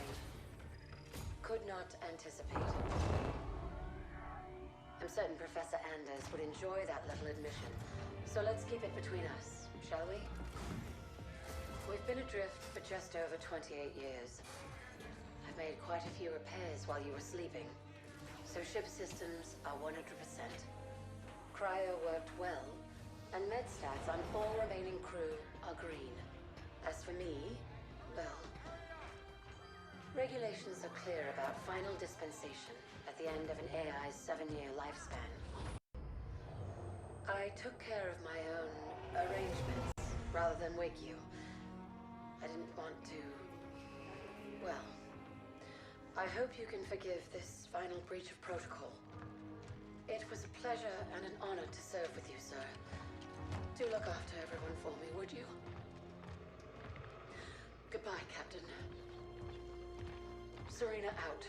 could not anticipate. I'm certain Professor Anders would enjoy that little admission. So let's keep it between us, shall we? We've been adrift for just over 28 years. I've made quite a few repairs while you were sleeping. So ship systems are 100%. Cryo worked well, and med stats on all remaining crew are green. As for me, well, regulations are clear about final dispensation at the end of an AI's 7-year lifespan. I took care of my own arrangements rather than wake you. I didn't want to... Well, I hope you can forgive this final breach of protocol. It was a pleasure and an honor to serve with you, sir. Do look after everyone for me, would you? Goodbye, Captain. Serena out.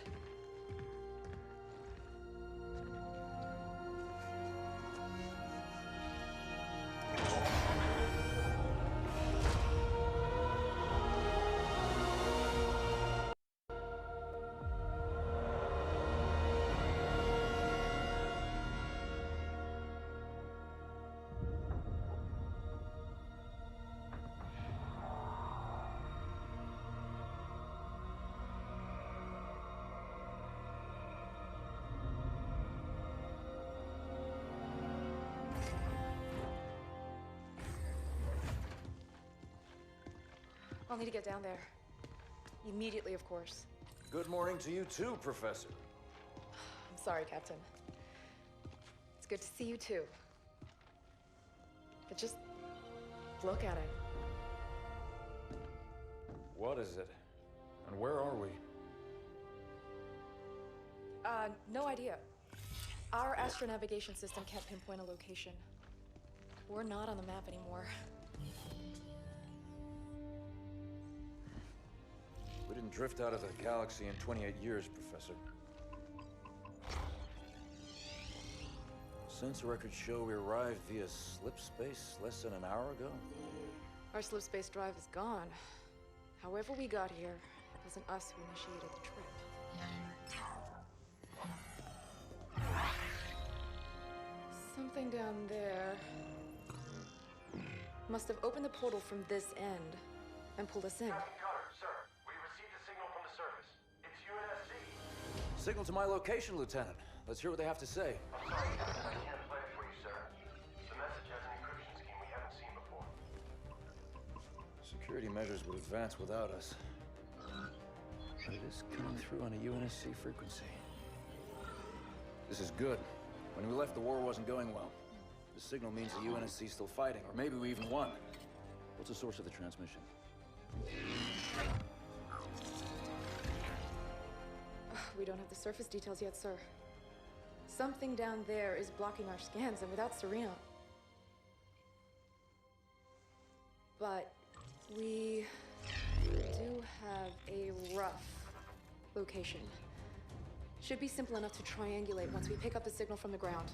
I'll need to get down there. Immediately, of course. Good morning to you too, Professor. I'm sorry, Captain. It's good to see you too. But just look at it. What is it? And where are we? No idea. Our astronavigation system can't pinpoint a location. We're not on the map anymore. We didn't drift out of the galaxy in 28 years, Professor. Sensor records show we arrived via slip space less than an hour ago. Our slip space drive is gone. However we got here, it wasn't us who initiated the trip. Something down there must have opened the portal from this end and pulled us in. Captain Cutter, sir, we received a signal from the surface. It's UNSC. Signal to my location, Lieutenant. Let's hear what they have to say. I'm sorry, Captain, I can't play it for you, sir. The message has an encryption scheme we haven't seen before. Security measures would advance without us. But it is coming through on a UNSC frequency. This is good. When we left, the war wasn't going well. The signal means the UNSC's still fighting, or maybe we even won. What's the source of the transmission? We don't have the surface details yet, sir. Something down there is blocking our scans, and without Serena... But we do have a rough location. Should be simple enough to triangulate once we pick up the signal from the ground.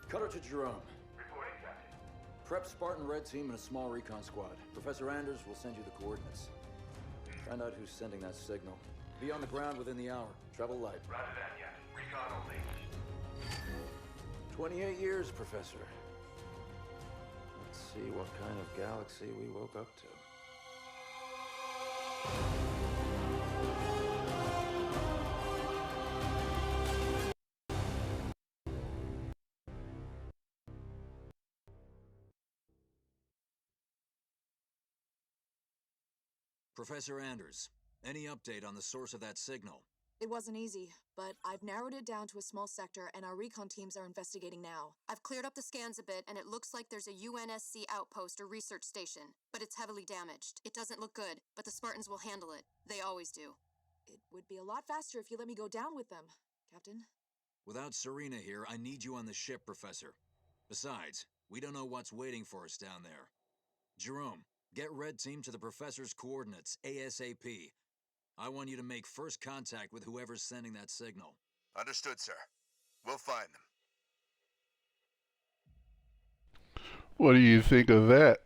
Cutter to Jerome. Reporting, Captain. Prep Spartan Red Team and a small recon squad. Professor Anders will send you the coordinates. Find out who's sending that signal. Be on the ground within the hour. Travel light. Roger that, yet. Recon only. 28 years, Professor. Let's see what kind of galaxy we woke up to. Professor Anders, any update on the source of that signal? It wasn't easy, but I've narrowed it down to a small sector and our recon teams are investigating now. I've cleared up the scans a bit and it looks like there's a UNSC outpost or research station, but it's heavily damaged. It doesn't look good, but the Spartans will handle it. They always do. It would be a lot faster if you let me go down with them, Captain. Without Serena here, I need you on the ship, Professor. Besides, we don't know what's waiting for us down there. Jerome, get Red Team to the Professor's coordinates, ASAP. I want you to make first contact with whoever's sending that signal. Understood, sir. We'll find them. What do you think of that?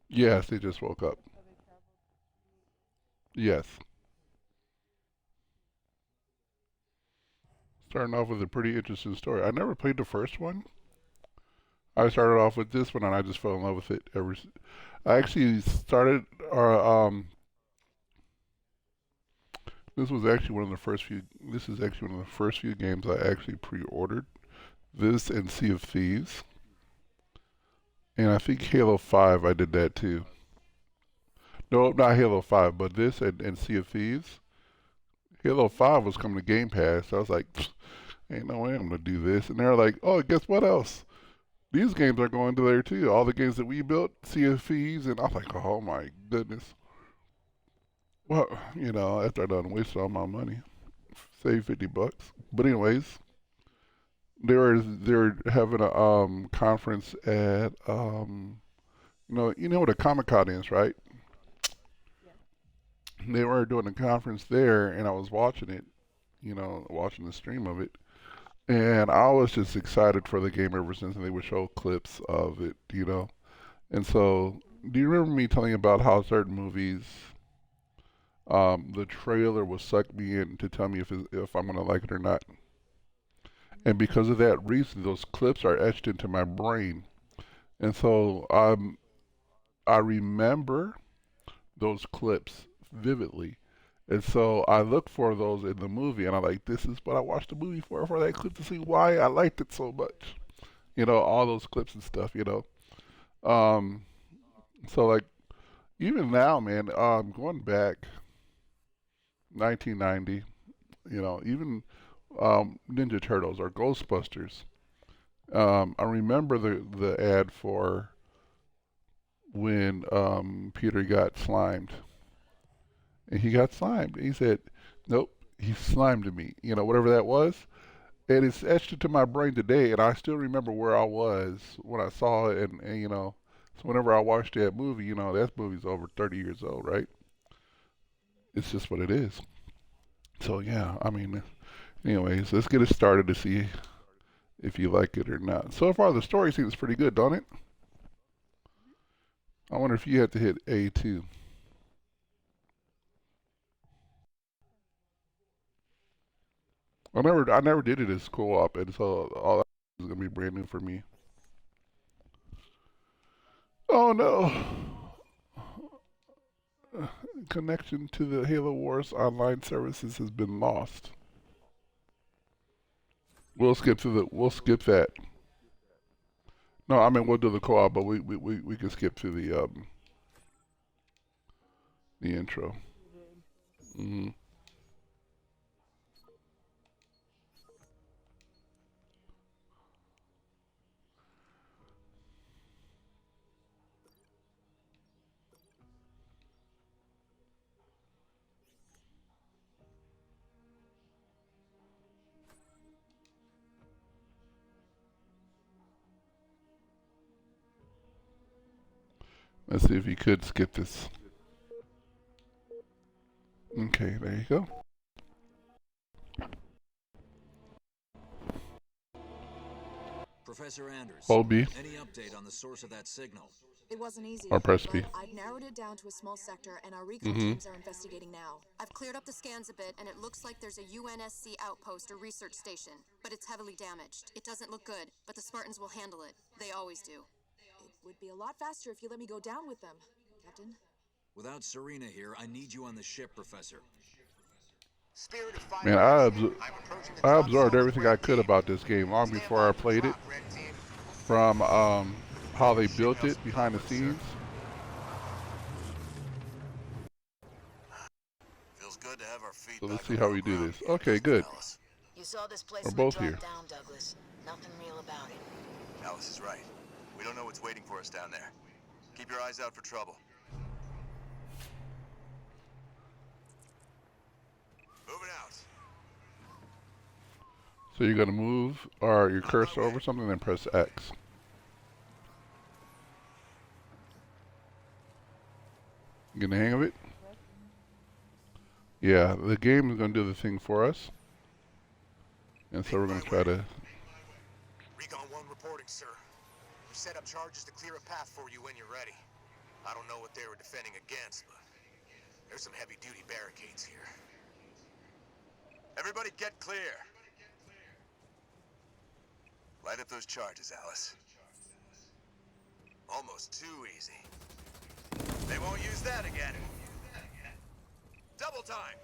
Yes, they just woke up. Yes. Starting off with a pretty interesting story. I never played the first one. I started off with this one and I just fell in love with it. I actually started, this was actually one of the first few, this is actually one of the first few games I actually pre-ordered. This and Sea of Thieves. And I think Halo 5 I did that too. No, not Halo 5, but this and Sea of Thieves. Halo 5 was coming to Game Pass. So I was like, ain't no way I'm going to do this. And they're like, oh, guess what else? These games are going to there too. All the games that we built, Sea of Thieves. And I'm like, oh my goodness. Well, you know, after I done wasted all my money, save $50. But anyways, they're having a conference at, you know what a Comic-Con is, right? They were doing a conference there, and I was watching it, watching the stream of it, and I was just excited for the game ever since, and they would show clips of it, And so, do you remember me telling you about how certain movies, the trailer will suck me in to tell me if I'm going to like it or not? And because of that reason, those clips are etched into my brain. And so, I remember those clips vividly, And so I look for those in the movie, and I'm like, this is what I watched the movie for that clip to see why I liked it so much. You know, all those clips and stuff. You know, so like even now, man, going back 1990. You know, even Ninja Turtles or Ghostbusters. I remember the ad for when Peter got slimed. And he got slimed. He said, nope, he slimed me. You know, whatever that was. And it's etched into my brain today, and I still remember where I was when I saw it. And you know, so whenever I watched that movie, you know, that movie's over 30 years old, right? It's just what it is. So, yeah, I mean, anyways, let's get it started to see if you like it or not. So far, the story seems pretty good, don't it? I wonder if you had to hit A too. I never did it as co-op, and so all that is gonna be brand new for me. Oh no! Connection to the Halo Wars online services has been lost. We'll skip that. No, I mean we'll do the co-op, but we can skip to the intro. Mm-hmm. Let's see if you could skip this. Okay, there you go. Professor Anders, Hold B. any update on the source of that signal? It wasn't easy, Or press B. but I've narrowed it down to a small sector, and our recon teams are investigating now. I've cleared up the scans a bit, and it looks like there's a UNSC outpost or research station, but it's heavily damaged. It doesn't look good, but the Spartans will handle it. They always do. It would be a lot faster if you let me go down with them, Captain. Without Serena here, I need you on the ship, Professor. Man, I absorbed everything I could about this game long before I played it. From how they built it behind the scenes. Feels good to have our feet So let's back see on how the we do ground this. again, Okay, doesn't it, good. Alice? You saw this place We're when both it dropped here. down, Douglas. Nothing real about it. Alice is right. We don't know what's waiting for us down there. Keep your eyes out for trouble. Moving out. So you're gonna move or your cursor over something and then press X. You getting the hang of it? Yeah, the game is gonna do the thing for us. And so we're gonna try to. Recon 1 reporting, sir. We set up charges to clear a path for you when you're ready. I don't know what they were defending against, but there's some heavy-duty barricades here. Everybody get clear. Light up those charges, Alice. Almost too easy. They won't use that again. Double time.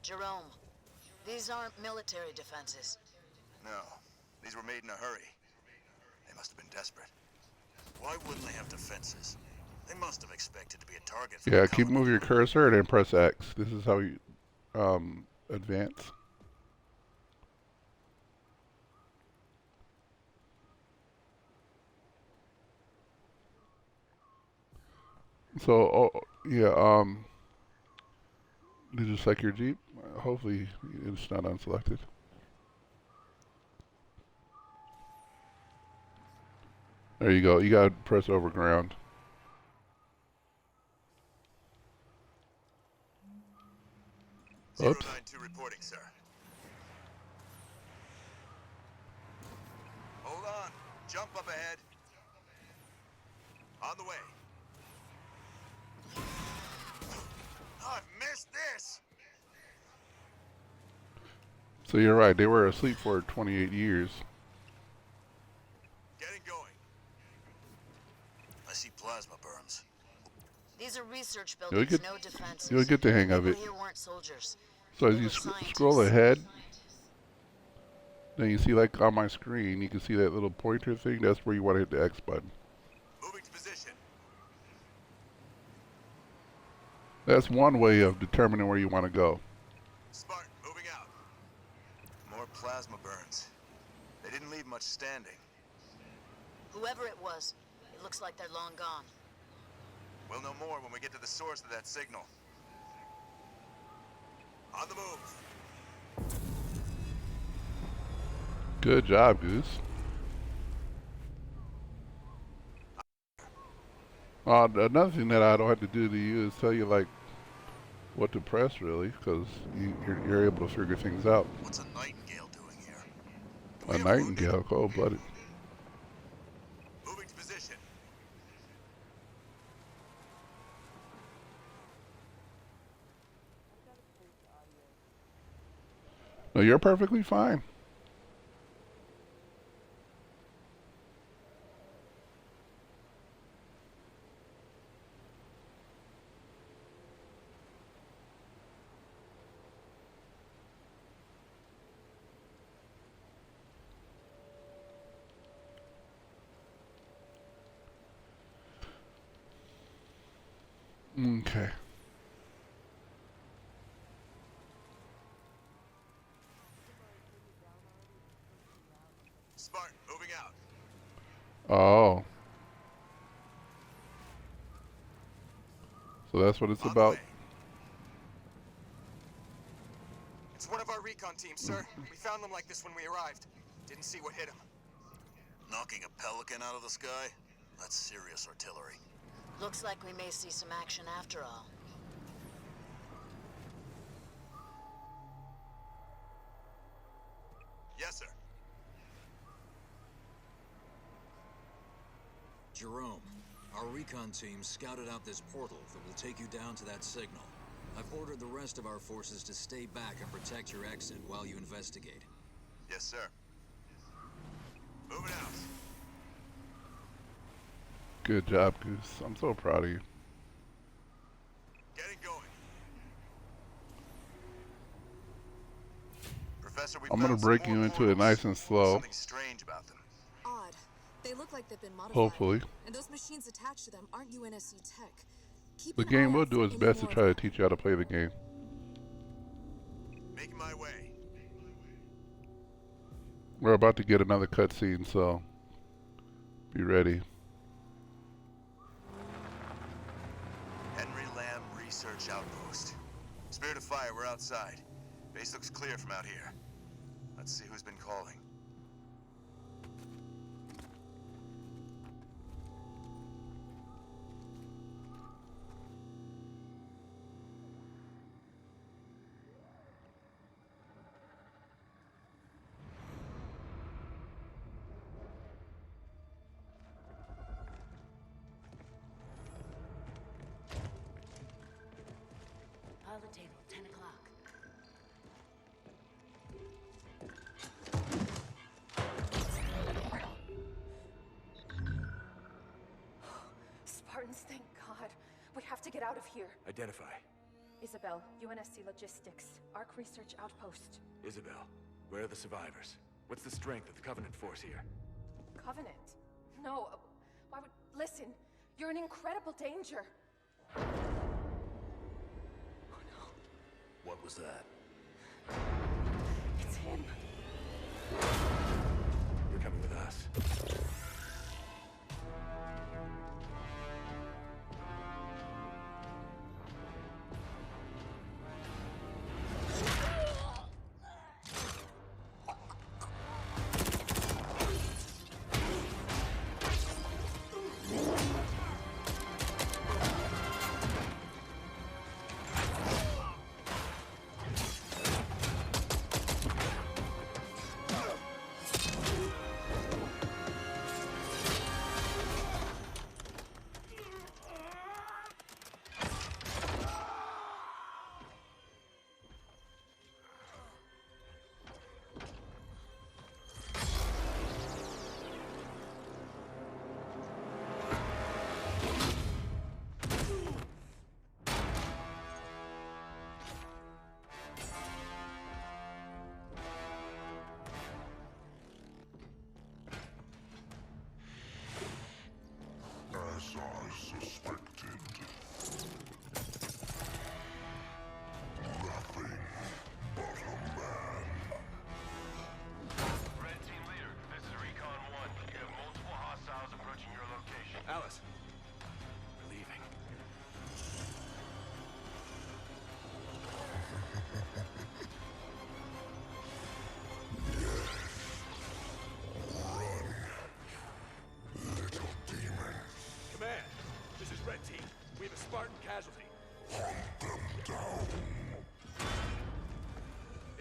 Jerome, these aren't military defenses. No, these were made in a hurry. They must have been desperate. Why wouldn't they have defenses? They must have expected to be a target for Yeah, keep moving your cursor and then press X. This is how you advance. So, yeah, did you select your Jeep? Hopefully it's not unselected. There you go. You gotta press over ground. Oops. 092 reporting, sir. Hold on. Jump up ahead. On the way. I've missed this. So you're right. They were asleep for 28 years. Getting going. I see plasma burns. These are research You'll buildings, get, no defenses. you'll get the hang of it. People here weren't soldiers. So as They you were scientists. scroll ahead, then you see, like on my screen, you can see that little pointer thing. That's where you want to hit the X button. Moving to position. That's one way of determining where you want to go. Spartan, moving out. More plasma burns. They didn't leave much standing. Whoever it was, it looks like they're long gone. We'll know more when we get to the source of that signal. On the move. Good job, Goose. Another thing that I don't have to do to you is tell you like what to press, really, because you're able to figure things out. What's a nightingale doing here? A nightingale, cold-blooded. Moving to position. No, you're perfectly fine. Okay. Spartan, moving out. Oh. So that's what it's On the about. way. It's one of our recon teams, sir. We found them like this when we arrived. Didn't see what hit them. Knocking a pelican out of the sky? That's serious artillery. Looks like we may see some action after all. Yes, sir. Jerome, our recon team scouted out this portal that will take you down to that signal. I've ordered the rest of our forces to stay back and protect your exit while you investigate. Yes, sir. Moving out. Good job, Goose. I'm so proud of you. Getting going. Professor, we I'm gonna found some break more you into it portals. nice and slow. Something strange about them. Odd. They look like they've been modified. Hopefully. And those machines attached to them aren't UNSC tech. Keep The an game eye will out do for its any best to more try of to them. teach you how to play the game. Making my way. We're about to get another cutscene, so be ready. Henry Lamb Research Outpost. Spirit of Fire, we're outside. Base looks clear from out here. Let's see who's been calling. Pilot table, 10 o'clock. Spartans, thank God. We have to get out of here. Identify. Isabel, UNSC Logistics, Arc Research Outpost. Isabel, where are the survivors? What's the strength of the Covenant force here? Covenant? No, why would... Listen, you're in incredible danger. What was that? It's him. You're coming with us.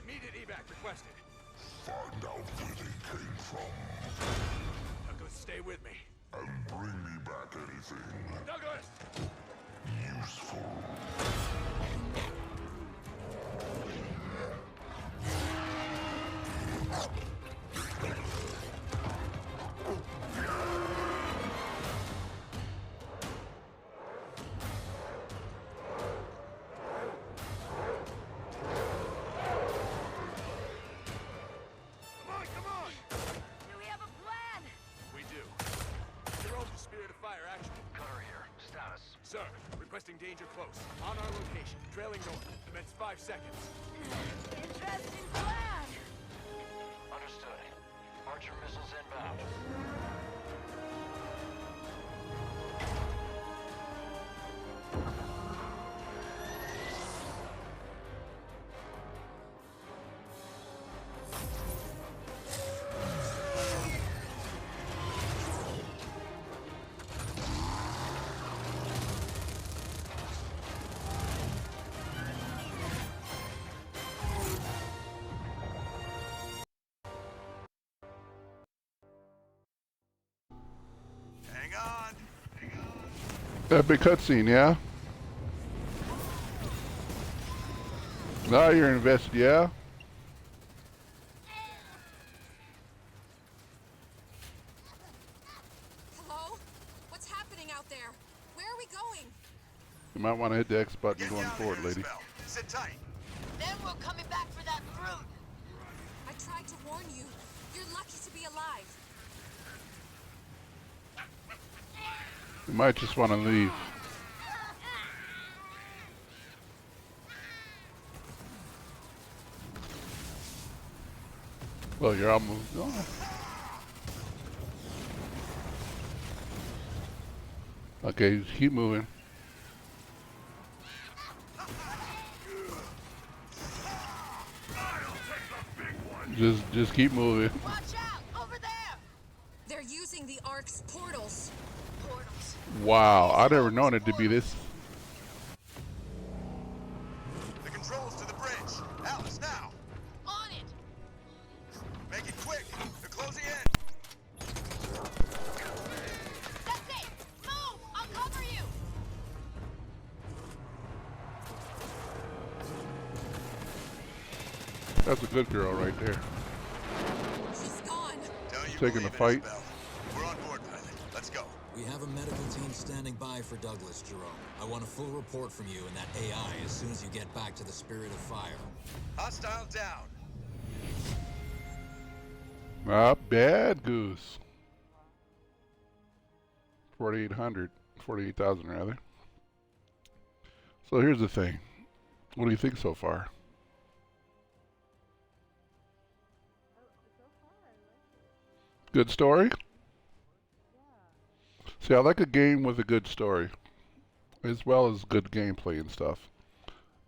Immediate evac requested. Find out where they came from. Douglas, stay with me. And bring me back anything Douglas! useful. Come on! Do we have a plan? We do. Jerome's the Spirit of Fire action. Cutter here. Status. Sir, requesting danger close. On our location. Trailing north. Commence 5 seconds. Interesting plan. Understood. Archer missiles inbound. Hang on. Epic cutscene, yeah? Now you're invested, yeah? Hello? What's happening out there? Where are we going? You might want to hit the X button going forward, lady. Sit tight. Then we're coming back for that fruit. I tried to warn you. You're lucky to be alive. You might just want to leave. Well, you're almost gone. Okay, just keep moving. Just keep moving. Watch out! Over there! They're using the Ark's portals. Portals. Wow, I never known it to be this. The controls to the bridge. Alice, now. On it! Make it quick. They're closing in. That's it! Move! I'll cover you! That's a good girl right there. She's gone. Taking the fight. We're on board, pilot. Let's go. We have a medical team standing by for Douglas, Jerome. I want a full report from you and that AI as soon as you get back to the Spirit of Fire. Hostile down. Not bad, Goose. 4,800. 48,000 rather. So here's the thing. What do you think so far? Good story? See, I like a game with a good story, as well as good gameplay and stuff.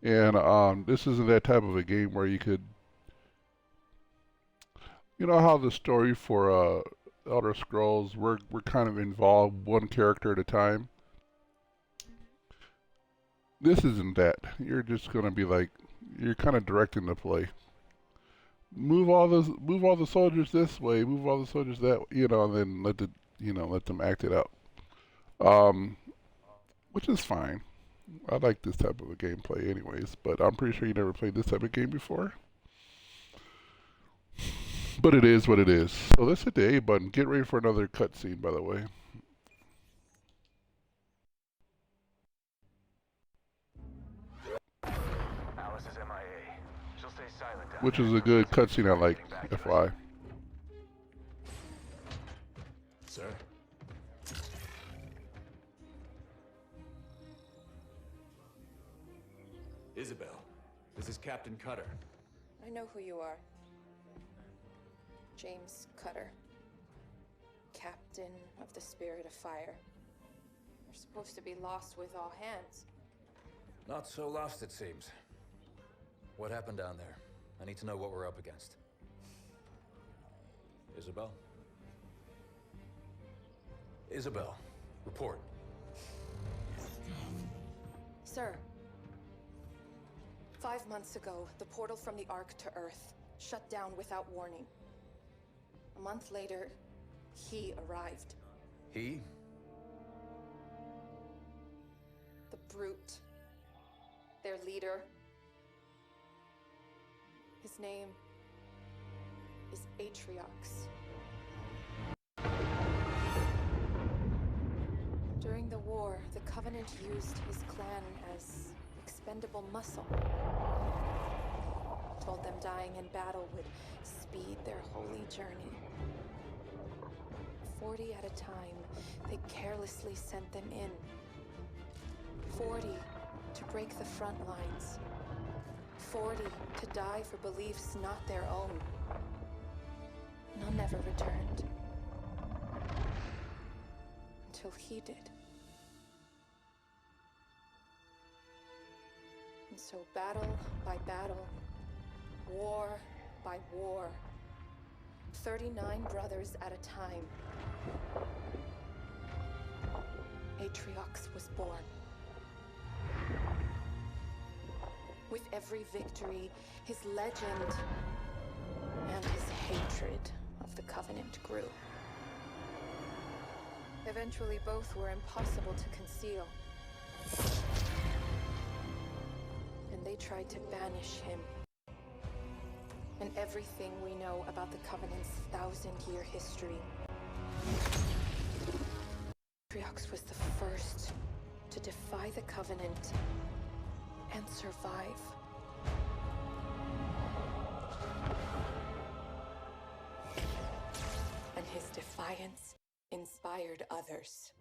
And this isn't that type of a game where you could, you know how the story for Elder Scrolls, we're kind of involved one character at a time. This isn't that. You're just gonna be like, you're kind of directing the play. Move all the soldiers this way, move all the soldiers that, you know, and then let them act it out. Which is fine. I like this type of a gameplay anyways, but I'm pretty sure you never played this type of game before. But it is what it is. So let's hit the A button. Get ready for another cutscene, by the way. Alice is MIA. She'll stay silent. Which is a good cutscene I like, FYI. Sir? Isabel, this is Captain Cutter. I know who you are. James Cutter. Captain of the Spirit of Fire. You're supposed to be lost with all hands. Not so lost, it seems. What happened down there? I need to know what we're up against. Isabel? Isabel, report. Sir, 5 months ago, the portal from the Ark to Earth shut down without warning. A month later, he arrived. He? The Brute. Their leader. His name is Atriox. During the war, the Covenant used his clan as expendable muscle. Told them dying in battle would speed their holy journey. 40 at a time, they carelessly sent them in. 40 to break the front lines. 40 to die for beliefs not their own. None never returned. Until he did. And so battle by battle, war by war, 39 brothers at a time, Atriox was born. With every victory, his legend and his hatred of the Covenant grew. Eventually, both were impossible to conceal. And they tried to banish him. And everything we know about the Covenant's 1,000-year history. Atriox was the first to defy the Covenant and survive. And his defiance inspired others.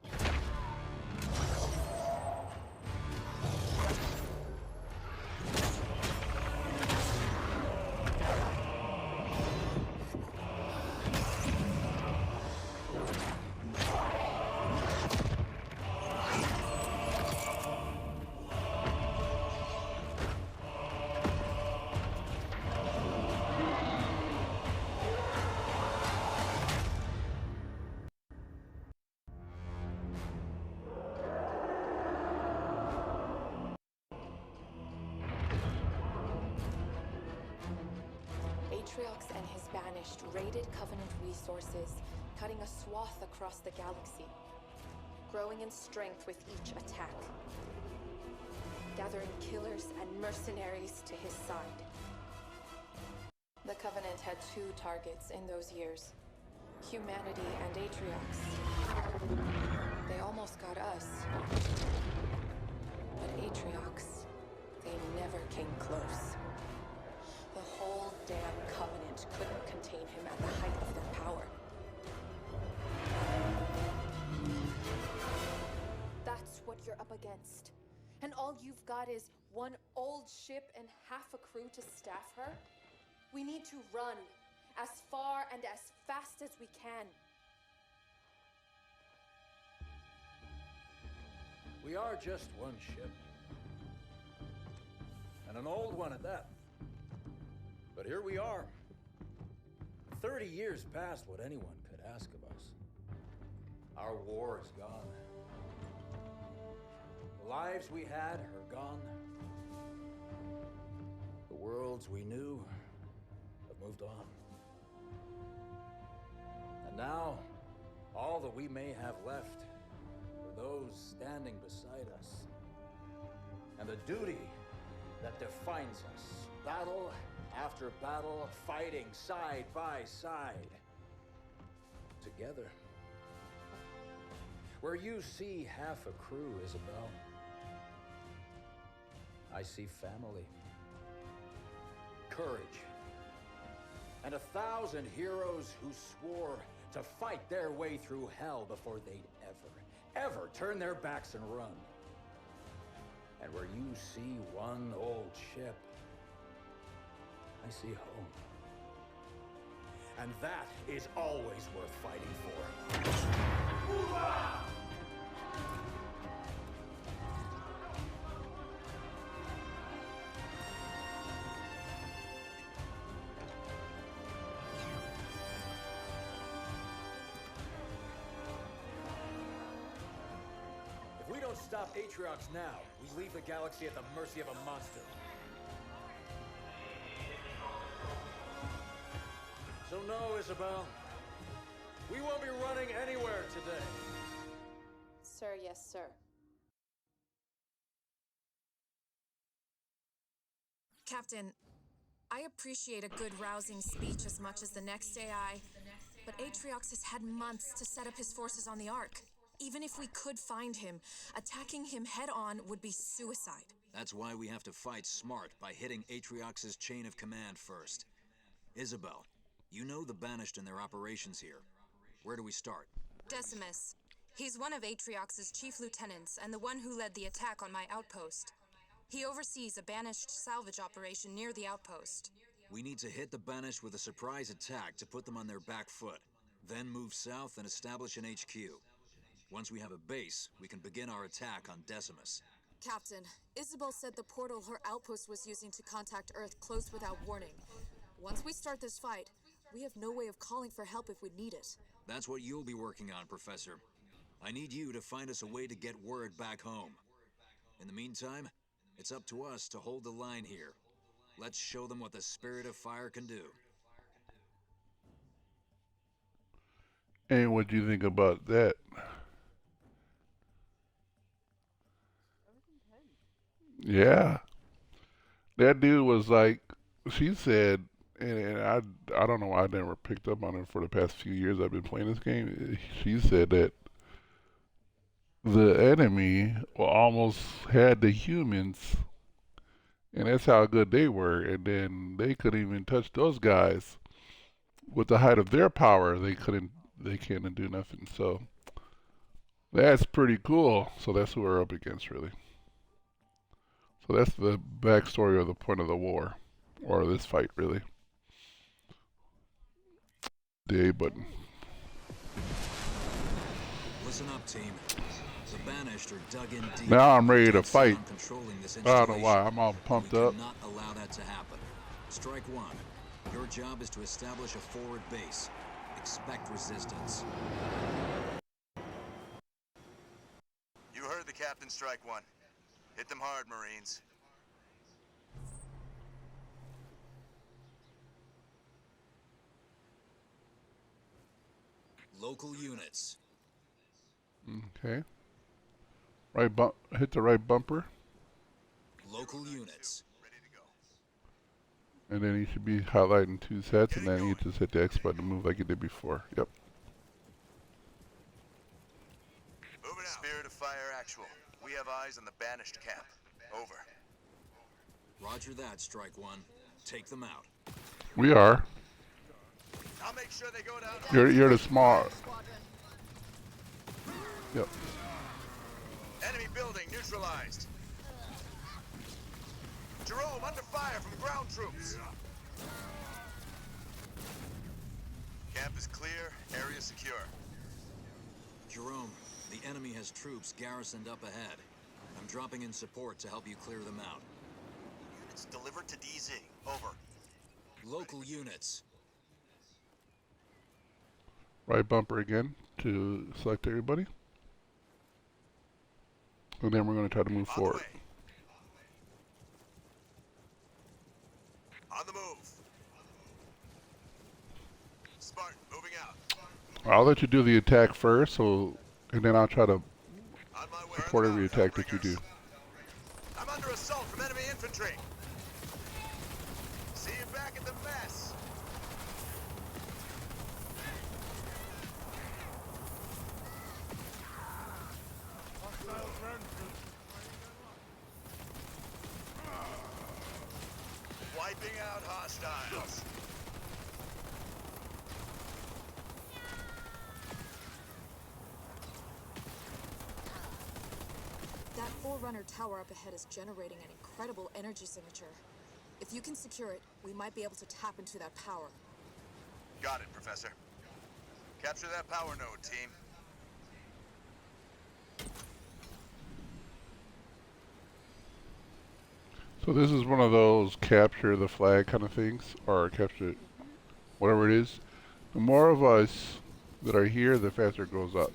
Atriox and his Banished raided Covenant resources, cutting a swath across the galaxy, growing in strength with each attack, gathering killers and mercenaries to his side. The Covenant had two targets in those years, humanity and Atriox. They almost got us, but Atriox, they never came close. The whole damn Covenant couldn't contain him at the height of their power. That's what you're up against. And all you've got is one old ship and half a crew to staff her? We need to run as far and as fast as we can. We are just one ship. And an old one at that. But here we are. 30 years past what anyone could ask of us. Our war is gone. The lives we had are gone. The worlds we knew have moved on. And now, all that we may have left are those standing beside us. And the duty that defines us. Battle after battle, fighting side by side. Together. Where you see half a crew, Isabel, I see family. Courage. And 1,000 heroes who swore to fight their way through hell before they'd ever turn their backs and run. And where you see one old ship, I see home. And that is always worth fighting for. Hoorah! If we don't stop Atriox now, we leave the galaxy at the mercy of a monster. So no, Isabel. We won't be running anywhere today. Sir, yes, sir. Captain, I appreciate a good rousing speech as much as the next AI, but Atriox has had months to set up his forces on the Ark. Even if we could find him, attacking him head-on would be suicide. That's why we have to fight smart by hitting Atriox's chain of command first. Isabel, you know the Banished and their operations here. Where do we start? Decimus. He's one of Atriox's chief lieutenants and the one who led the attack on my outpost. He oversees a Banished salvage operation near the outpost. We need to hit the Banished with a surprise attack to put them on their back foot. Then move south and establish an HQ. Once we have a base, we can begin our attack on Decimus. Captain, Isabel said the portal her outpost was using to contact Earth closed without warning. Once we start this fight, we have no way of calling for help if we need it. That's what you'll be working on, Professor. I need you to find us a way to get word back home. In the meantime, it's up to us to hold the line here. Let's show them what the Spirit of Fire can do. And what do you think about that? Yeah. That dude was like, she said, and I don't know why I never picked up on it for the past few years I've been playing this game. She said that the enemy almost had the humans, and that's how good they were, and then they couldn't even touch those guys. With the height of their power, they can't do nothing. So that's pretty cool. So that's who we're up against, really. So that's the backstory of the point of the war, or this fight, really. The A button. Listen up, team. The Banished are dug in deep. Now I'm ready to fight. This I don't know why. I'm all pumped up. We cannot allow that to happen. Strike one. Your job is to establish a forward base. Expect resistance. You heard the captain. Strike one. Hit them hard, Marines. Local units. Okay. Hit the right bumper. Local units. And then you should be highlighting 2 sets, and then you just hit the X button to move like you did before. Yep. Moving out. Spirit of Fire actual. We have eyes on the Banished camp. Over. Roger that, Strike One. Take them out. We are. I'll make sure they go down. You're the small. Yep. Enemy building neutralized. Jerome under fire from ground troops. Camp is clear, area secure. Jerome, the enemy has troops garrisoned up ahead. I'm dropping in support to help you clear them out. Units delivered to DZ. Over. Local units. Right bumper again to select everybody. And then we're going to try to move forward. On the move. Spartan, moving out. I'll let you do the attack first, and then I'll try to support every attack that you do. I'm under assault from enemy infantry. See you back at the mess. Wiping out hostiles. That Forerunner tower up ahead is generating an incredible energy signature. If you can secure it, we might be able to tap into that power. Got it, Professor. Capture that power node, team. So this is one of those capture the flag kind of things, or capture whatever it is. The more of us that are here, the faster it goes up.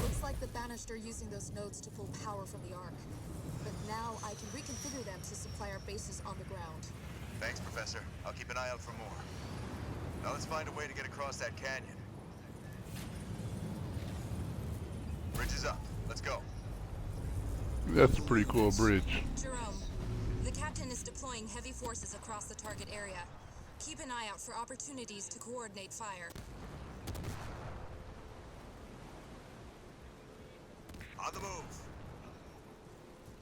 Looks like the Banished are using those nodes to pull power from the Ark. but now I can reconfigure them to supply our bases on the ground. Thanks, Professor. I'll keep an eye out for more. Now let's find a way to get across that canyon. Bridge is up. Let's go. That's a pretty cool bridge. Jerome, the captain is deploying heavy forces across the target area. Keep an eye out for opportunities to coordinate fire. On the move.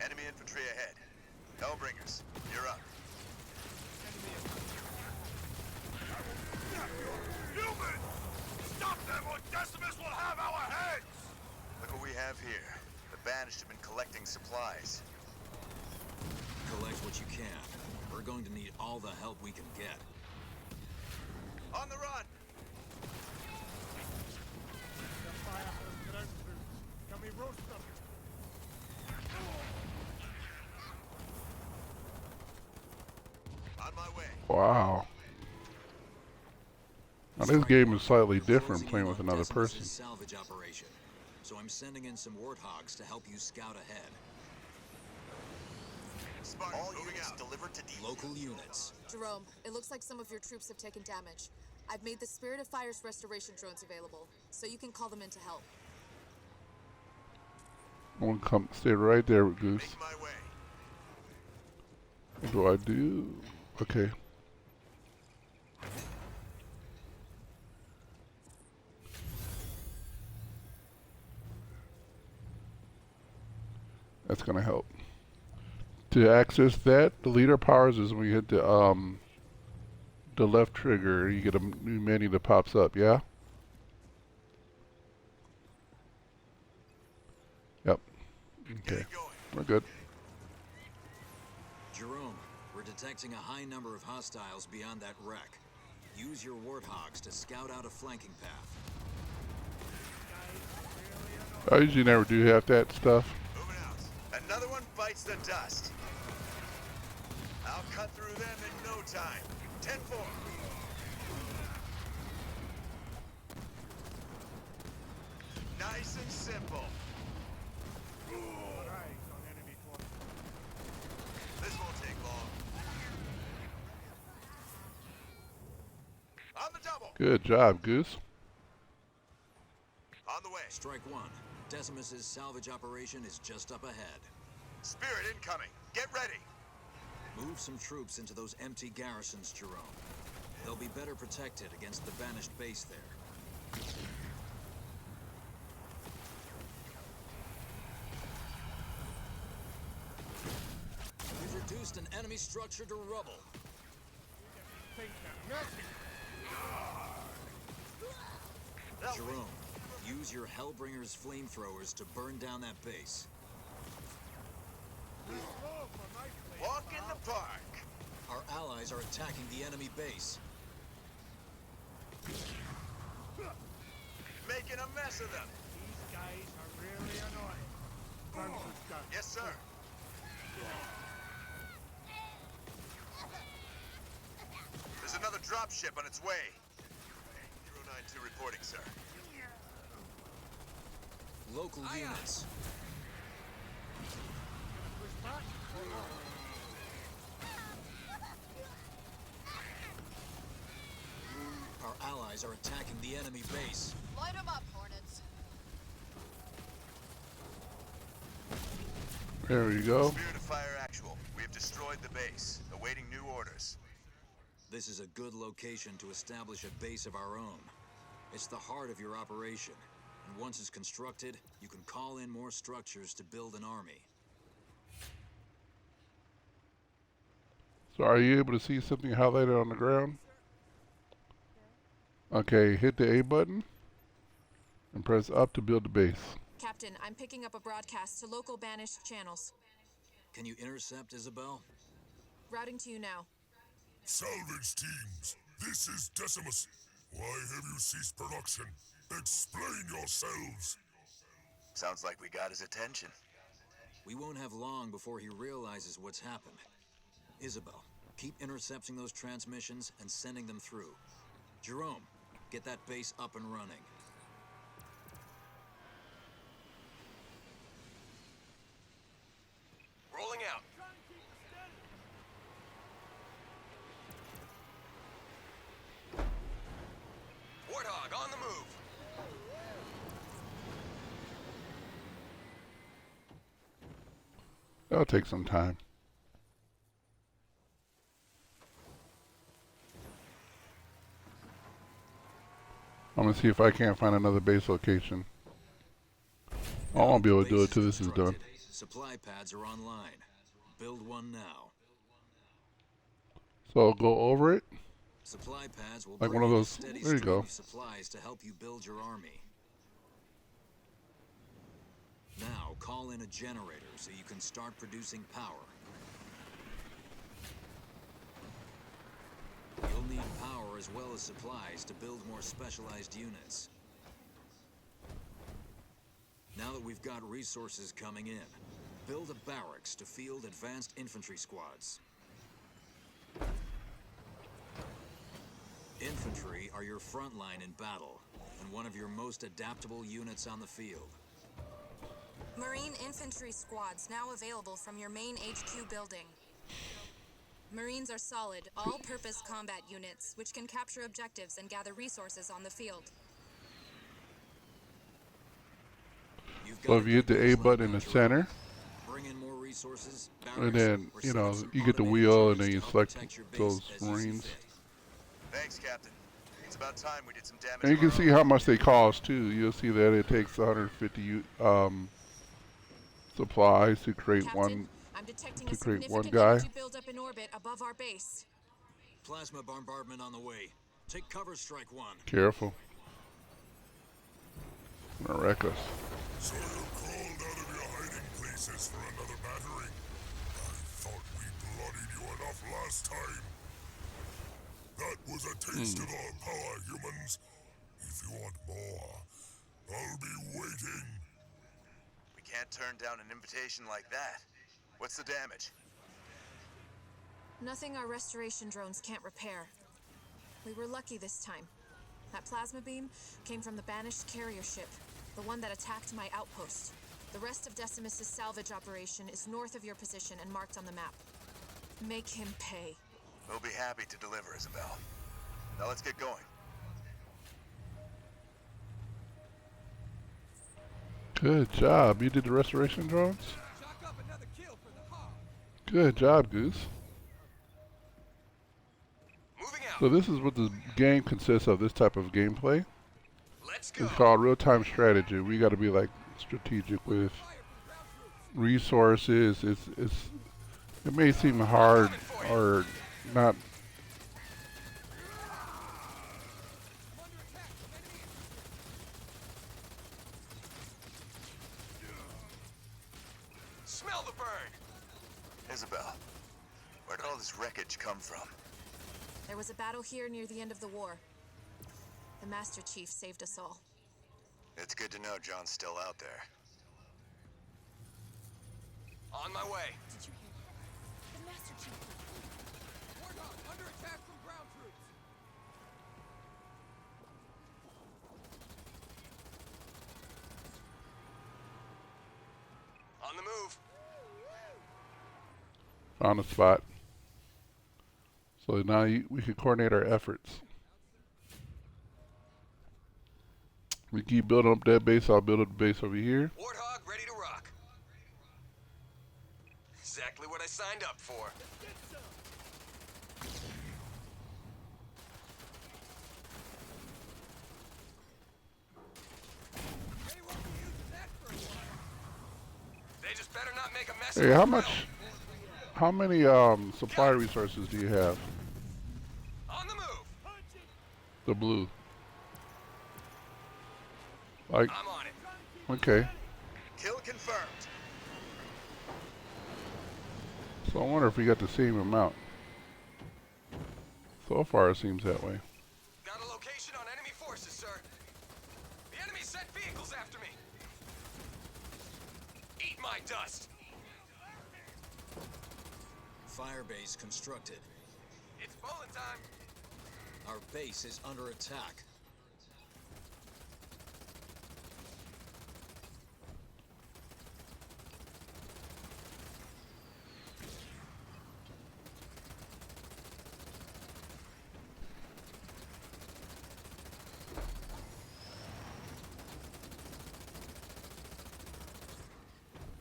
Enemy infantry ahead. Hellbringers, you're up. Human! Stop them or Decimus will have our heads! Look what we have here. The Banished have been collecting supplies. Collect what you can. We're going to need all the help we can get. On the run! The fire has ground through. Can we roast them? On my way. Wow. Now this game is slightly different playing with another Decimus's person. salvage operation. So I'm sending in some warthogs to help you scout ahead. All units delivered to D. Local units. Jerome, it looks like some of your troops have taken damage. I've made the Spirit of Fire's restoration drones available, so you can call them in to help. I'm gonna come stay right there with Goose. Make my way. What do I do? Okay. That's gonna help. To access that, the leader powers is when you hit the left trigger, you get a new menu that pops up, yeah? Yep. Okay. We're good. Jerome, we're detecting a high number of hostiles beyond that wreck. Use your warthogs to scout out a flanking path. I usually never do have that stuff. Moving out. Another one bites the dust. I'll cut through them in no time. 10-4. Nice and simple. This won't take long. On the double. Good job, Goose. On the way. Strike one. Decimus's salvage operation is just up ahead. Spirit incoming. Get ready. Move some troops into those empty garrisons, Jerome. They'll be better protected against the Banished base there. We've reduced an enemy structure to rubble. Jerome, use your Hellbringer's flamethrowers to burn down that base. Walk in the park. Our allies are attacking the enemy base. Making a mess of them. These guys are really annoying. Yes, sir. There's another dropship on its way. 092 reporting, sir. Local units. Our allies are attacking the enemy base. Light them up, Hornets. There you go. Spirit of Fire actual. We have destroyed the base. Awaiting new orders. This is a good location to establish a base of our own. It's the heart of your operation, and once it's constructed, you can call in more structures to build an army. So are you able to see something highlighted on the ground? Okay, hit the A button and press up to build the base. Captain, I'm picking up a broadcast to local Banished channels. Can you intercept, Isabel? Routing to you now. Salvage teams, this is Decimus. Why have you ceased production? Explain yourselves. Sounds like we got his attention. We won't have long before he realizes what's happened. Isabel, keep intercepting those transmissions and sending them through. Jerome, get that base up and running. We're the move. That'll take some time. I'm gonna see if I can't find another base location. I won't be able to do it till this is done. Supply pads are online. Build one now. So I'll go over it. Supply pads will Like bring one of in a those. steady There you stream go. of supplies to help you build your army. Now call in a generator so you can start producing power. You'll need power as well as supplies to build more specialized units. Now that we've got resources coming in, build a barracks to field advanced infantry squads. Infantry are your front line in battle, and one of your most adaptable units on the field. Marine infantry squads now available from your main HQ building. Marines are solid, all-purpose combat units, which can capture objectives and gather resources on the field. So if you hit the A button in the center, Bring in more resources, and barracks, then, or you set up know, some you get the automated wheel, drones and then to you help select protect your base those as you see Marines. fit. Thanks, Captain. It's about time we did some damage. And you of can our see own. how much they cost too. You'll see that it takes 150 supplies to create Captain, I'm detecting a one significant guy. energy buildup in orbit above our base. Plasma bombardment on the way. Take cover, Strike One. Careful. Gonna wreck us. So you crawled out of your hiding places for another battering? I thought we bloodied you enough last time. That was a taste of our power, humans. If you want more, I'll be waiting. We can't turn down an invitation like that. What's the damage? Nothing our restoration drones can't repair. We were lucky this time. That plasma beam came from the banished carrier ship, the one that attacked my outpost. The rest of Decimus's salvage operation is north of your position and marked on the map. Make him pay. We'll be happy to deliver, Isabel. Now let's get going. Good job. You did the restoration drones? Good job, Goose. So this is what the game consists of, this type of gameplay. It's called real-time strategy. We got to be like strategic with resources. It may seem hard or not. Smell the burn! Isabel, where'd all this wreckage come from? There was a battle here near the end of the war. The Master Chief saved us all. It's good to know John's still out there. On my way. Did you hear that? The Master Chief. Warthog, under attack from ground troops. On the move. Found a spot. So now we can coordinate our efforts. We keep building up that base. I'll build up the base over here. Warthog, ready to rock. Exactly what I signed up for. They just better not make a mess Hey, of the how many supply resources do you have? On the move. The blue. Like, I'm on it. okay. Kill confirmed. So I wonder if we got the same amount. So far it seems that way. Got a location on enemy forces, sir. The enemy sent vehicles after me. Eat my dust. Firebase constructed. It's bowling time. Our base is under attack.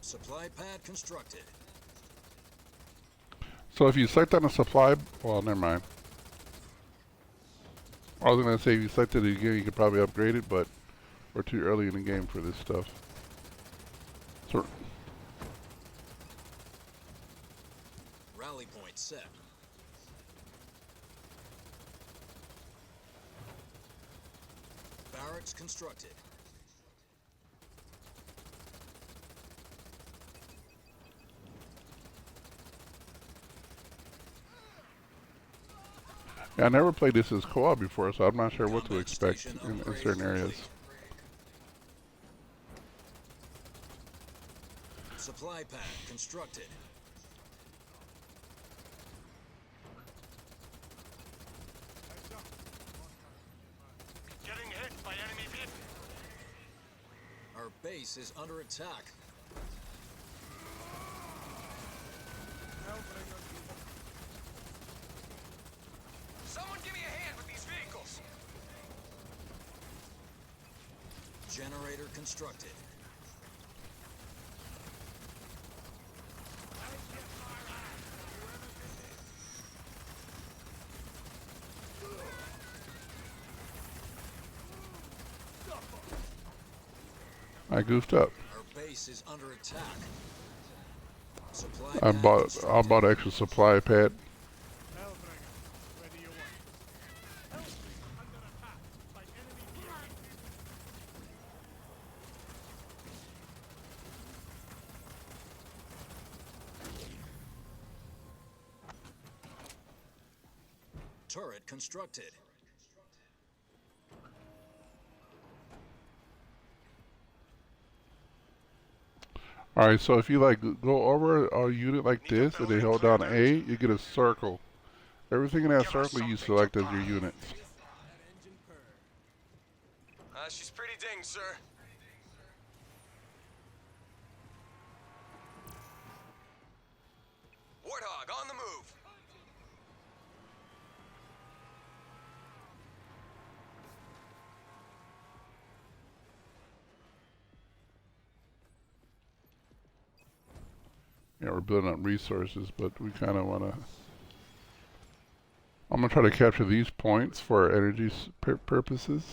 Supply pad constructed. So if you select on a supply, well, never mind. I was gonna say if you selected it again, you could probably upgrade it, but we're too early in the game for this stuff. So Rally point set. Barracks constructed. yeah, I never played this as co-op before, so I'm not sure what to expect in certain areas. Supply pad constructed. Getting hit by enemy vehicle. Our base is under attack. Someone give me a hand with these vehicles. Generator constructed. I goofed up. Our base is under attack. Supply I pad bought an extra supply pad. Turret constructed. Alright, so if you like go over a unit like this and they hold down A, you get a circle. Everything in that circle you select as your units. She's pretty ding, sir. Warthog on the move. Yeah, we're building up resources, but we kind of want to... I'm going to try to capture these points for energy purposes.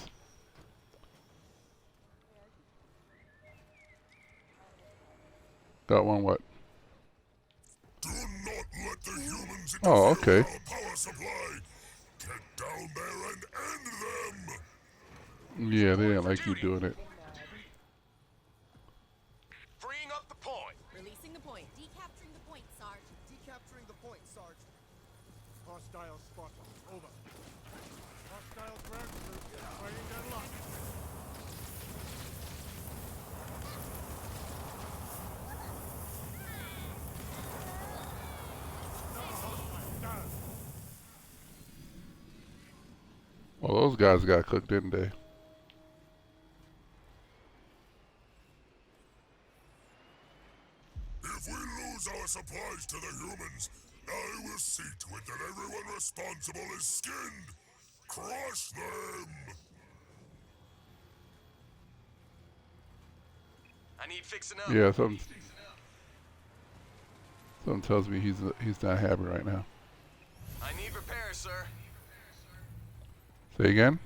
Got one what? Do not let the humans Oh, okay. interfere with our power supply. Get down there and end them. Yeah, they didn't like you doing it. Freeing up the point. Releasing the point. Decapturing the point, Sarge. Decapturing the point, Sarge. Hostile spotted. Over. Hostile ground troops fighting their luck. Another hostile down. Well, those guys got cooked, didn't they? If we lose our supplies to the humans, I will see to it that everyone responsible is skinned. Crush them! I need fixing up. Yeah, something tells me he's not happy right now. I need repairs, sir. Say again?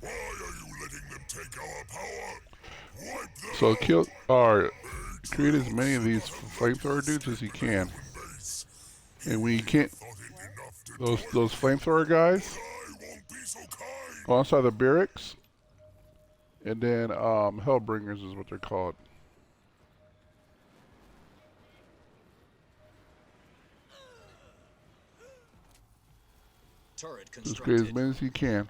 Why are you letting them take our power? Wipe them So out. kill or create as many of these flamethrower dudes as you can. And when you can't, those flamethrower guys go inside the barracks, and then Hellbringers is what they're called. Turret Just create as constructed. many as you can.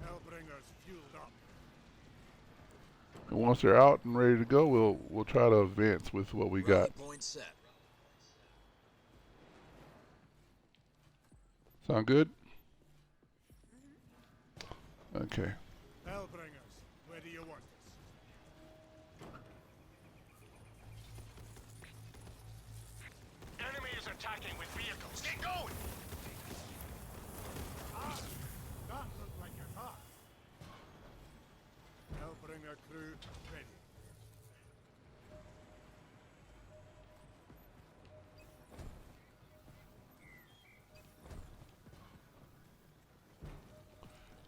Hellbringers fueled up. And once they're out and ready to go, we'll try to advance with what we got. Rally point set. Sound good? Okay. Hellbringers, where do you want us? Enemy is crew ready.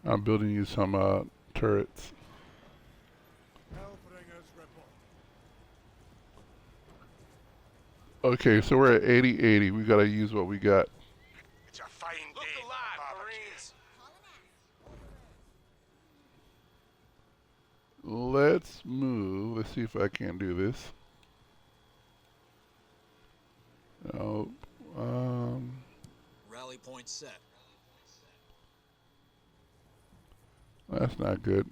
I'm building you some turrets. Hellbringers report. Okay, so we're at 80-80. We gotta use what we got. It's our fighting day. Look alive, Marines. Let's move. Let's see if I can do this. Oh, Rally point set. that's not good.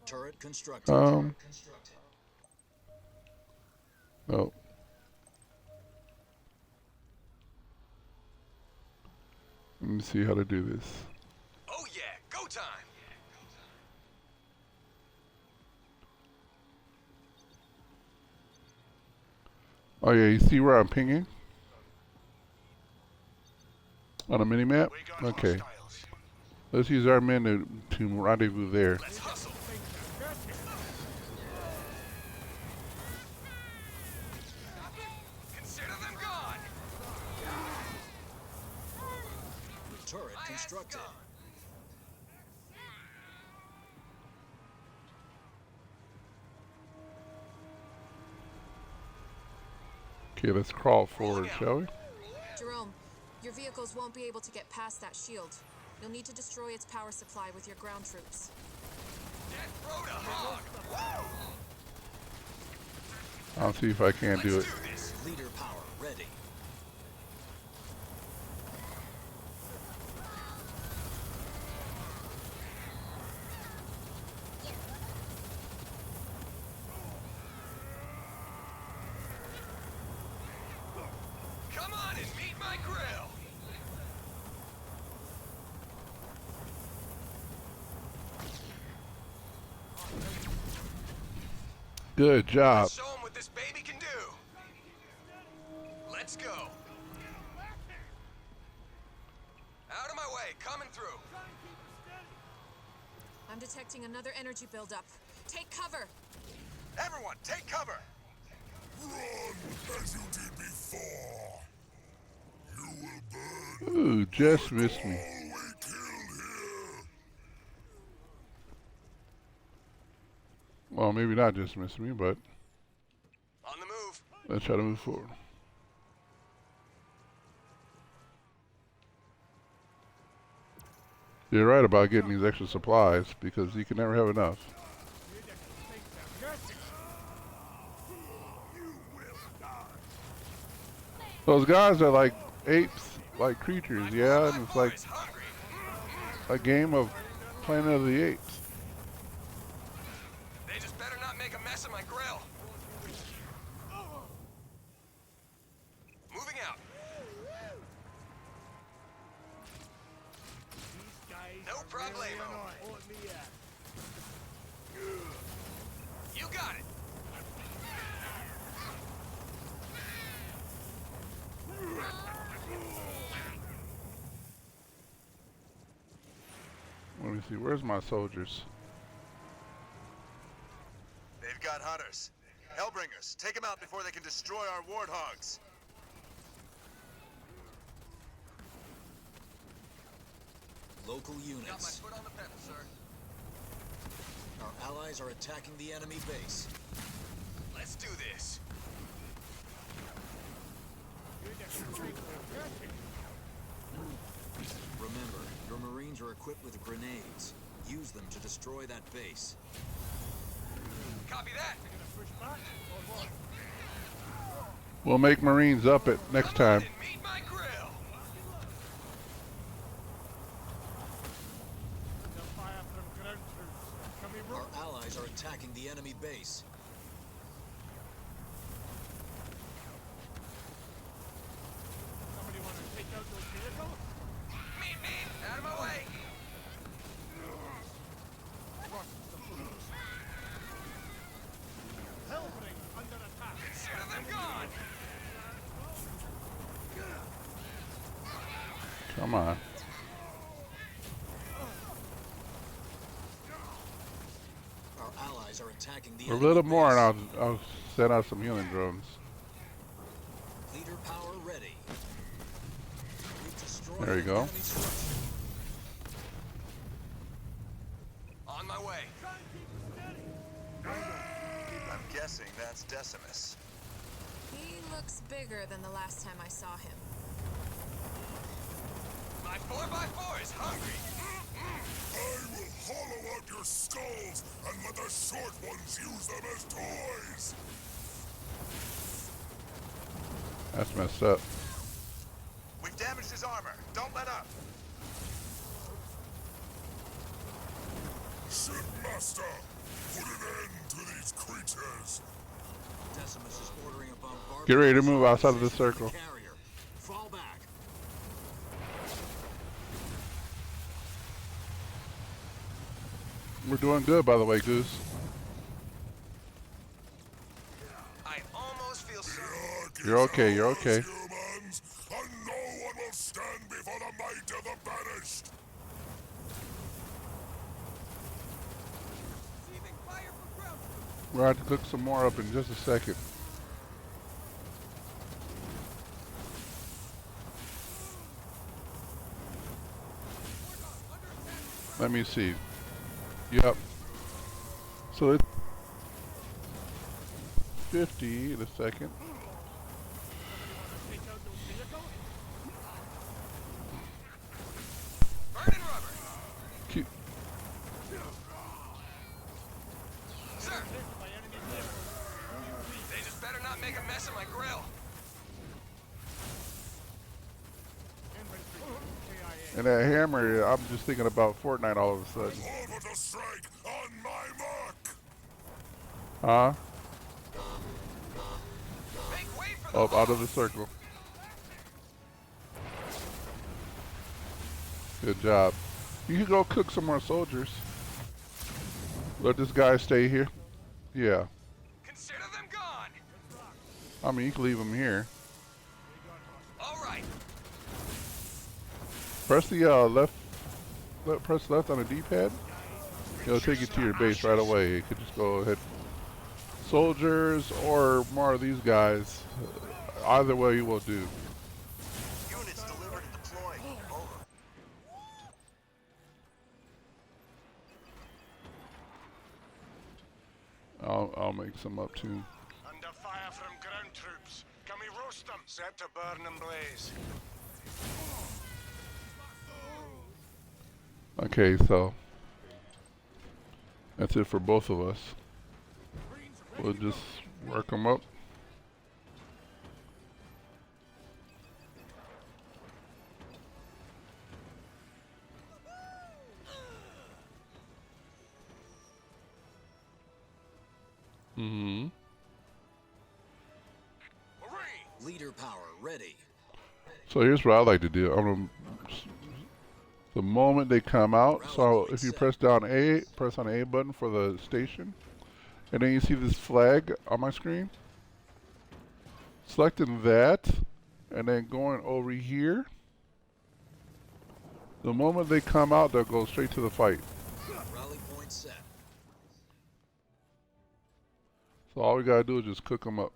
Turret constructed. Oh. Let me see how to do this. Oh yeah, go time. Oh yeah, you see where I'm pinging? On a mini-map? Okay. Let's use our men to rendezvous there. Let's hustle. Consider them gone. Turret constructed. Okay, let's crawl forward, shall we? Jerome, your vehicles won't be able to get past that shield. You'll need to destroy its power supply with your ground troops. I'll see if I can do it. Leader power ready. Come on and meet my grill. Good job. Let's show them what this baby can do. Let's go. Out of my way, coming through. I'm detecting another energy buildup. Take cover. Everyone, take cover. Run as you did before. You will burn. Ooh, just missed me. All we killed here. Well, maybe not just missed me, but On the move. let's try to move forward. You're right about getting these extra supplies because you can never have enough. Those guys are like apes, like creatures, yeah, and it's like a game of Planet of the Apes. They just better not make a mess of my grill. Moving out. No problemo. You got it. Let me see, where's my soldiers? They've got hunters. Hellbringers, take them out before they can destroy our warthogs. Local Got my units. foot on the pedal, sir. Our allies are attacking the enemy base. Let's do this. Remember, your Marines are equipped with grenades. Use them to destroy that base. Copy that. We'll make Marines up it next time. Meet my grill. Our allies are attacking the enemy base. Somebody want to take out those vehicles? Meet me. Out of my way. Hellbring under attack. Consider them gone. Come on. attacking the A enemy little more, base. and I'll send out some healing drones. Leader power ready. We've destroyed There you go. enemy structure. On my way. I'm guessing that's Decimus. He looks bigger than the last time I saw him. My 4x4 is hungry. I will hollow out your skulls and let the short ones use them as toys! That's messed up. We've damaged his armor. Don't let up. Shipmaster! Put an end to these creatures! Decimus is ordering a bombardment. Get ready to move outside of the circle. Carrier. Fall back. We're doing good, by the way, Goose. I almost feel sorry. You're okay, you're okay. Humans, and no one will stand before the might of the banished! We're going to cook some more up in just a second. Let me see. Yep. So it's 50 in a second. Burning rubber. Keep. Sir. They just better not make a mess of my grill. And that hammer, I'm just thinking about Fortnite all of a sudden. Order to strike on my mark! Huh? Up out of the circle. Good job. You can go cook some more soldiers. Let this guy stay here. Yeah. Consider them gone. I mean, you can leave him here. All right. Press the press left on the D-pad. It'll take you to your base right away. You could just go ahead. Soldiers or more of these guys. Either way you will do. Units delivered and deployed. Over. I'll make some up too. Under fire from ground troops. Can we roast them? Set to burn and blaze. Okay, so that's it for both of us. We'll just work them up. Leader power ready. So here's what I like to do. I'm gonna, the moment they come out, so if you press down A, press on A button for the station, and then you see this flag on my screen. Selecting that, and then going over here. The moment they come out, they'll go straight to the fight. Rally point set. So all we gotta do is just cook them up.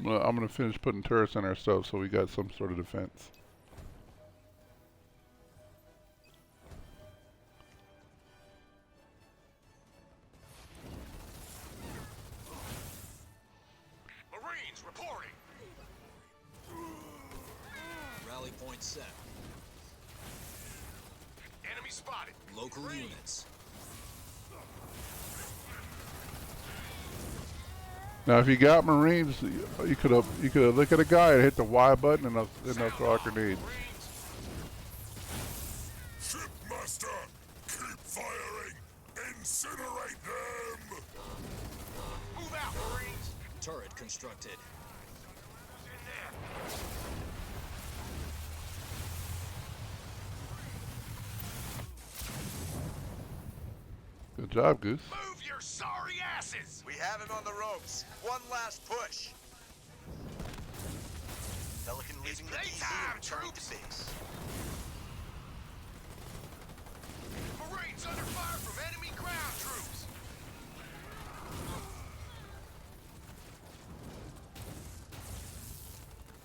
I'm gonna finish putting turrets in our stuff so we got some sort of defense. Marines reporting. Rally point set. Enemy spotted. Local units. Now, if you got Marines, you could look at a guy and hit the Y button and they'll throw out grenades. Shipmaster, keep firing! Incinerate them! Move out, Marines. Turret constructed. In there. Good job, Goose. Move your sorry asses. We have him on the ropes. One last push. Pelican leaving the DZ and returning to base. Marines under fire from enemy ground troops!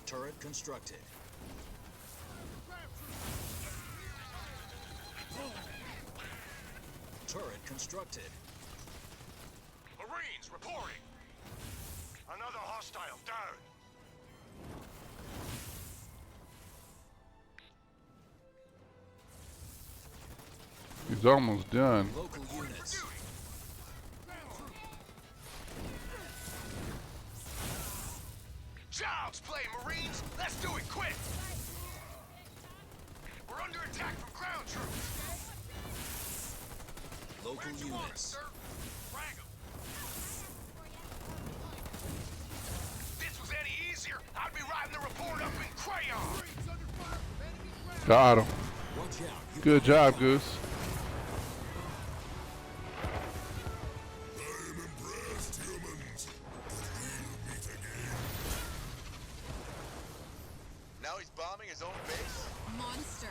Turret constructed. Turret constructed. Marines reporting! Another hostile down! He's almost done. Local units. Child's play, Marines! Let's do it quick! We're under attack from ground troops! Local units. Frag 'em. If this was any easier, I'd be writing the report up in crayon! Got him. Watch out. Good job, Goose. I'm impressed, humans. We'll meet again. Now he's bombing his own base? Monster.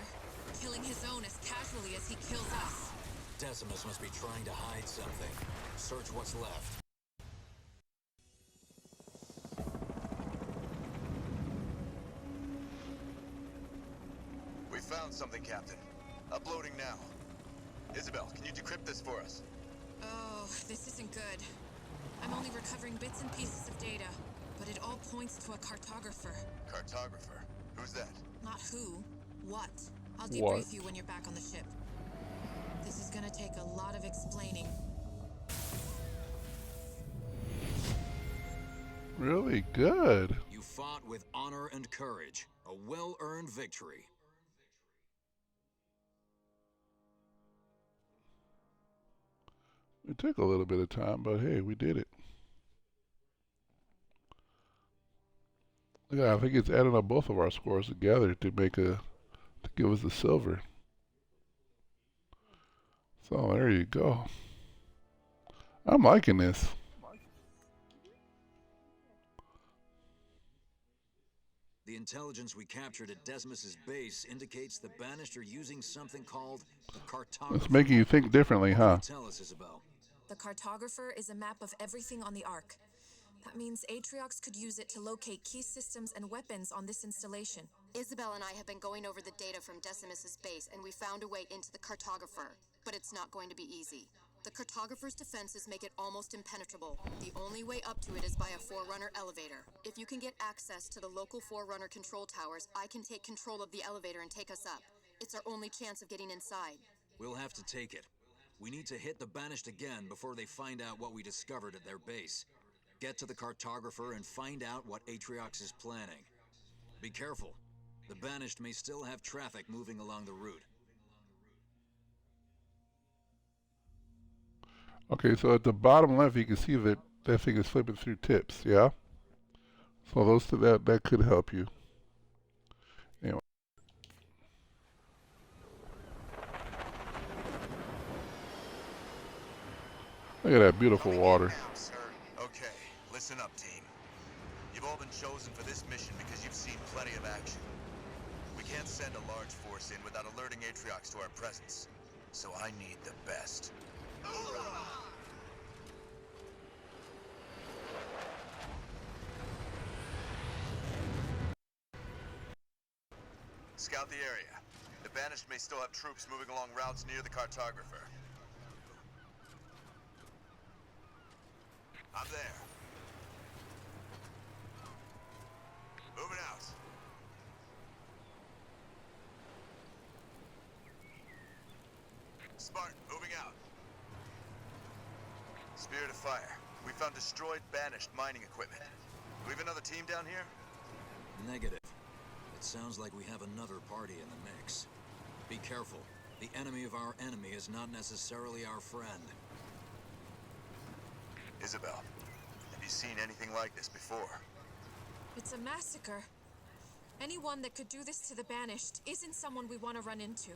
Killing his own as casually as he kills us. Decimus must be trying to hide something. Search what's left. We found something, Captain. Uploading now. Isabel, can you decrypt this for us? Oh, this isn't good. I'm only recovering bits and pieces of data, but it all points to a cartographer. Cartographer? Who's that? Not who, what. I'll debrief What? you when you're back on the ship. This is gonna take a lot of explaining. Really good. You fought with honor and courage. A well-earned victory. It took a little bit of time, but hey, we did it. Yeah, I think it's adding up both of our scores together to make to give us the silver. So there you go. I'm liking this. The intelligence we captured at Decimus's base indicates the Banished are using something called the cartographer. It's making you think differently, huh? Tell us, Isabel. The cartographer is a map of everything on the Ark. That means Atriox could use it to locate key systems and weapons on this installation. Isabel and I have been going over the data from Decimus's base, and we found a way into the cartographer. But it's not going to be easy. The cartographer's defenses make it almost impenetrable. The only way up to it is by a Forerunner elevator. If you can get access to the local Forerunner control towers, I can take control of the elevator and take us up. It's our only chance of getting inside. We'll have to take it. We need to hit the Banished again before they find out what we discovered at their base. Get to the cartographer and find out what Atriox is planning. Be careful. The Banished may still have traffic moving along the route. Okay, so at the bottom left, you can see that that thing is flipping through tips, yeah? So those that could help you. Anyway. Look at that beautiful water. Now, sir. Okay, listen up, team. You've all been chosen for this mission because you've seen plenty of action. We can't send a large force in without alerting Atriox to our presence. So I need the best. Scout the area. The Banished may still have troops moving along routes near the cartographer. I'm there. Moving out. Spartan, moving out. Spirit of Fire. We found destroyed, Banished mining equipment. Do we have another team down here? Negative. It sounds like we have another party in the mix. Be careful. The enemy of our enemy is not necessarily our friend. Isabel, have you seen anything like this before? It's a massacre. Anyone that could do this to the Banished isn't someone we want to run into.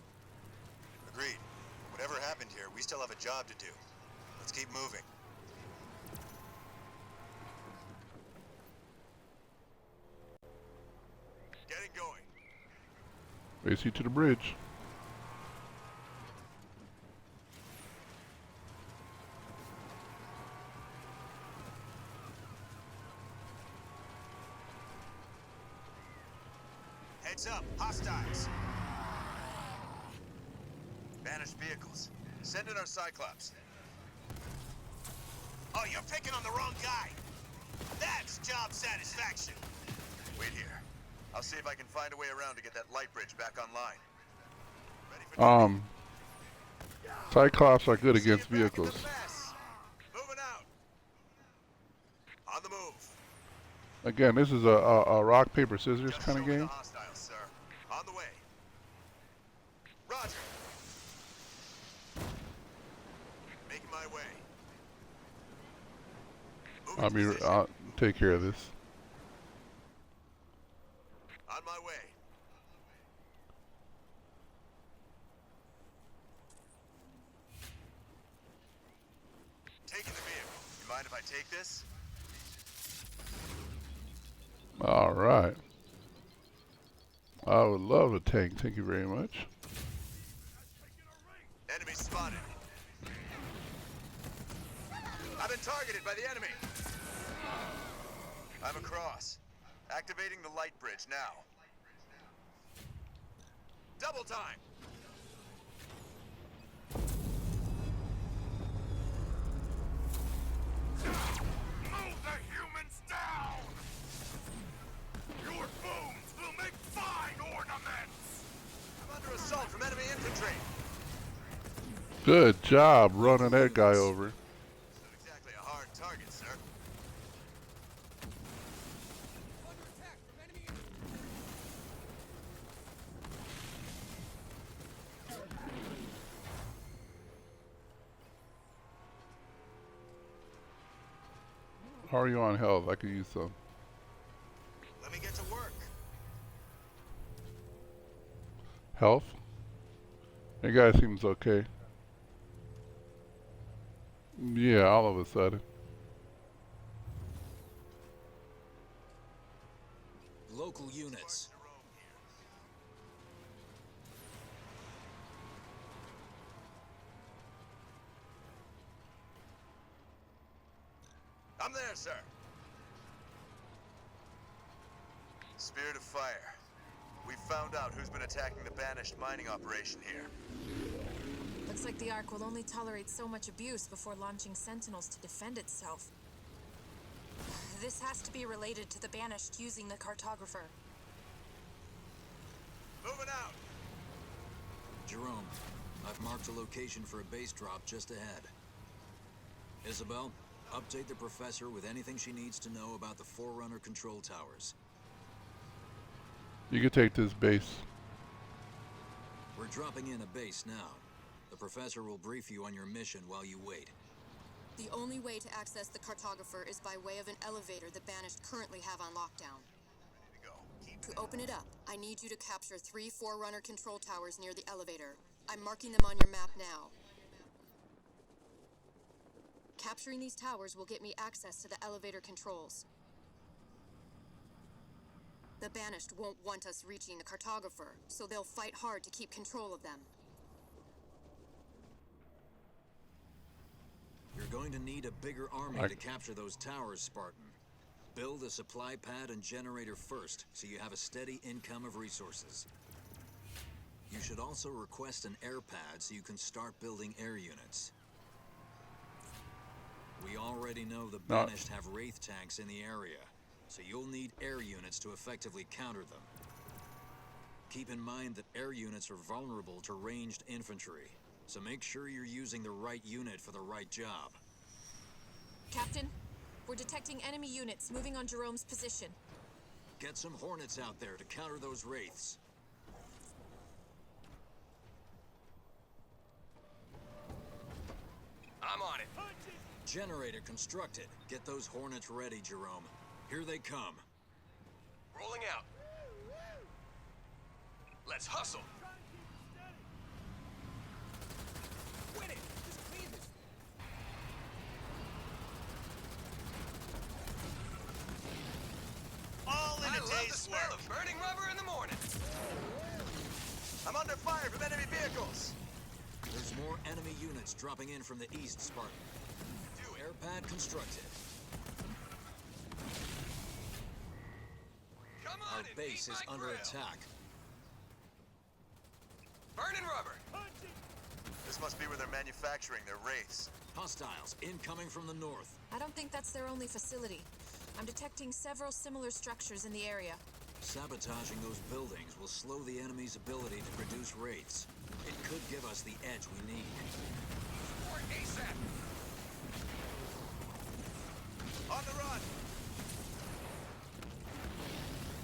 Agreed. Whatever happened here, we still have a job to do. Let's keep moving. AC to the bridge. Heads up, hostiles. Banished vehicles. Send in our Cyclops. Oh, you're picking on the wrong guy. That's job satisfaction. Wait here. I'll see if I can find a way around to get that light bridge back online. Cyclops are good against vehicles. Moving out. On the move. Again, this is a rock, paper, scissors kind of game. Hostiles, sir. On the way. Roger. Making my way. I'll take care of this. On my way. Taking the vehicle. You mind if I take this? All right. I would love a tank. Thank you very much. Enemy spotted. I've been targeted by the enemy. I'm across. Activating the light bridge now. Double time. Move the humans down! Your bones will make fine ornaments! I'm under assault from enemy infantry. Good job running that guy over. Not exactly a hard target, sir. How are you on health? I could use some. Let me get to work. Health? That guy seems okay. Yeah, all of a sudden. Local units. I'm there, sir. Spirit of Fire. We found out who's been attacking the banished mining operation here. Looks like the Ark will only tolerate so much abuse before launching Sentinels to defend itself. This has to be related to the banished using the cartographer. Moving out. Jerome, I've marked a location for a base drop just ahead. Isabel, update the professor with anything she needs to know about the Forerunner control towers. You can take this base. We're dropping in a base now. The professor will brief you on your mission while you wait. The only way to access the cartographer is by way of an elevator the banished currently have on lockdown. To open it up, I need you to capture 3 Forerunner control towers near the elevator. I'm marking them on your map now. Capturing these towers will get me access to the elevator controls. The banished won't want us reaching the cartographer, so they'll fight hard to keep control of them. You're going to need a bigger army to capture those towers, Spartan. Build a supply pad and generator first, so you have a steady income of resources. You should also request an air pad so you can start building air units. We already know the banished have Wraith tanks in the area, so you'll need air units to effectively counter them. Keep in mind that air units are vulnerable to ranged infantry, so make sure you're using the right unit for the right job. Captain, we're detecting enemy units moving on Jerome's position. Get some Hornets out there to counter those Wraiths. I'm on it. Generator constructed. Get those Hornets ready, Jerome. Here they come. Rolling out. Let's hustle. Win it. Just clean this. All in I a love day's the smell work. of burning rubber in the morning. enemy units dropping in from the east, Spartan. Air pad constructed. Our base is under attack. Burning rubber! This must be where they're manufacturing their wraiths. Hostiles incoming from the north. I don't think that's their only facility. I'm detecting several similar structures in the area. Sabotaging those buildings will slow the enemy's ability to produce wraiths. It could give us the edge we need. Support ASAP! On the run!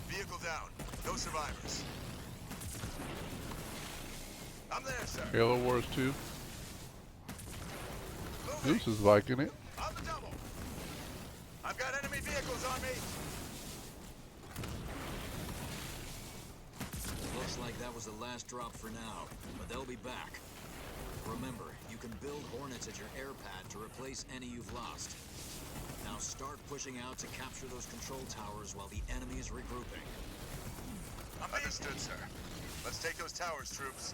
Vehicle down. No survivors. I'm there, sir. Halo Wars 2. Zeus is liking it. On the double. I've got enemy vehicles on me. Looks like that was the last drop for now, but they'll be back. Remember, you can build Hornets at your air pad to replace any you've lost. Now start pushing out to capture those control towers while the enemy is regrouping. Understood, sir. Let's take those towers, troops.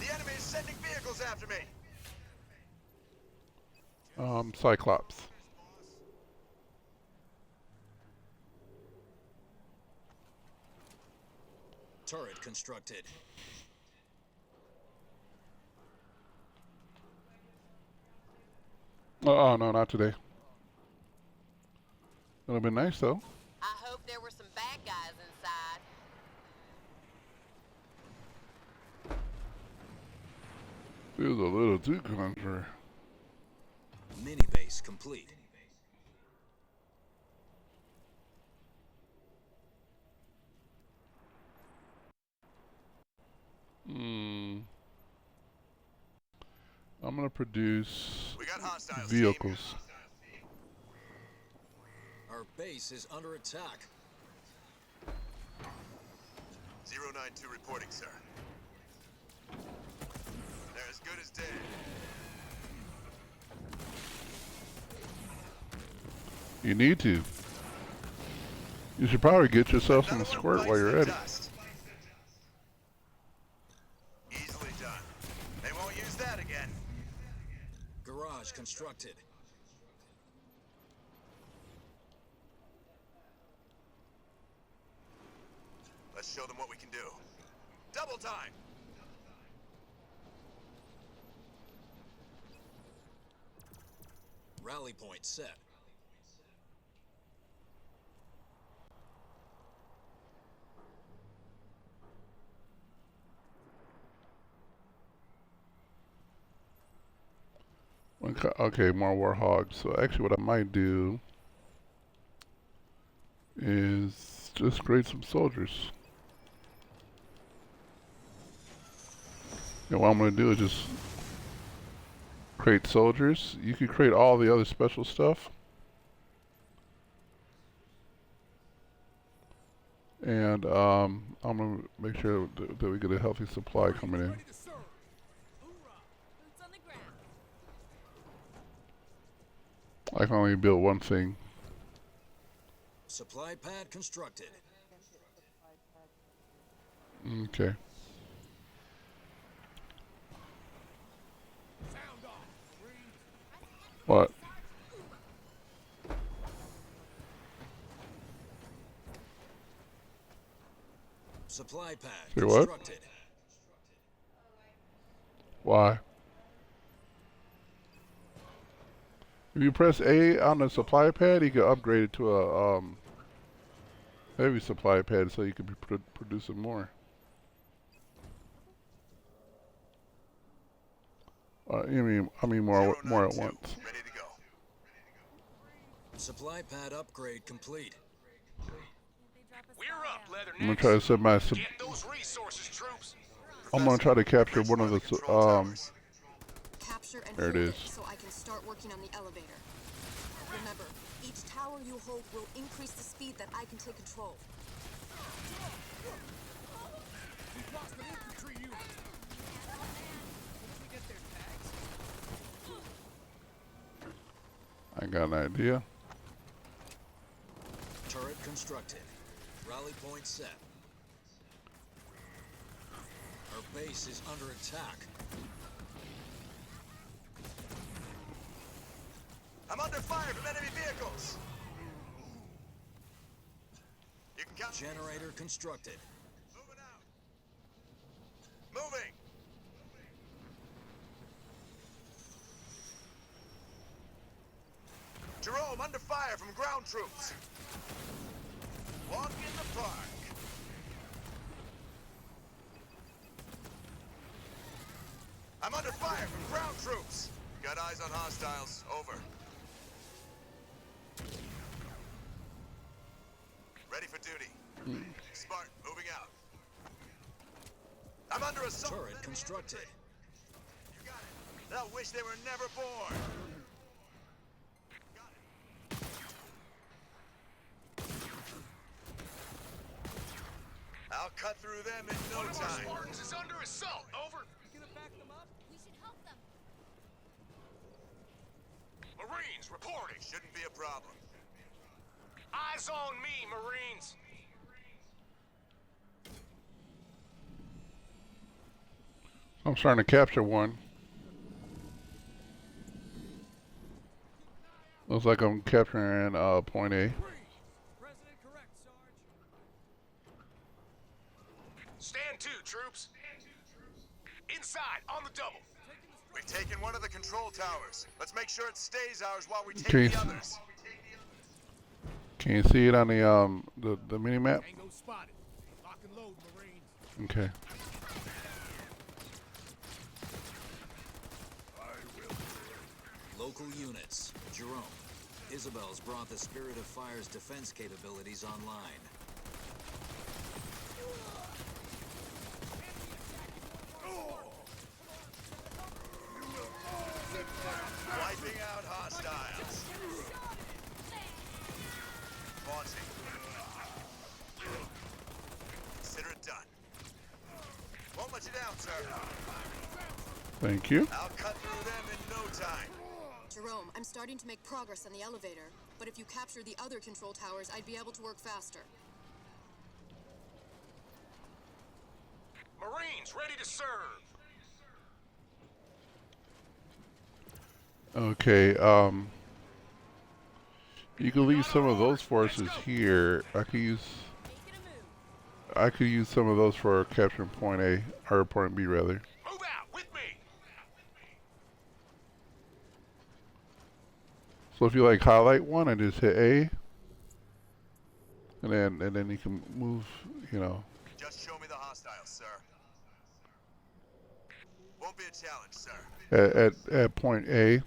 The enemy is sending vehicles after me. Cyclops. Turret constructed. Oh, no, not today. It'll be nice, though. I hope there were some bad guys inside. Feels a little too country. Mini base complete. I'm gonna produce hostiles, vehicles. Our base is under attack. 092 reporting, sir. They're as good as dead. You need to. You should probably get yourself some squirt while you're at it. Easily done. They won't use that again. Garage constructed. Let's show them what we can do. Double time! Rally point set. Okay, more warhogs. So actually what I might do is just create some soldiers. And what I'm going to do is just create soldiers. You can create all the other special stuff. And I'm going to make sure that we get a healthy supply coming in. I can only build one thing. Supply pad constructed. Okay. What? Supply pad Say what? constructed. Why? If you press A on the supply pad, you can upgrade it to a heavy supply pad, so you can be producing more. I mean more at once. Ready to go. Supply pad upgrade complete. We're up, I'm gonna try to set my. Get those resources, troops. I'm gonna try to capture one of the. Capture and There it hold is. so I can start working on the elevator. Remember, each tower you hold will increase the speed that I can take control. We've lost an infantry unit. Once we get their tags. I got an idea. Turret constructed. Rally point set. Our base is under attack. I'm under fire from enemy vehicles. You can count. Generator constructed. Moving out. Moving. Jerome, under fire from ground troops. Walk in the park. I'm under fire from ground troops. Got eyes on hostiles. Over. Ready for duty. Spartan, moving out. I'm under assault. Turret constructed. You got it. They'll wish they were never born. I'll cut through them in no time. One of our Spartans is under assault. Over. You gonna back them up? We should help them. Marines reporting. Shouldn't be a problem. Eyes on me, Marines. I'm starting to capture one. Looks like I'm capturing point A. President correct, Sarge. Stand to, troops. Inside, on the double. We've taken one of the control towers. Let's make sure it stays ours while we take Okay. the others. Can you see it on the mini map? Tango spotted. Lock and load, Marines. Okay. Local units. Jerome. Isabel's brought the Spirit of Fire's defense capabilities online. Wiping out hostiles. Pausing. Consider it done. Won't let you down, sir. Thank you. I'll cut through them in no time. Jerome, I'm starting to make progress on the elevator, but if you capture the other control towers, I'd be able to work faster. Marines ready to serve. Okay, you can leave some of those forces here. I could use some of those for capturing point A, or point B rather. Move out with me. So if you like highlight one and just hit A, and then you can move, you know. Just show me the hostiles, sir. Won't be a challenge, sir. At point A.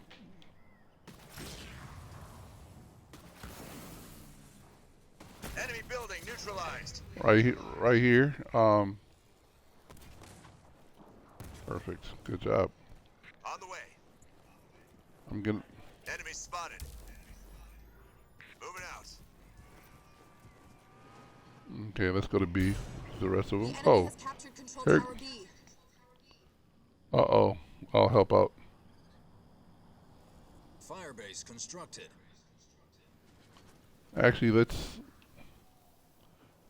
Enemy building neutralized. Right here. Perfect. Good job. On the way. I'm gonna. Enemy spotted. Moving out. Okay, let's go to B. The rest of them. The enemy Oh. has captured control Here. tower B. Uh-oh. I'll help out. Firebase constructed. Actually, let's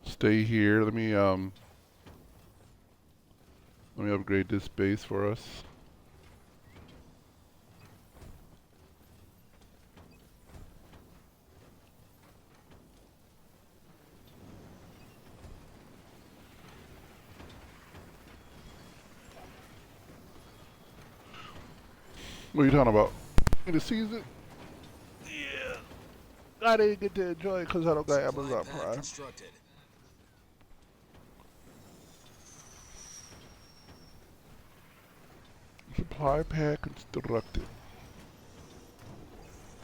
stay here. Let me upgrade this base for us. What are you talking about? In the season? Yeah. I didn't get to enjoy it because I don't got Amazon Prime. Constructed. Supply pad constructed.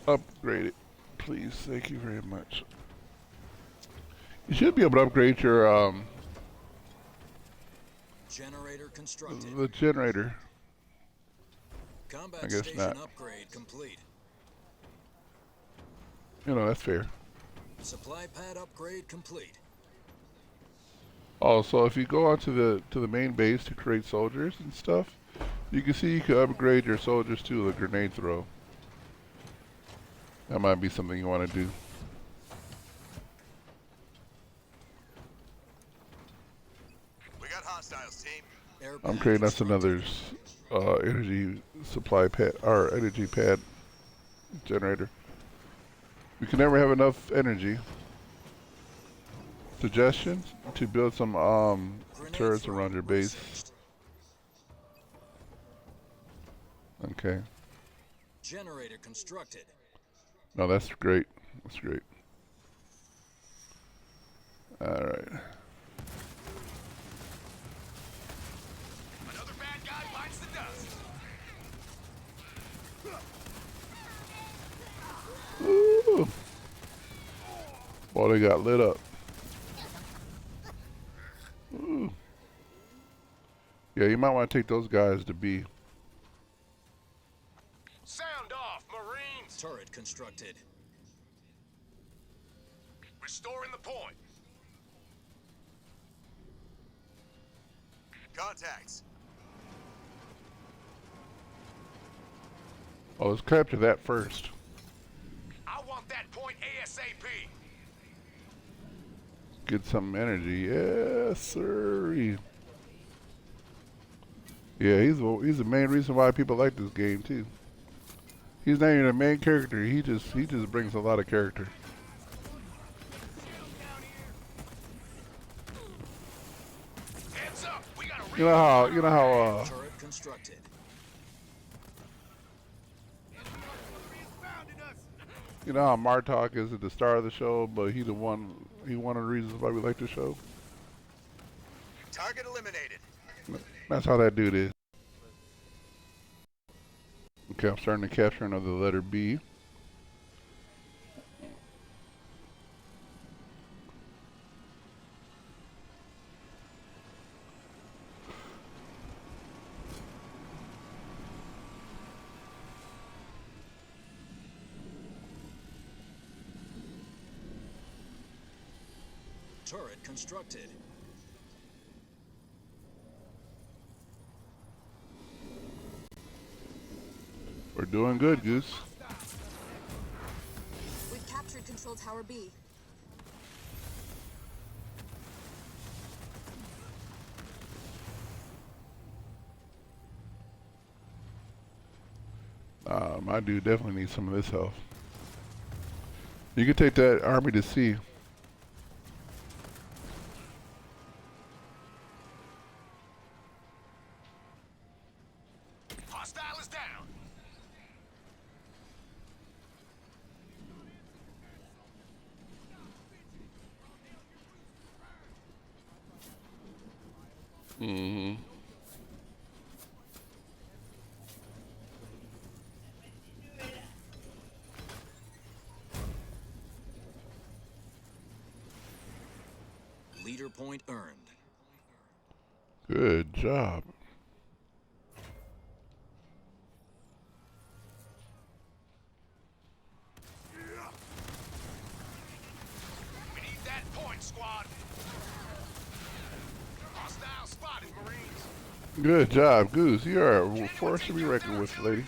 Upgrade it, please. Thank you very much. You should be able to upgrade your Generator constructed. the generator. Combat I guess station not. upgrade complete. You know, that's fair. Supply pad upgrade complete. Oh, so if you go onto the main base to create soldiers and stuff, you can see you can upgrade your soldiers to the grenade throw. That might be something you want to do. I'm creating us another energy supply pad or energy pad generator. We can never have enough energy. Suggestions to build some turrets around your base. Okay. Generator constructed. No, that's great. That's great. All right. Another bad guy bites the dust. Ooh. Boy, they got lit up. Ooh. Yeah, you might want to take those guys to B. Sound off, Marines. Turret constructed. Restoring the point. Contacts. Oh, let's capture that first. I want that point ASAP. Get some energy. Yes, sir. Yeah, he's the main reason why people like this game too. He's not even a main character. He just brings a lot of character. Heads up. We got a You know how Turret constructed. you know how Martok is at the start of the show, but he one of the reasons why we like the show. Target eliminated. That's how that dude is. Okay, I'm starting to capture another letter B. Turret constructed. We're doing good, Goose. We've captured Control Tower B. My dude definitely needs some of this health. You can take that army to C. Hostile is down. Mm-hmm. Leader point earned. Good job. We need that point, squad. Hostile spotted, Marines. Good job, Goose. You are a force to be reckoned with, lady.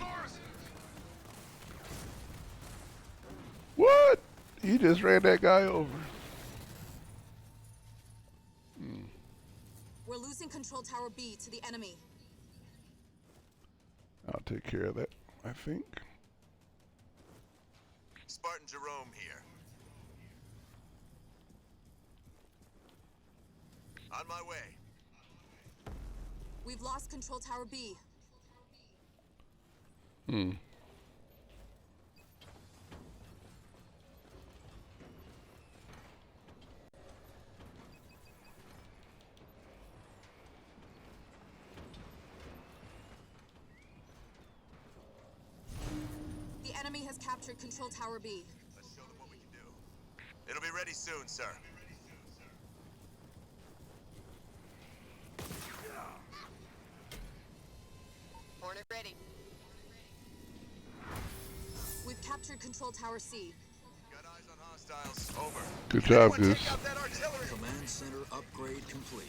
What? You just ran that guy over. We're losing Control Tower B to the enemy. I'll take care of that, I think. Spartan Jerome here. On my way. We've lost Control Tower B. The enemy has captured Control Tower B. Let's show them what we can do. It'll be ready soon, sir. Hornet ready. We've captured Control Tower C. Got eyes on hostiles. Over. Good job, Goose. Take out that artillery. Command center upgrade complete.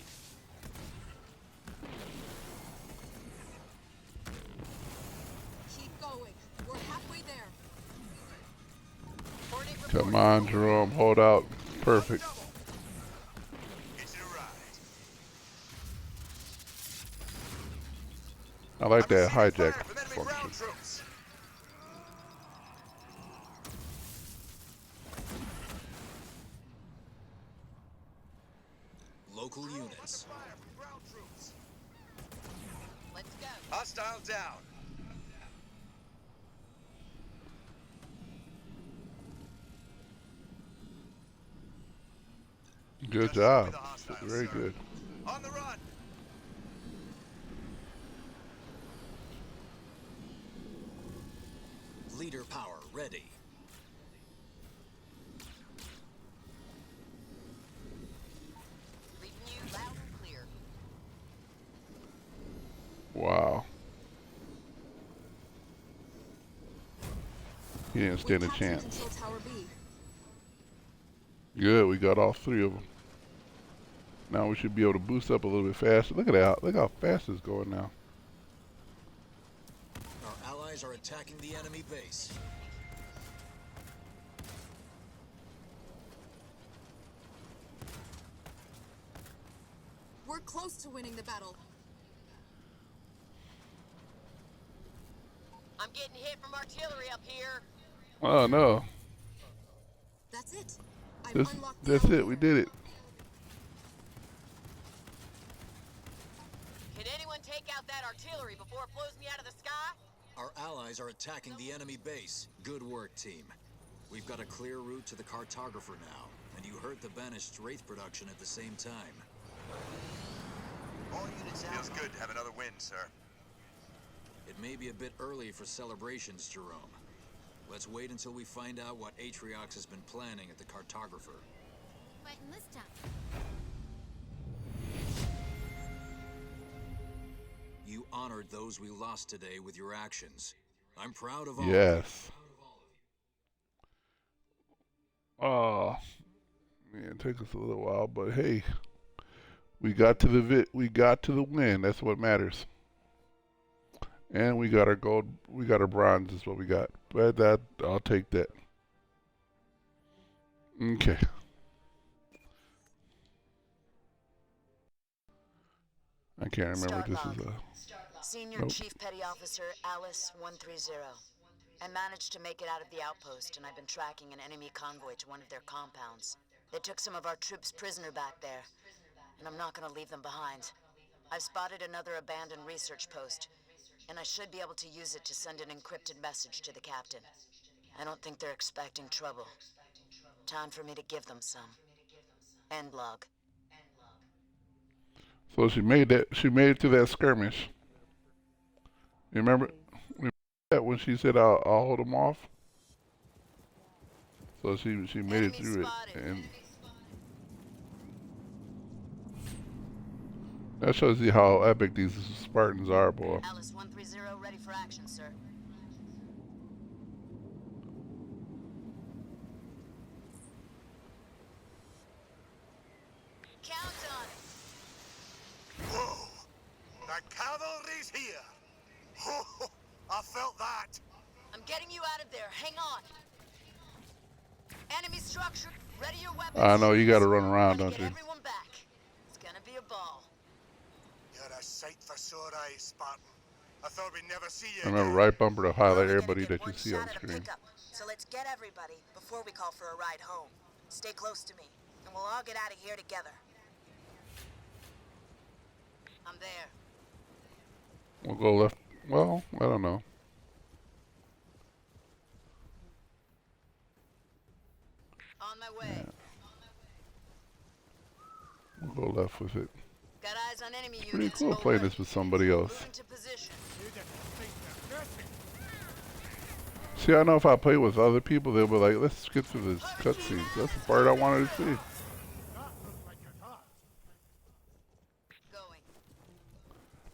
Keep going. We're halfway there. Hornet Come on, Jerome. Hold out. Perfect. It's your ride. I like that hijack function. Local units. Let's go. Hostile down. Good job. Very good. On the run. Leader power ready. Reading you loud and clear. Wow. He didn't stand a chance. Control Tower B. Good, we got all three of them. Now we should be able to boost up a little bit faster. Look at that. Look how fast it's going now. Our allies are attacking the enemy base. We're close to winning the battle. I'm getting hit from artillery up here. Oh no. That's it. That's it. We did it. Can anyone take out that artillery before it blows me out of the sky? Our allies are attacking the enemy base. Good work, team. We've got a clear route to the cartographer now, and you heard the banished Wraith production at the same time. All units out. Feels good to have another win, sir. It may be a bit early for celebrations, Jerome. Let's wait until we find out what Atriox has been planning at the cartographer. Fighting this time. You honored those we lost today with your actions. I'm proud of all. Yes. Oh, man, it took us a little while, but hey, we got to the win. That's what matters. And we got our gold. We got our bronze. Is what we got. But that I'll take that. Okay. I can't remember what this is. Senior Chief Petty Officer Alice 130. I managed to make it out of the outpost, and I've been tracking an enemy convoy to one of their compounds. They took some of our troops prisoner back there, and I'm not going to leave them behind. I've spotted another abandoned research post, and I should be able to use it to send an encrypted message to the captain. I don't think they're expecting trouble. Time for me to give them some. End log. So she made that. She made it to that skirmish. You remember that when she said, "I'll hold them off." So she made it through it, and that shows you how epic these Spartans are, boy. Alice 130, ready for action, sir. Count on it. Whoa! The cavalry's here! Oh, I felt that! I'm getting you out of there. Hang on. Enemy structure. Ready your weapons. I know you got to run around, don't you? Everyone back. It's gonna be a ball. You're a sight for sore eyes, Spartan. I thought we'd never see you. Remember, right bumper to highlight everybody that you see on screen. So let's get everybody before we call for a ride home. Stay close to me, and we'll all get out of here together. I'm there. We'll go left. Well, I don't know. On my way. Yeah. We'll go left with it. Got eyes on enemy It's pretty units. cool playing this with somebody else. Move into position. See, I know if I play with other people, they'll be like, let's skip through this cutscenes. That's the part I wanted to see.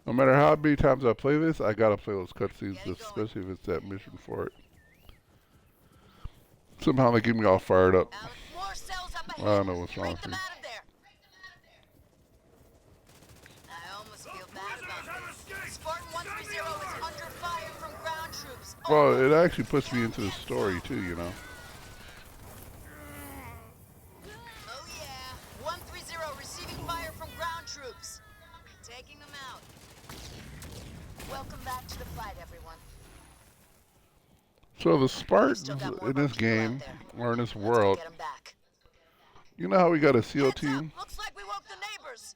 No matter how many times I play this, I gotta play those cutscenes, especially if it's that mission for it. Somehow they get me all fired up. I don't know what's wrong with me. I almost feel bad about this. Spartan 130 is under fire from ground troops. Well, it actually puts me into the story too, you know. Oh yeah, 130 receiving fire from ground troops. Taking them out. Welcome back. the fight, everyone. So the Spartans in this game, or in this world, you know how we got a SEAL team? Looks like we woke the neighbors.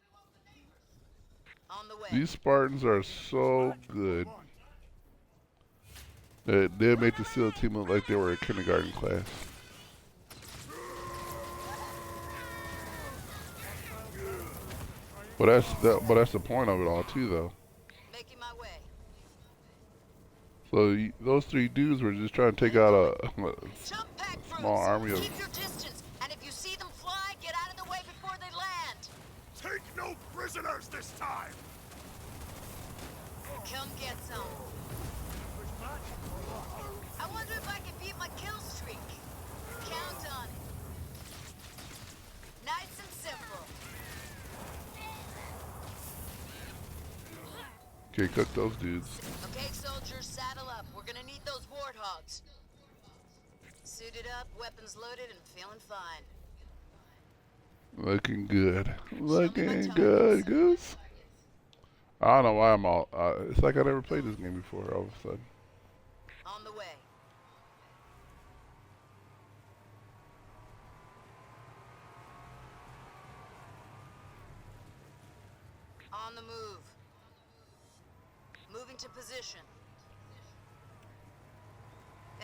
On the way. These Spartans are so good. They make the SEAL team look like they were a kindergarten class. But that's the point of it all too, though. Making my way. So those three dudes were just trying to take out a small army of. Keep your distance, and if you see them fly, get out of the way before they land. Take no prisoners this time. Come get some. I wonder if I can beat my kill streak. Count on it. Nice and simple. Okay, cook those dudes. Okay, soldiers, saddle up. We're gonna need those warthogs. Suited up, weapons loaded, and feeling fine. Looking good. Looking good, Goose. I don't know why I'm all. It's like I never played this game before. All of a sudden. On the way. On the move. Moving to position.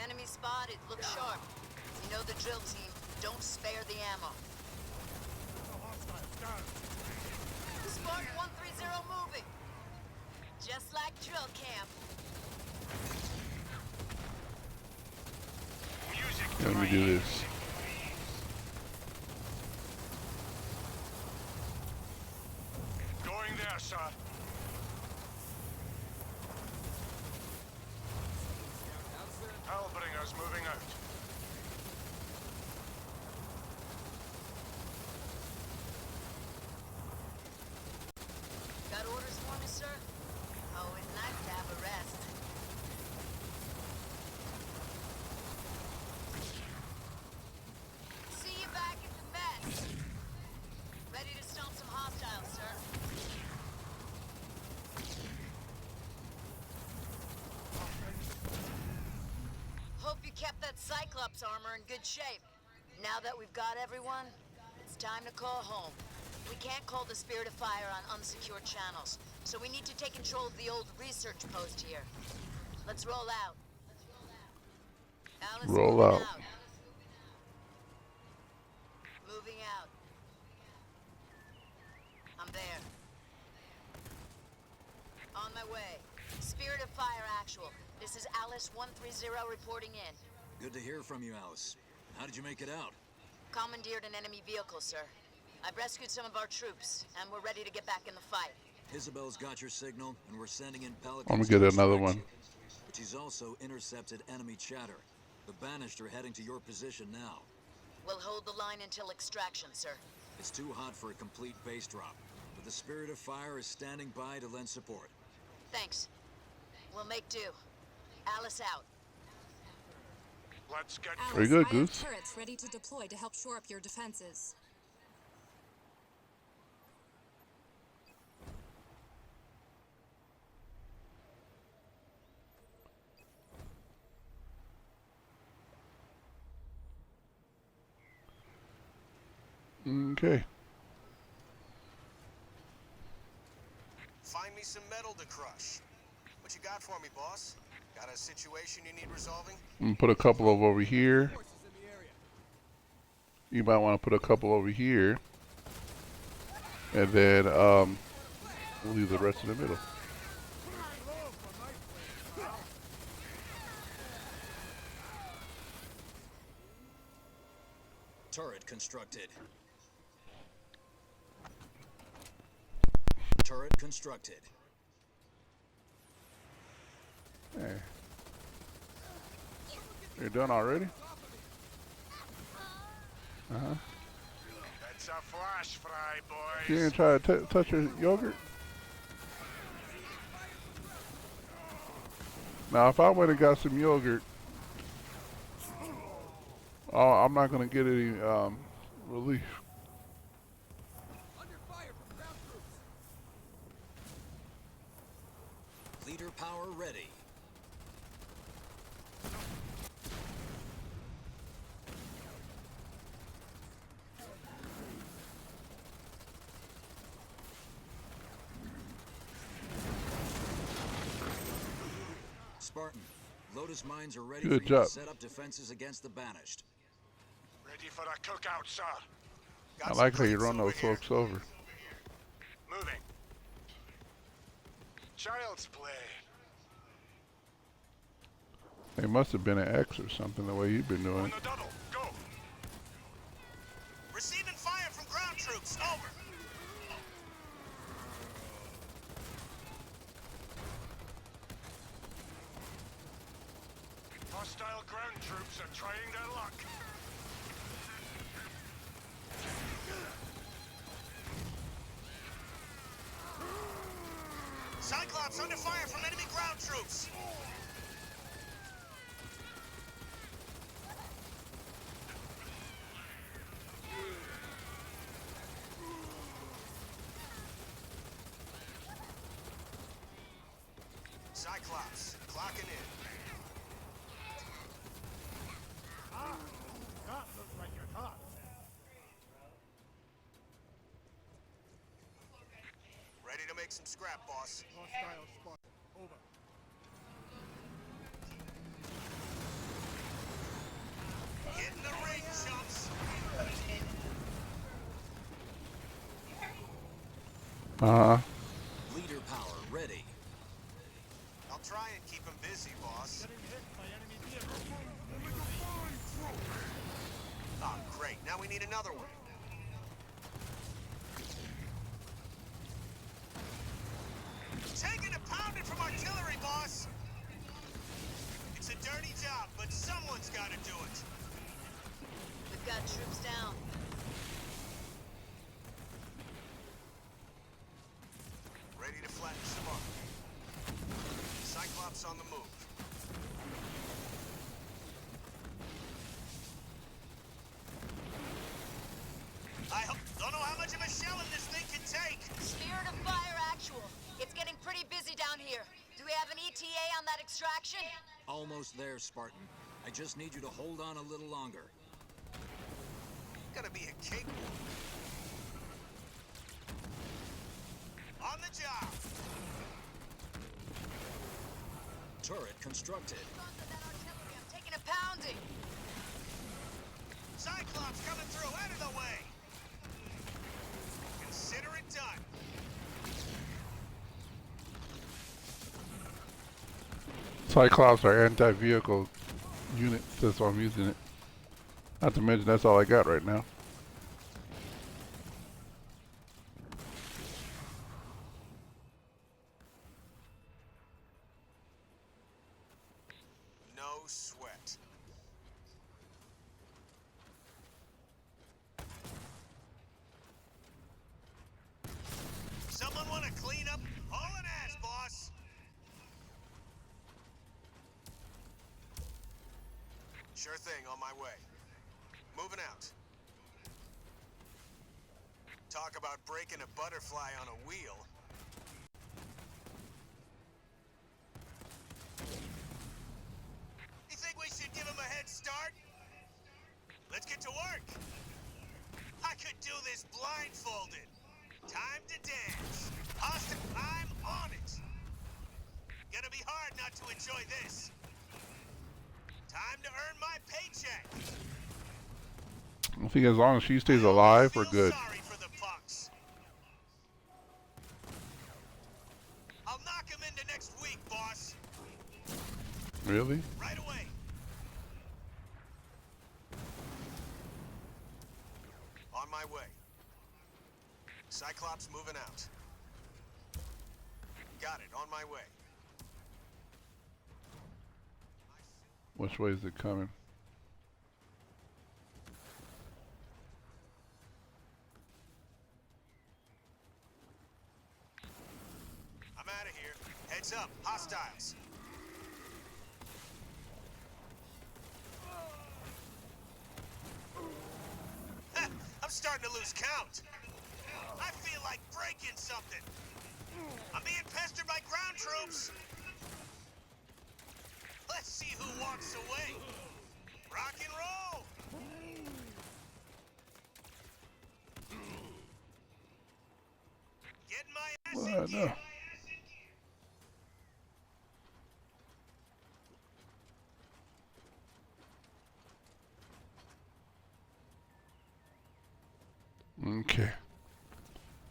Enemy spotted. Look sharp. You know the drill, team. Don't spare the ammo. Spartan 130 moving. Just like drill camp. Let me do this. Going there, sir. Hellbringers moving out. Got orders for me, sir? Oh, it's nice to have a rest. See you back at the mess. Ready to stomp some hostiles, sir. Hope you kept that Cyclops armor in good shape. Now that we've got everyone, it's time to call home. We can't call the Spirit of Fire on unsecured channels, so we need to take control of the old research post here. Let's roll out. Alice, roll out. Moving out. I'm there. On my way. Spirit of Fire actual. This is Alice 130 reporting in. Good to hear from you, Alice. How did you make it out? Commandeered an enemy vehicle, sir. I've rescued some of our troops, and we're ready to get back in the fight. Isabel's got your signal, and we're sending in Pelicans. I'm gonna get another one. But she's also intercepted enemy chatter. The Banished are heading to your position now. We'll hold the line until extraction, sir. It's too hot for a complete base drop, but the Spirit of Fire is standing by to lend support. Thanks. We'll make do. Alice out. Let's get Very good, I have Goose. turrets ready to deploy to help shore up your defenses. Okay. Find me some metal to crush. What you got for me, boss? Got a situation you need resolving? I'm gonna put a couple of over here. You might want to put a couple over here, and then we'll leave the rest in the middle. Turret constructed. Turret constructed. Hey. You're done already? Uh-huh. That's a flash fry, boys. You didn't try to touch your yogurt? Now, if I went and got some yogurt, I'm not going to get any relief. Leader power ready. Spartan, Lotus mines are ready Good for you job. to set up defenses against the Banished. Ready for a cookout, sir. I like how you run those folks over. Moving. Child's play. They must have been an X or something the way you've been doing it. Double. Go. Receiving fire from ground troops. Over. Hostile ground troops are trying their luck. Cyclops under fire from enemy ground troops. Cyclops, clocking in. Ah, that looks like your thought. Ready to make some scrap, boss. Hostile spot. Over. Get in the ring, chumps. Leader power ready. I'll try and keep him busy, boss. Getting hit by enemy vehicles. Oh, great. Now we need another one. Taking a pounding from artillery, boss. It's a dirty job, but someone's got to do it. We've got troops down. Ready to flatten some up. Cyclops on the move. Don't know how much of a shelling this thing can take. Spirit of fire actual. It's getting pretty busy down here. Do we have an ETA on that extraction? Almost there, Spartan. I just need you to hold on a little longer. Gonna be a cakewalk. On the job. Turret constructed. I'm taking a pounding. Cyclops coming through. Out of the way. Consider it done. Cyclops are anti-vehicle units, that's why I'm using it. Not to mention that's all I got right now. No sweat. Someone want to clean up? Haul an ass, boss. Sure thing, on my way. Moving out. Talk about breaking a butterfly on a wheel. You think we should give him a head start? Let's get to work. I could do this blindfolded. Time to dance. Austin, I'm on it. Gonna be hard not to enjoy this. Time to earn my paycheck. I think as long as she stays alive, we're good. Sorry for the punks. I'll knock him into next week, boss. Really? Right away. On my way. Cyclops moving out. Got it, on my way. Which way is it coming? I'm out of here. Heads up, hostiles. I'm starting to lose count. I feel like breaking something. I'm being pestered by ground troops. who walks away. Rock and roll! Get my ass in gear. Okay.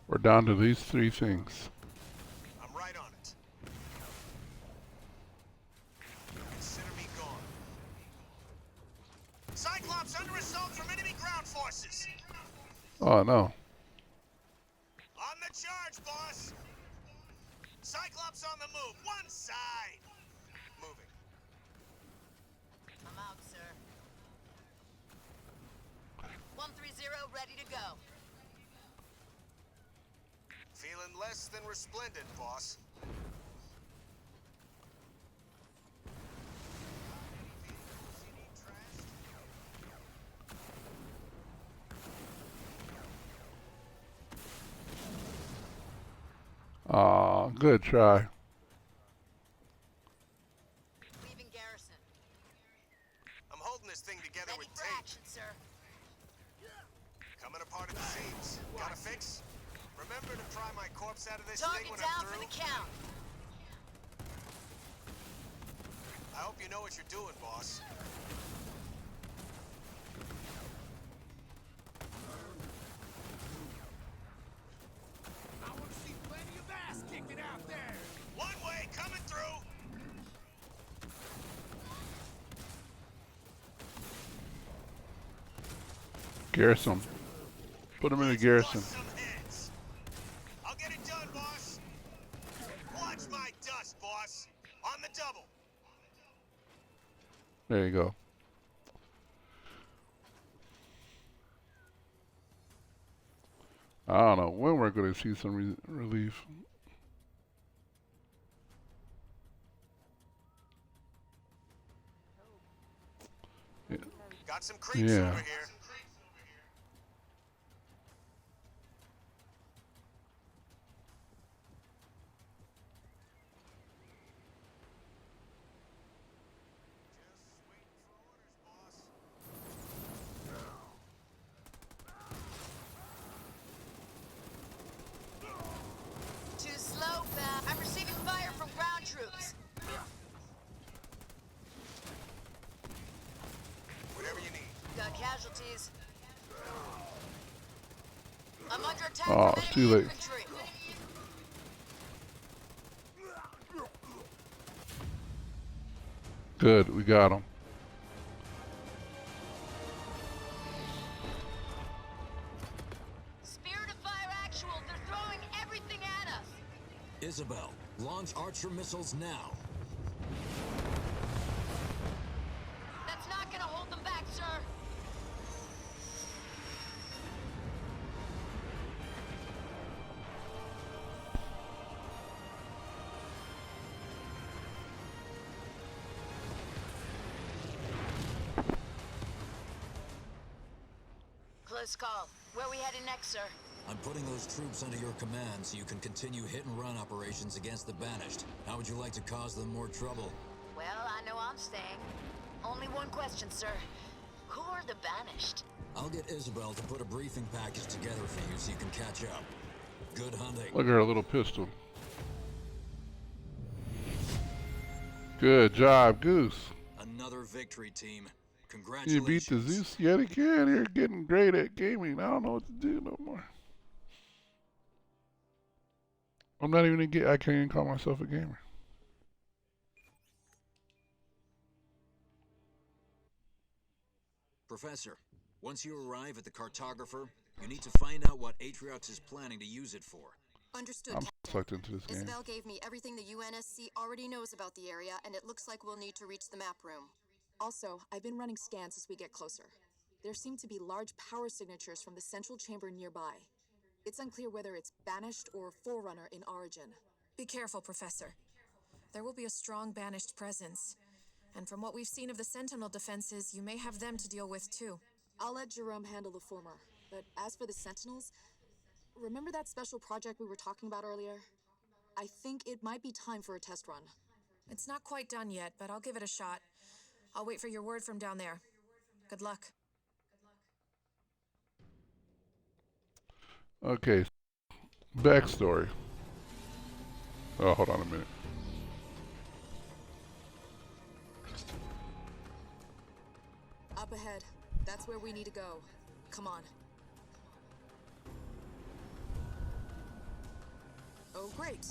We're down to these three things. I'm right on it. Consider me gone. Cyclops under assault from enemy ground forces. Oh no. On the charge, boss. Cyclops on the move. One side. Moving. I'm out, sir. 130 ready to go. Feeling less than resplendent, boss. Aw, good try. Leaving garrison. I'm holding this thing together Ready with for tape. action, sir. Coming apart at the seams. Got a fix? Remember to pry my corpse out of this Target thing when down I'm for through? the count. I hope you know what you're doing, boss. I want to see plenty of ass kicking out there. One way coming through. Garrison. Put him in the garrison. Some heads. I'll get it done, boss. Watch my dust, boss. On the double. There you go. I don't know when we're going to see some relief. Yeah. Got some creeps over here. Too slow, pal. I'm receiving fire from ground troops. Whatever you need. Got casualties. I'm under attack Oh, from it's enemy too late. infantry. Good, we got him. Spirit of fire actual. They're throwing everything at us. Isabel, launch Archer missiles now. That's not gonna hold them back, sir. Close call. Where are we heading next, sir? I'm putting those troops under your command so you can continue hit-and-run operations against the Banished. How would you like to cause them more trouble? Well, I know I'm staying. Only one question, sir. Who are the Banished? I'll get Isabel to put a briefing package together for you so you can catch up. Good hunting. Look at her little pistol. Good job, Goose. Another victory, team. You Congratulations. beat the Zeus yet again. You're getting great at gaming. I don't know what to do no more. I'm not even I can't even call myself a gamer. Professor, once you arrive at the cartographer, you need to find out what Atriox is planning to use it for. Understood, I'm Captain. sucked into this game. Isabel gave me everything the UNSC already knows about the area, and it looks like we'll need to reach the map room. Also, I've been running scans as we get closer. There seem to be large power signatures from the central chamber nearby. It's unclear whether it's Banished or Forerunner in origin. Be careful, Professor. There will be a strong Banished presence. And from what we've seen of the Sentinel defenses, you may have them to deal with too. I'll let Jerome handle the former. But as for the Sentinels, remember that special project we were talking about earlier? I think it might be time for a test run. It's not quite done yet, but I'll give it a shot. I'll wait for your word from down there. Good luck. Okay. Backstory. Oh, hold on a minute. Up ahead. That's where we need to go. Come on. Oh, great.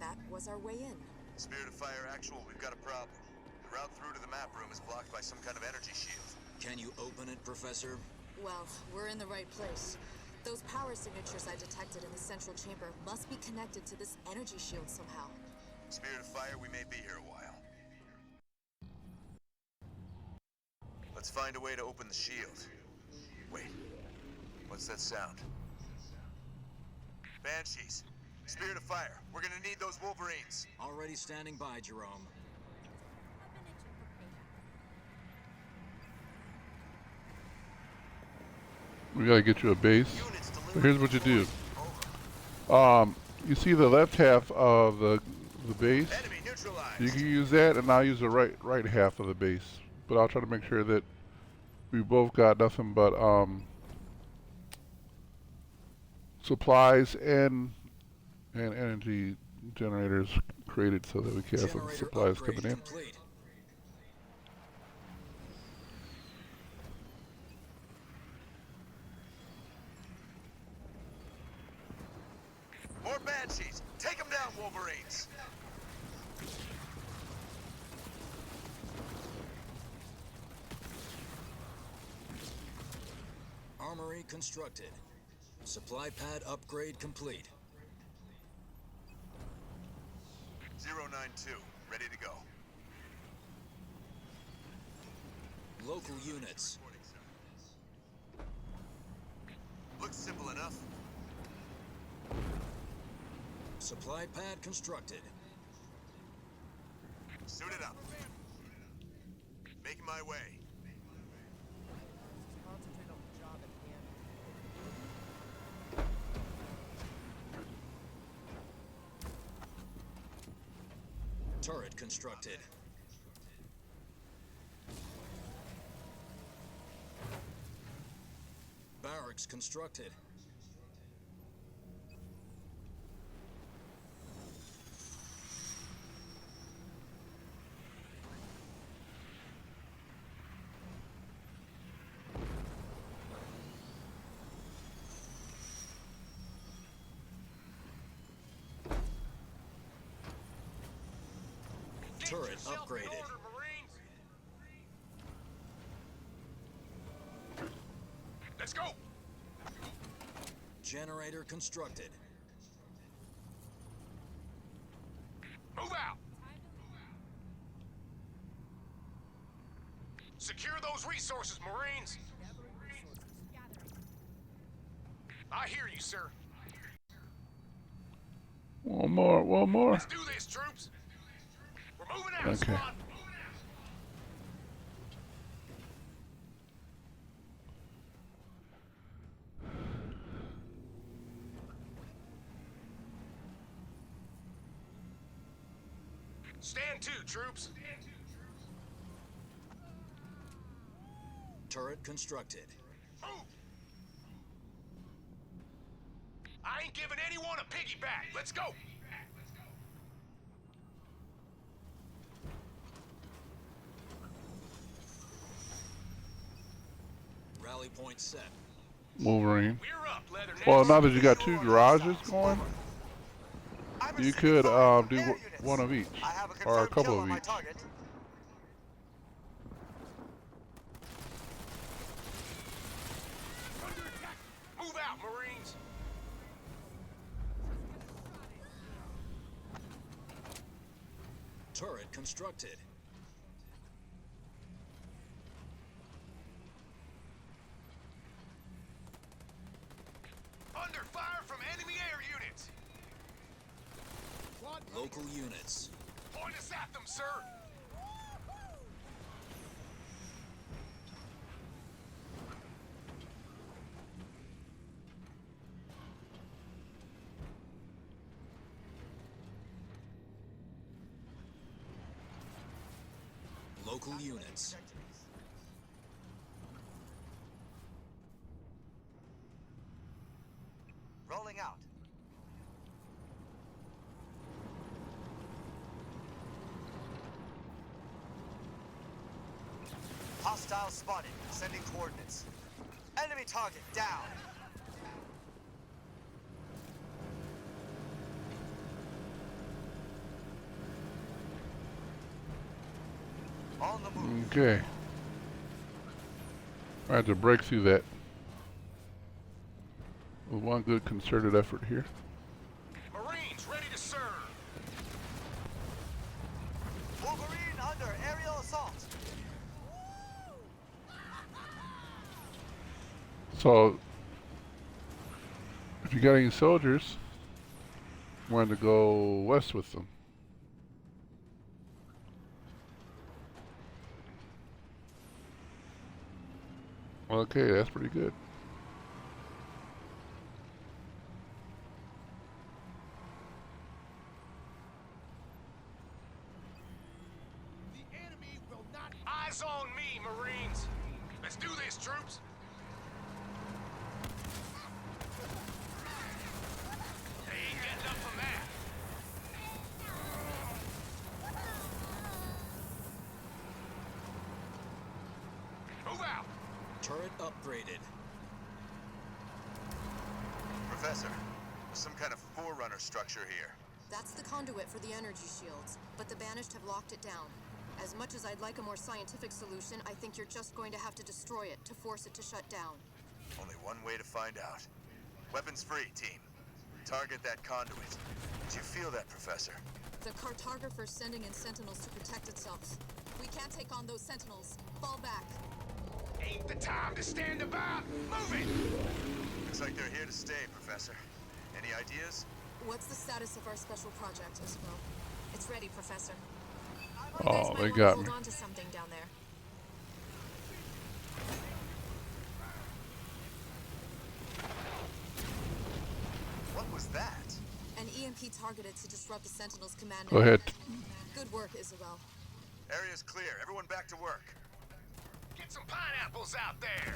That was our way in. Spirit of Fire Actual, we've got a problem. The route through to the map room is blocked by some kind of energy shield. Can you open it, Professor? Well, we're in the right place. Those power signatures I detected in the central chamber must be connected to this energy shield somehow. Spirit of Fire, we may be here a while. Let's find a way to open the shield. Wait, what's that sound? Banshees, Spirit of Fire, we're gonna need those Wolverines. Already standing by, Jerome. We gotta get you a base. So here's what you do. You see the left half of the base? You can use that, and I'll use the right half of the base. But I'll try to make sure that we both got nothing but supplies and energy generators created so that we can have some supplies coming in. Complete. More Banshees! Take them down, Wolverines! Armory constructed. Supply pad upgrade complete. 092, ready to go. Local units. Looks simple enough. Supply pad constructed. Suited up. Making my way. Concentrate on the job at hand. Turret constructed. Barracks constructed. Turret upgraded. Let's go! Generator constructed. Move out! Secure those resources, Marines! I hear you, sir. One more. Let's do this, troops! We're moving out, Okay. squad! Stand to, troops! Turret constructed. Move! I ain't giving anyone a piggyback. Let's go! Rally point set. Wolverine. We're up, Leatherneck. Well, now that you got two garages going, you could do one of each, or a couple of each. Move out, Marines! Turret constructed. Under fire from enemy air units! Local units. Point us at them, sir! local units. Rolling out. Hostile spotted. Sending coordinates. Enemy target down. On the move. Okay. I had to break through that with one good concerted effort here. Marines ready to serve. Wolverine under aerial assault. So, if you got any soldiers, want to go west with them. Okay, that's pretty good. The enemy will not. Eyes on me, Marines. Let's do this, troops. They ain't getting up from that. Move out. Turret upgraded. Professor, there's some kind of forerunner structure here. That's the conduit for the energy shields, but the Banished have locked it down. As much as I'd like a more scientific solution, I think you're just going to have to destroy it to force it to shut down. Only one way to find out. Weapons free, team. Target that conduit. Did you feel that, Professor? The cartographer's sending in sentinels to protect itself. We can't take on those sentinels. Fall back. Ain't the time to stand about. Move it. Looks like they're here to stay, Professor. Any ideas? What's the status of our special project, Isabel? It's ready, Professor. Oh, they got me. Hold on to something down there. What was that? An EMP targeted to disrupt the Sentinel's command. Go ahead. Good work, Isabel. Area's clear. Everyone back to work. Get some pineapples out there.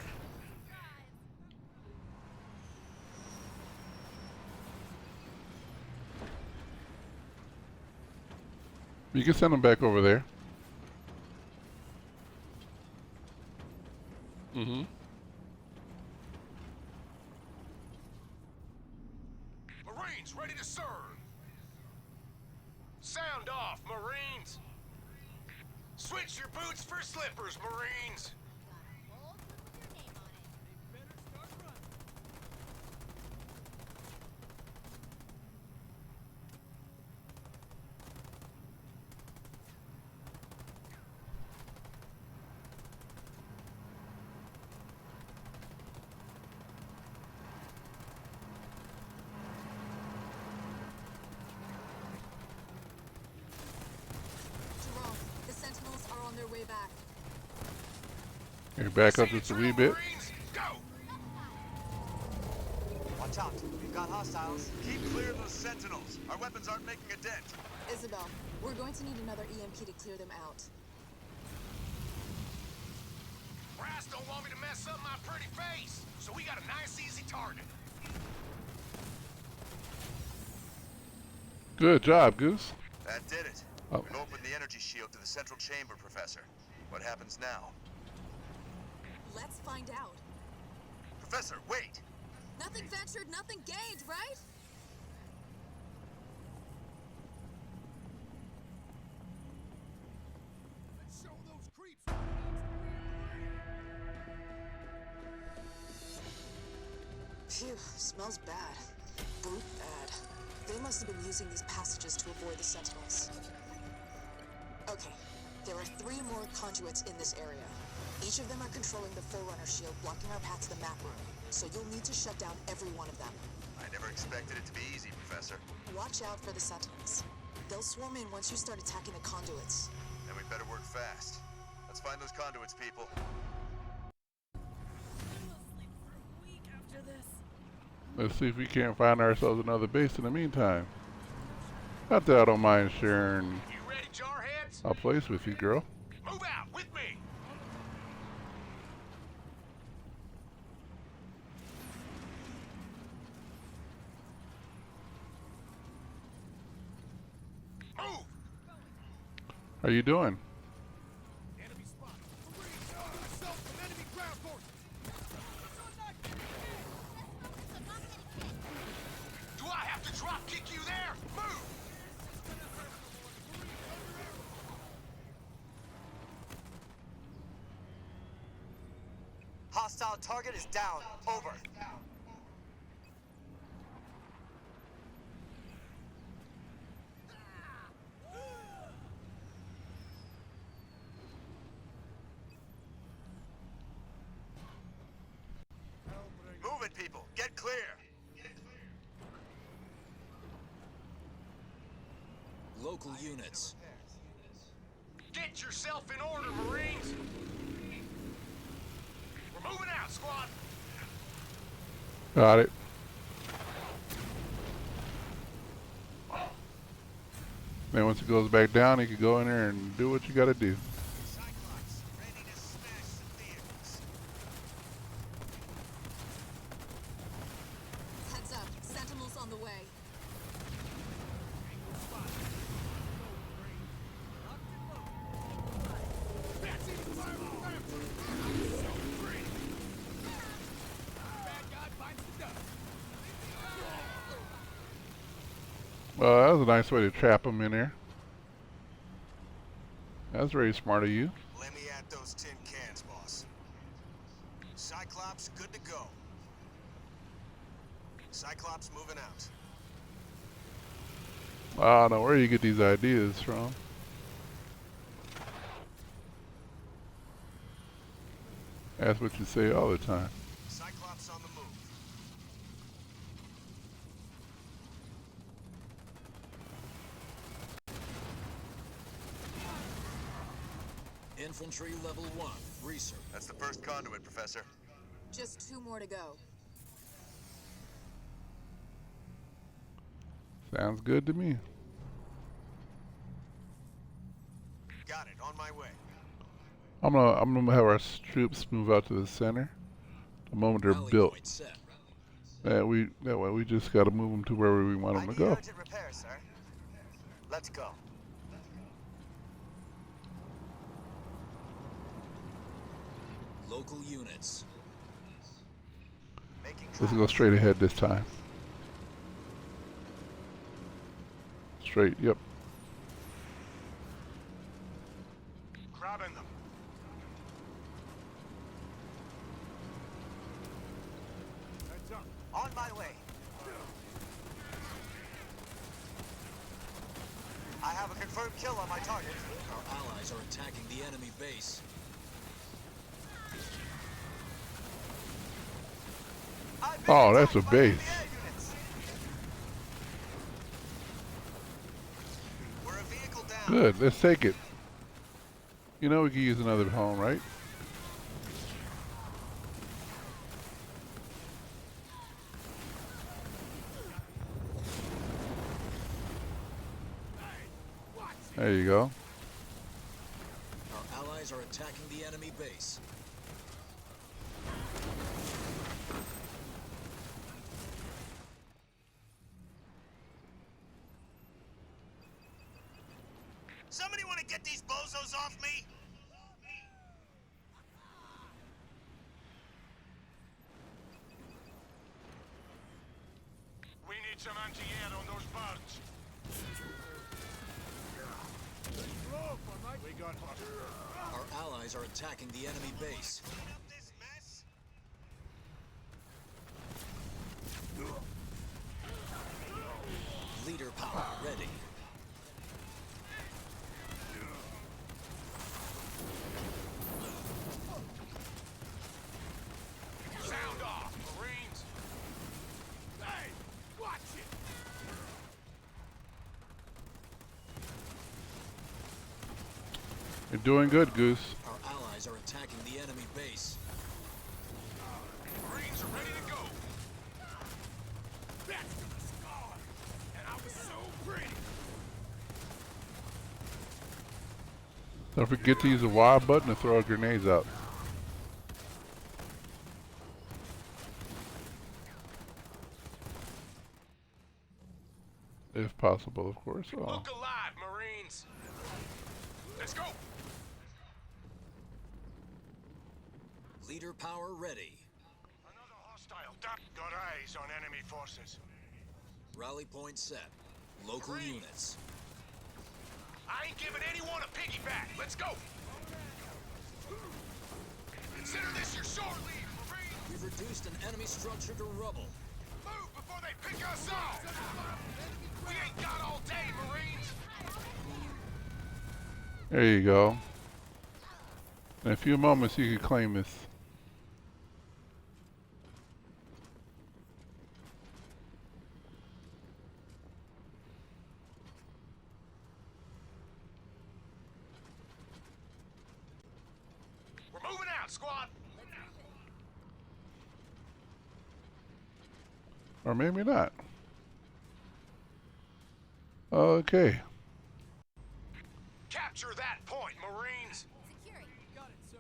You can send them back over there. Mm-hmm. Marines ready to serve. Sound off, Marines. Switch your boots for slippers, Marines. Jerome, the Sentinels are on their way back. Here, back up just a wee bit. Watch out. We've got hostiles. Keep clear of those sentinels. Our weapons aren't making a dent. Isabel, we're going to need another EMP to clear them out. Brass don't want me to mess up my pretty face, so we got a nice, easy target. Good job, Goose. That did it. Oh. We've opened the energy shield to the central chamber, Professor. What happens now? Let's find out. Professor, wait! Nothing ventured, nothing gained, right? Let's show those creeps. Phew, smells bad. Brute bad. They must have been using these passages to avoid the Sentinels. Okay, there are 3 more conduits in this area. Each of them are controlling the Forerunner shield, blocking our path to the map room. So you'll need to shut down every one of them. I never expected it to be easy, Professor. Watch out for the Sentinels. They'll swarm in once you start attacking the conduits. Then we better work fast. Let's find those conduits, people. Let's see if we can't find ourselves another base in the meantime. Not that I don't mind sharing a place with you, girl. Move out. How you doing? Enemy spot. Marines, yourself some enemy ground forces. Do I have to drop kick you there? Move! Hostile target is down. Over. Move it, people. Get clear. Local units. Get yourself in order, Marines! We're moving out, squad! Got it. Then once it goes back down, you can go in there and do what you got to do. Heads up, Sentinels on the way. Well, that was a nice way to trap them in there. That's very smart of you. Let me add those tin cans, boss. Cyclops, good to go. Cyclops moving out. I don't know where you get these ideas from. That's what you say all the time. Cyclops on the move. Infantry level 1. Research. That's the first conduit, Professor. Just 2 more to go. Sounds good to me. Got it. On my way. I'm gonna have our troops move out to the center the moment they're built. That way we just gotta move them to wherever we want them to go. Urgent repair, sir. Let's go. Local units. Let's go straight ahead this time. Straight, yep. Grabbing them. Heads up. On my way. I have a confirmed kill on my target. Our allies are attacking the enemy base. Oh, that's a base. Good, let's take it. You know we could use another home, right? There you go. Our allies are attacking the enemy base. Somebody want to get these bozos off me? We need some anti-air on those birds. We got Our allies are attacking the enemy base. Leader power ready. Sound off, Marines! Hey, watch it! You're doing good, Goose. Our allies are attacking the enemy base. Marines are ready to go. That's the scar, and I was so pretty. Don't forget to use the Y button to throw grenades out. If possible, of course. Oh. Look alive, Marines! Let's go! Leader power ready. Another hostile. Got eyes on enemy forces. Rally point set. Local units. I ain't giving anyone a piggyback. Let's go! Consider this your shore leave, Marine! We've reduced an enemy structure to rubble. Move before they pick us off! We ain't got all day, Marines! There you go. In a few moments you can claim this. We're moving out, squad! Or maybe not. Okay. Capture that point, Marines! Got it, sir.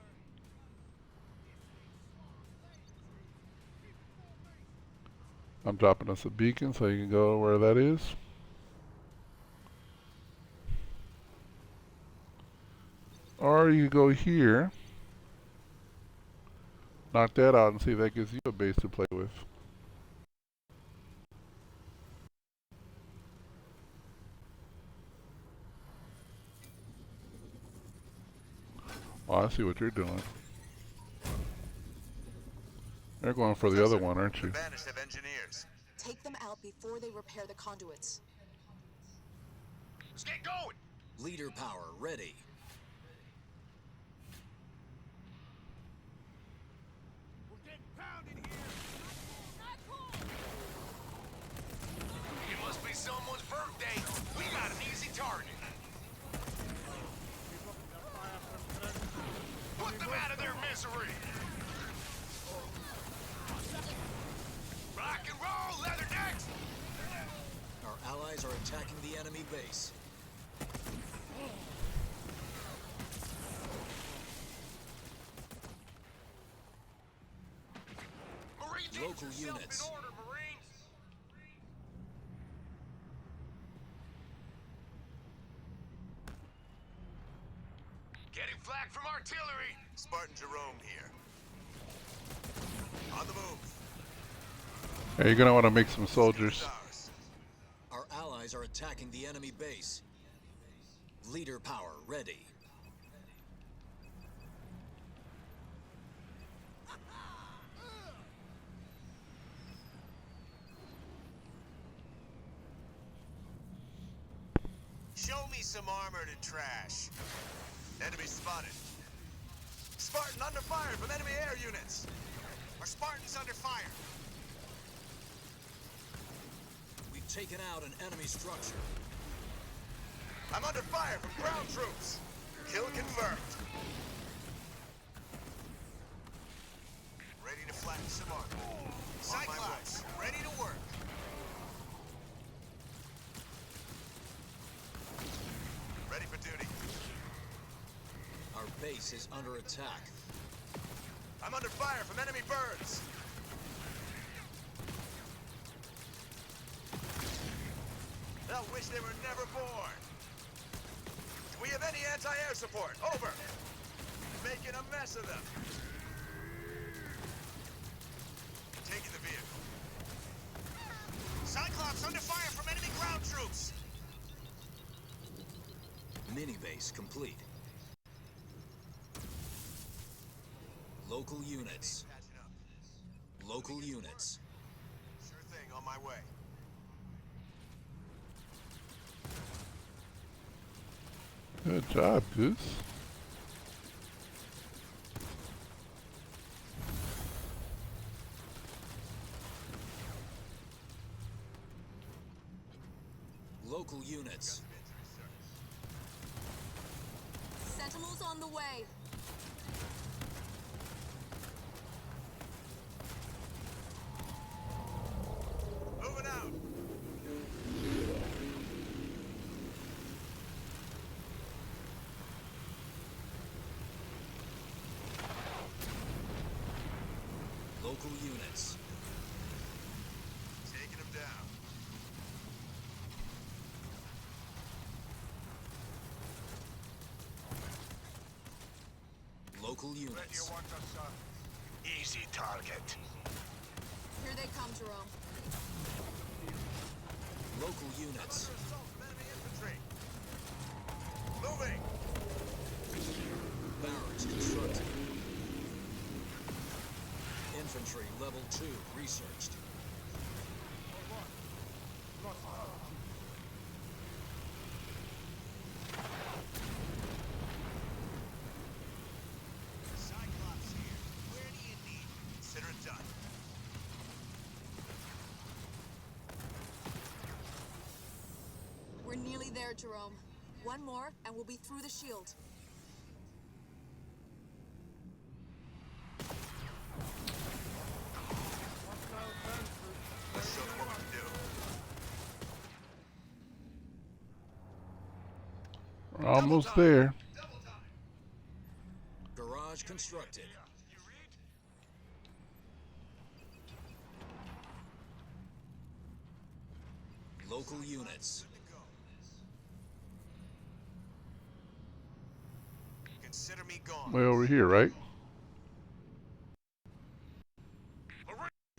I'm dropping us a beacon so you can go where that is. Or you go here. Knock that out and see if that gives you a base to play with. Oh, I see what you're doing. They're going for the other one, aren't you? Banished have engineers. Take them out before they repair the conduits. Let's get going! Leader power ready. We're getting pounded here! It must be someone's birthday. We got an easy target. Put them out of their misery! Rock and roll, Leathernecks! Our allies are attacking the enemy base. Marines, get Local yourself units. in order, Marines! Getting flak from artillery! Spartan Jerome here. On the move. Hey, you're gonna want to make some soldiers. Our allies are attacking the enemy base. Leader power ready. Show me some armored and trash. Enemy spotted. Spartan under fire from enemy air units. Our Spartan's under fire. We've taken out an enemy structure. I'm under fire from ground troops. Kill confirmed. Ready to flatten some armor. Cyclops, ready to work. Ready for duty. Our base is under attack. I'm under fire from enemy birds. They'll wish they were never born. Do we have any anti-air support? Over. Making a mess of them. Taking the vehicle. Cyclops under fire from enemy ground troops. Mini base complete. Local units. Local units. Sure thing, on my way. Good job, Goose. Local units. Sentinels on the way. Moving out. Local units. Taking them down. Local Where do you units. want us, sir? Easy target. Here they come, Jerome. Local units. Moving! Barracks constructed. Infantry level 2 researched. Cyclops here. Where do you need? Consider it done. We're nearly there, Jerome. One more, and we'll be through the shield. Let's show them what we can do. We're almost there. Garage constructed. Local units. Consider me gone. Way over here, right?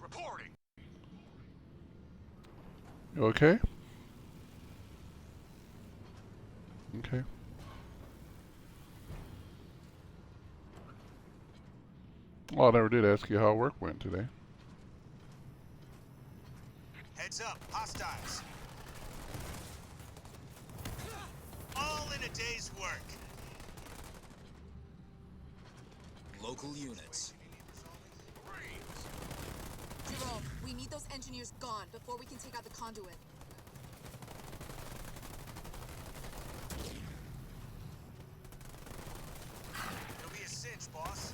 Reporting. You okay? Okay. Well, I never did ask you how work went today. Heads up, hostiles. All in a day's work. Local units. Jerome, we need those engineers gone before we can take out the conduit. It'll be a cinch, boss.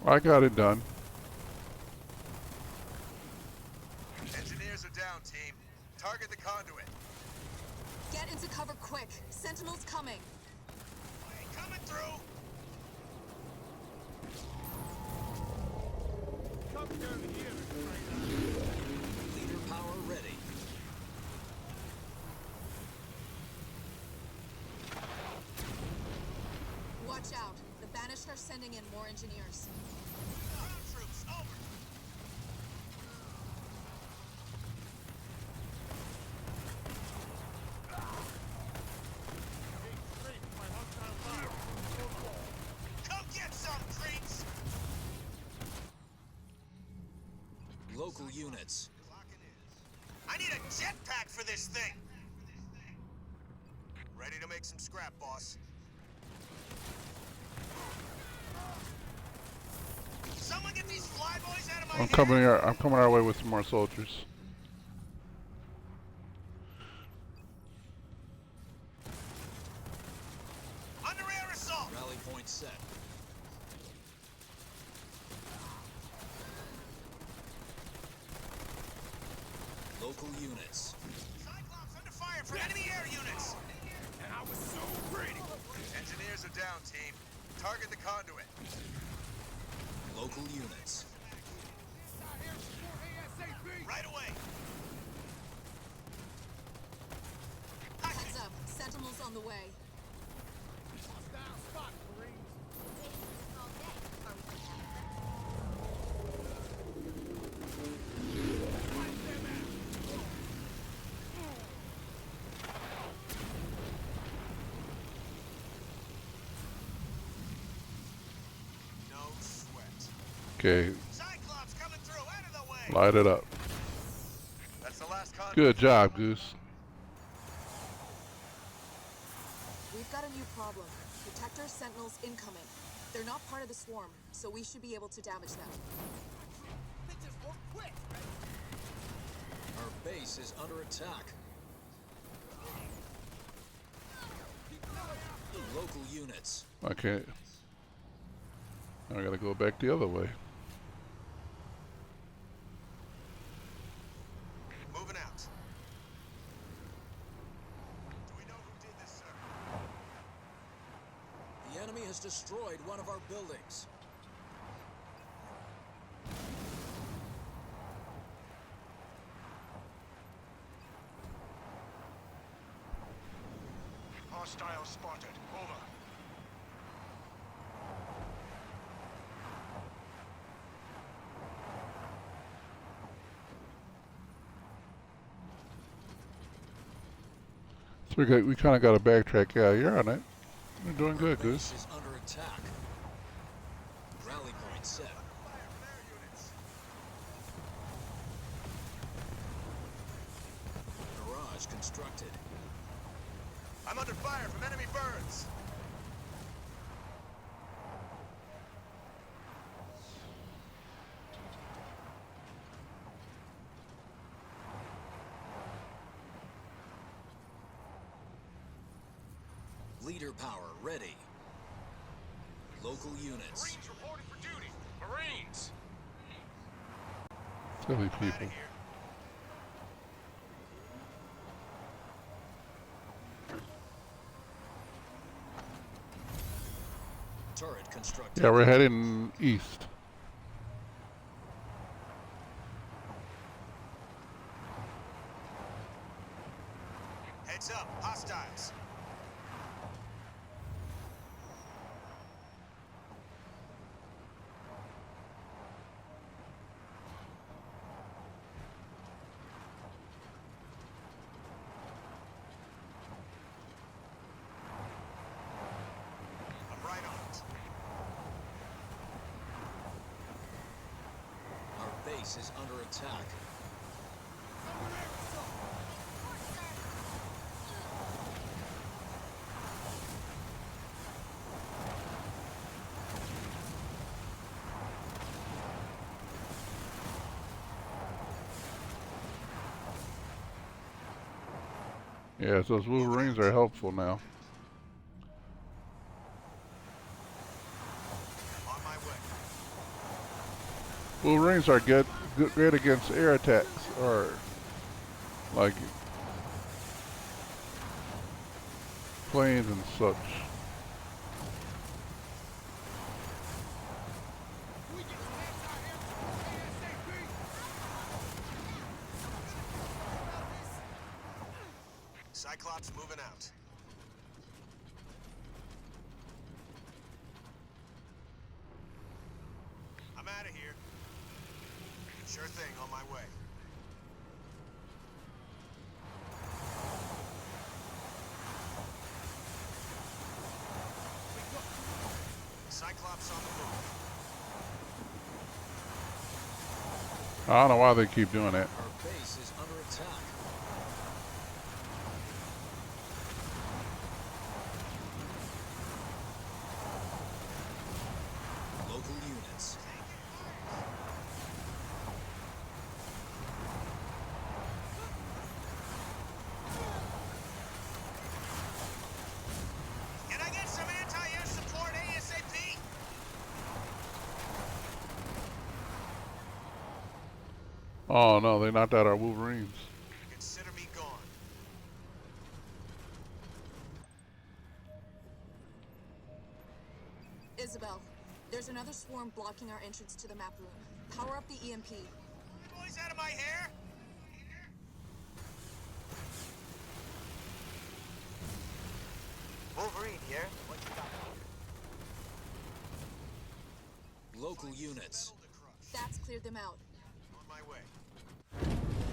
I got it done. Engineers are down, team. Target the conduit. Get into cover quick. Sentinel's coming. Coming through. Come down here, Leader power ready. Watch out. The Banished are sending in more engineers. Ground troops, over. Come get some, creeps. Local units. I need a jetpack for this thing. Ready to make some scrap, boss. Someone get these flyboys out of my head. I'm coming our way with some more soldiers. Under air assault. Rally point set. Local units. Cyclops under fire from enemy air units. And I was so pretty. Engineers are down, team. Target the conduit. Local units. Right away. Heads up. Sentinel's on the way. Hostile spot, Marines. No sweat. Okay. Cyclops coming through. Out of the way. Light it up. That's the last conduit. Good job, Goose. We've got a new problem. Protector Sentinels incoming. They're not part of the swarm, so we should be able to damage them. Our base is under attack. Local units. I can't. I gotta go back the other way. Moving out. Do we know who did this, sir? The enemy has destroyed one of our buildings. Hostile spotted. Over. So we kind of got to backtrack. Yeah, you're on it. You're doing good, Goose. Is under attack. Rally point set. Garage constructed. I'm under fire from enemy birds. Leader power ready. Local units. Marines reporting for duty. Marines. Silly people. Turret constructed. Yeah, we're heading east. Heads up, hostiles. I'm right on it. Our base is under attack. Yes, those Wolverines are helpful now. On my way. Wolverines are great against air attacks, or like planes and such. Cyclops moving out. I'm out of here. Sure thing, on my way. Cyclops on the move. I don't know why they keep doing that. Our base is under attack. Local units. Can I get some anti-air support ASAP? Oh no, they knocked out our Wolverines. Consider me gone. Isabel, there's another swarm blocking our entrance to the map room. Power up the EMP. Boys out of my hair? Wolverine here. What you got? Local units. That's cleared them out. On my way.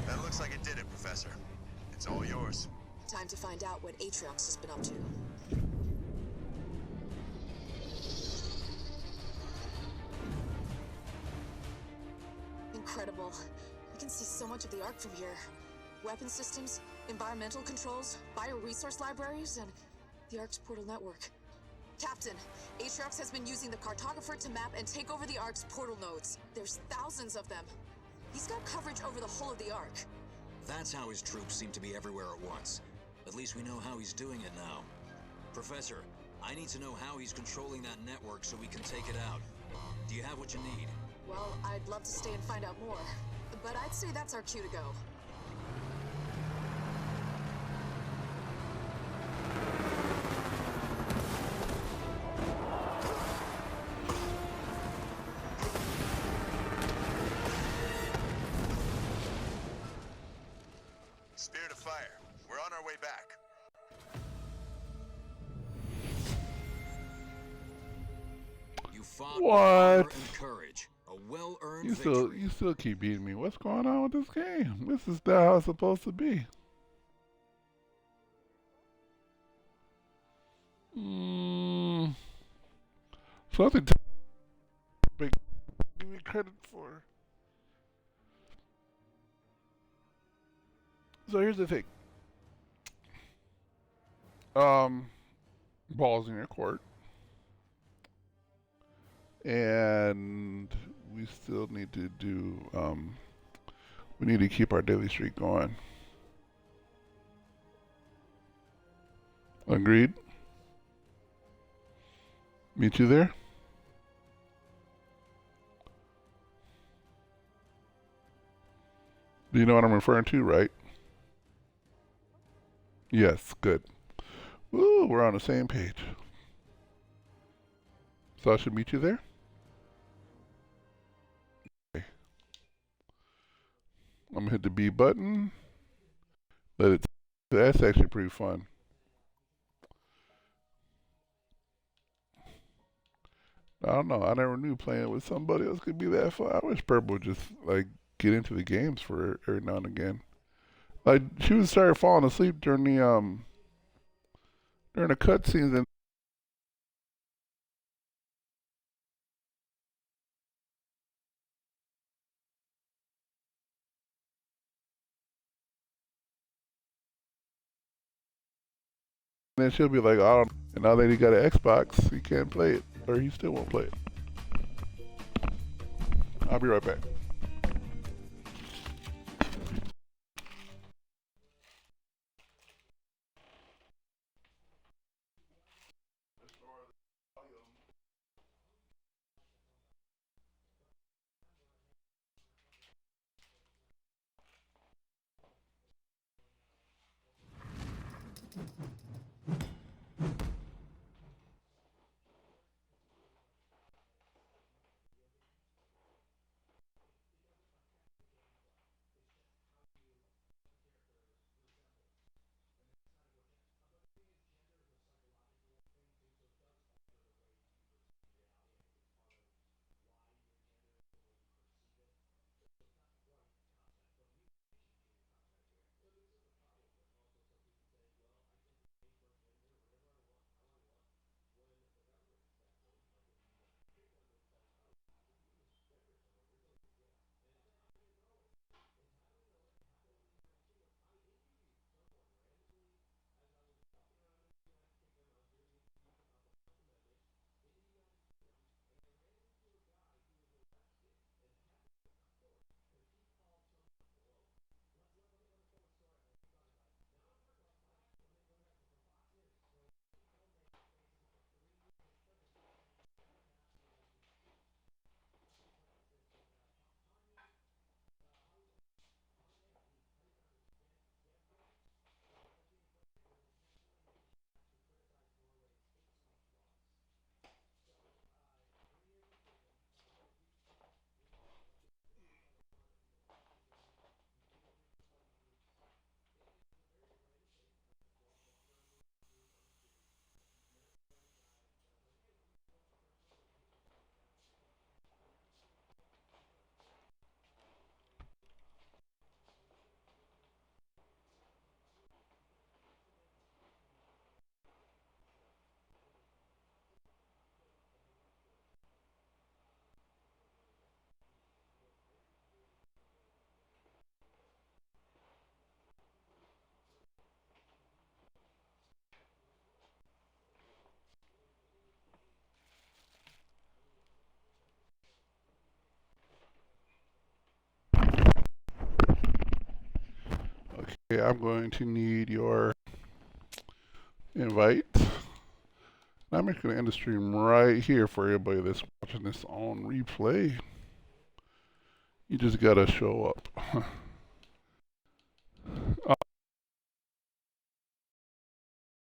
That looks like it did it, Professor. It's all yours. Time to find out what Atriox has been up to. Incredible. I can see so much of the Ark from here. Weapon systems, environmental controls, bioresource libraries, and the Ark's portal network. Captain, Atriox has been using the cartographer to map and take over the Ark's portal nodes. There's thousands of them. He's got coverage over the whole of the Ark. That's how his troops seem to be everywhere at once. At least we know how he's doing it now. Professor, I need to know how he's controlling that network so we can take it out. Do you have what you need? Well, I'd love to stay and find out more, but I'd say that's our cue to go. Spirit of Fire. We're on our way back. fought with honor What? and courage. A well-earned You victory. still keep beating me. What's going on with this game? This is not how it's supposed to be. Something big. Give me credit for. So here's the thing. Balls in your court. And we still need to do, we need to keep our daily streak going. Agreed? Meet you there? Do you know what I'm referring to, right? Yes, good. Woo, we're on the same page. So I should meet you there? Okay. I'm gonna hit the B button. Let it. That's actually pretty fun. I don't know. I never knew playing with somebody else could be that fun. I wish Purple would just like get into the games for every now and again. Like she would start falling asleep during the cutscenes and. And then she'll be like, I don't. And now that he got an Xbox, he can't play it, or he still won't play it. I'll be right back. Okay, I'm going to need your invite. I'm just going to end the stream right here for everybody that's watching this on replay. You just got to show up.